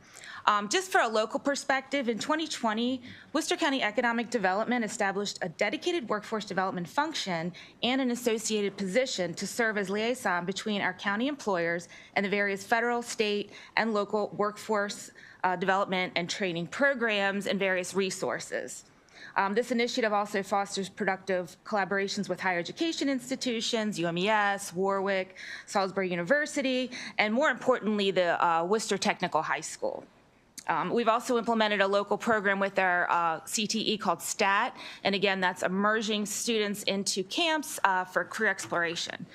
Just for a local perspective, in 2020, Worcester County Economic Development established a dedicated workforce development function and an associated position to serve as liaison between our county employers and the various federal, state, and local workforce development and training programs and various resources. This initiative also fosters productive collaborations with higher education institutions, UMES, Warwick, Salisbury University, and more importantly, the Worcester Technical High School. We've also implemented a local program with our CTE called STAT, and again, that's immersing students into camps for career exploration.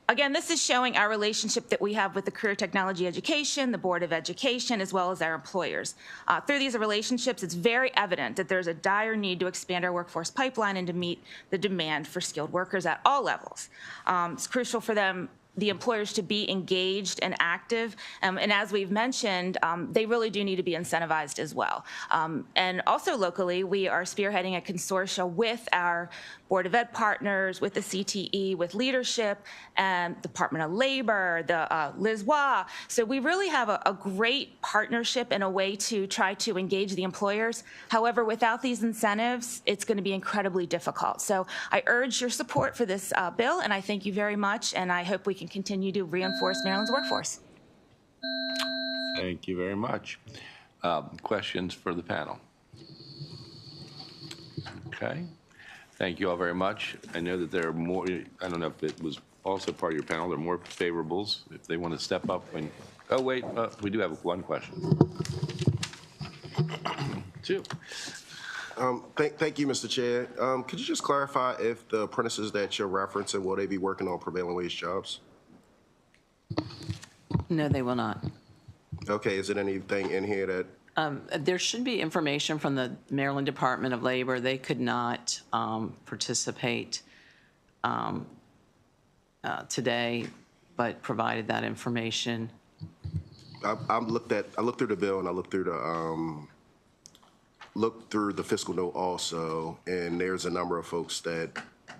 Again, this is showing our relationship that we have with the Career Technology Education, the Board of Education, as well as our employers. Through these relationships, it's very evident that there's a dire need to expand our workforce pipeline and to meet the demand for skilled workers at all levels. It's crucial for them, the employers, to be engaged and active. And as we've mentioned, they really do need to be incentivized as well. And also locally, we are spearheading a consortia with our Board of Ed partners, with the CTE, with leadership, and Department of Labor, the LISWA. So we really have a great partnership and a way to try to engage the employers. However, without these incentives, it's going to be incredibly difficult. So I urge your support for this bill, and I thank you very much, and I hope we can continue to reinforce Maryland's workforce. Thank you very much. Questions for the panel? Okay. Thank you all very much. I know that there are more, I don't know if it was also part of your panel, there are more favorables. If they want to step up and, oh wait, we do have one question. Two. Thank you, Mr. Chair. Could you just clarify if the apprentices that you're referencing, will they be working on prevailing wage jobs? No, they will not. Okay, is it anything in here that, There should be information from the Maryland Department of Labor. They could not participate today, but provided that information. I looked through the bill and I looked through the fiscal note also, and there's a number of folks that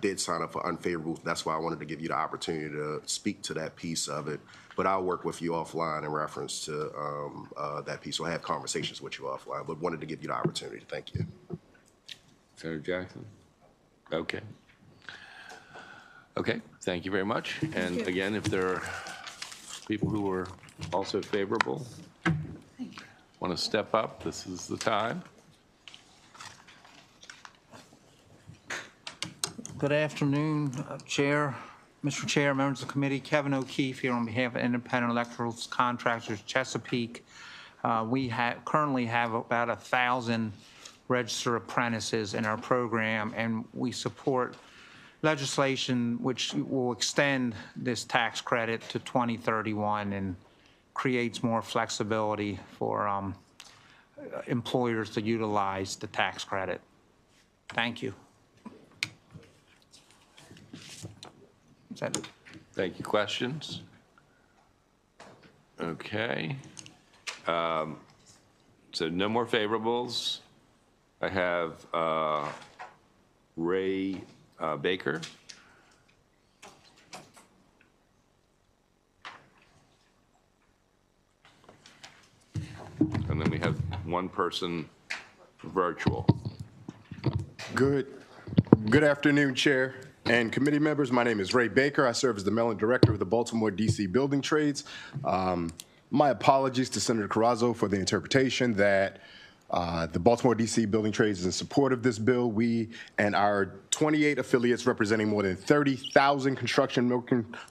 did sign up for unfavorable. That's why I wanted to give you the opportunity to speak to that piece of it. But I'll work with you offline in reference to that piece. So I have conversations with you offline, but wanted to give you the opportunity. Thank you. Senator Jackson? Okay. Okay, thank you very much. And again, if there are people who are also favorable, want to step up, this is the time. Good afternoon, Chair, Mr. Chair, members of the committee. Kevin O'Keefe here on behalf of Independent Electrical Contractors Chesapeake. We currently have about 1,000 registered apprentices in our program, and we support legislation which will extend this tax credit to 2031 and creates more flexibility for employers to utilize the tax credit. Thank you. Thank you. Questions? Okay. So no more favorables. I have Ray Baker. And then we have one person virtual. Good afternoon, Chair and committee members. My name is Ray Baker. I serve as the Maryland Director of the Baltimore, D.C. Building Trades. My apologies to Senator Carrazzo for the interpretation that the Baltimore, D.C. Building Trades is in support of this bill. We and our 28 affiliates representing more than 30,000 construction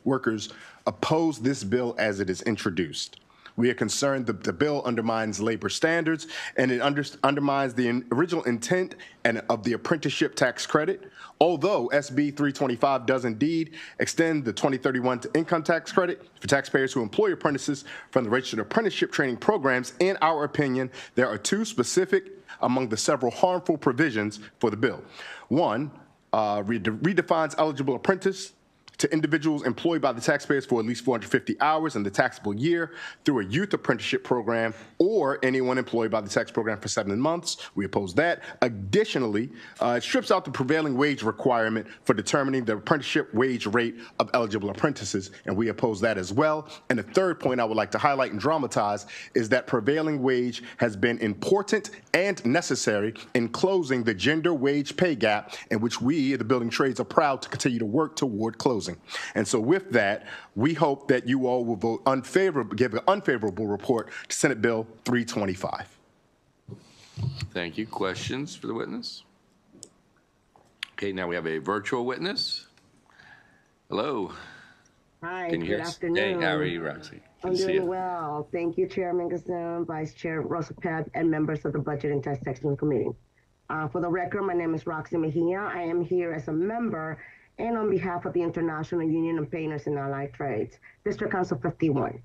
workers oppose this bill as it is introduced. We are concerned that the bill undermines labor standards and it undermines the original intent of the apprenticeship tax credit. Although SB 325 does indeed extend the 2031 income tax credit for taxpayers who employ apprentices from the registered apprenticeship training programs, in our opinion, there are two specific among the several harmful provisions for the bill. One, redefines eligible apprentice to individuals employed by the taxpayers for at least 450 hours in the taxable year through a youth apprenticeship program, or anyone employed by the tax program for 7 months. We oppose that. Additionally, it strips out the prevailing wage requirement for determining the apprenticeship wage rate of eligible apprentices, and we oppose that as well. And the third point I would like to highlight and dramatize is that prevailing wage has been important and necessary in closing the gender wage pay gap, in which we, the building trades, are proud to continue to work toward closing. And so with that, we hope that you all will vote unfavorable, give an unfavorable report to Senate Bill 325. Thank you. Questions for the witness? Okay, now we have a virtual witness. Hello. Hi, Can you good hear us? afternoon. Hey, how are you, Roxy? I'm doing well. Thank you, Chairman Gazoon, Vice Chair Rosapet, and members of the Budget and Taxation Committee. For the record, my name is Roxy Mejia. I am here as a member and on behalf of the International Union of Painters and Allied Trades, District Council 51.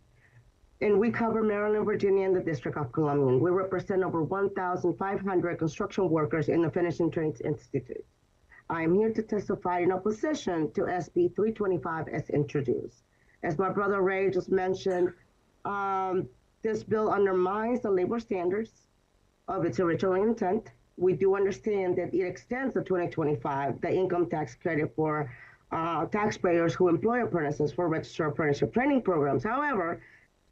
And we cover Maryland, Virginia, and the District of Columbia. We represent over 1,500 construction workers in the Finishing Trades Institute. I am here to testify in opposition to SB 325 as introduced. As my brother Ray just mentioned, this bill undermines the labor standards of its original intent. We do understand that it extends the 2025, the income tax credit for taxpayers who employ apprentices for registered apprenticeship training programs. However,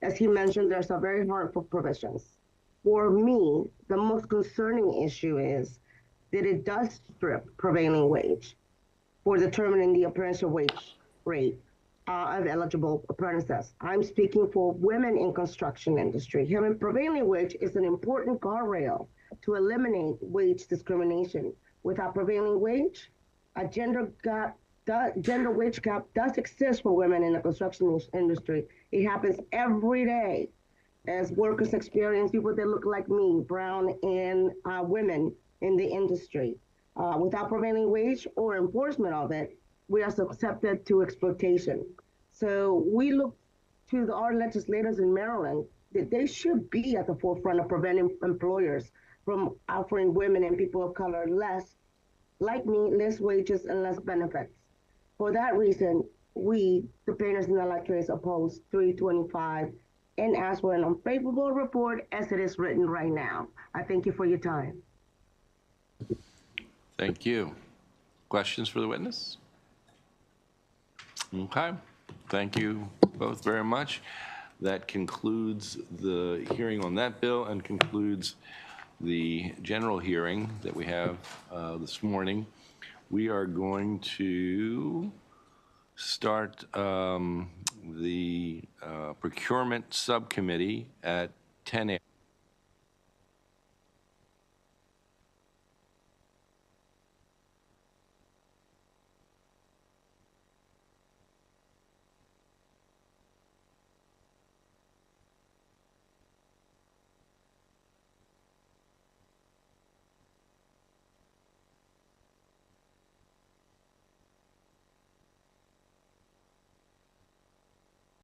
as he mentioned, there's some very harmful provisions. For me, the most concerning issue is that it does strip prevailing wage for determining the apprenticeship wage rate of eligible apprentices. I'm speaking for women in construction industry. Having prevailing wage is an important guardrail to eliminate wage discrimination. Without prevailing wage, a gender wage gap does exist for women in the construction industry. It happens every day. as workers experience, people that look like me, brown and women in the industry. Without prevailing wage or enforcement of it, we are subjected to exploitation. So we look to our legislators in Maryland that they should be at the forefront of preventing employers from offering women and people of color less, like me, less wages and less benefits. For that reason, we, the plaintiffs and electors, oppose 325 and ask for an unfavorable report as it is written right now. I thank you for your time. Thank you. Questions for the witness? Okay. Thank you both very much. That concludes the hearing on that bill and concludes the general hearing that we have this morning. We are going to start the procurement subcommittee at 10 a.m.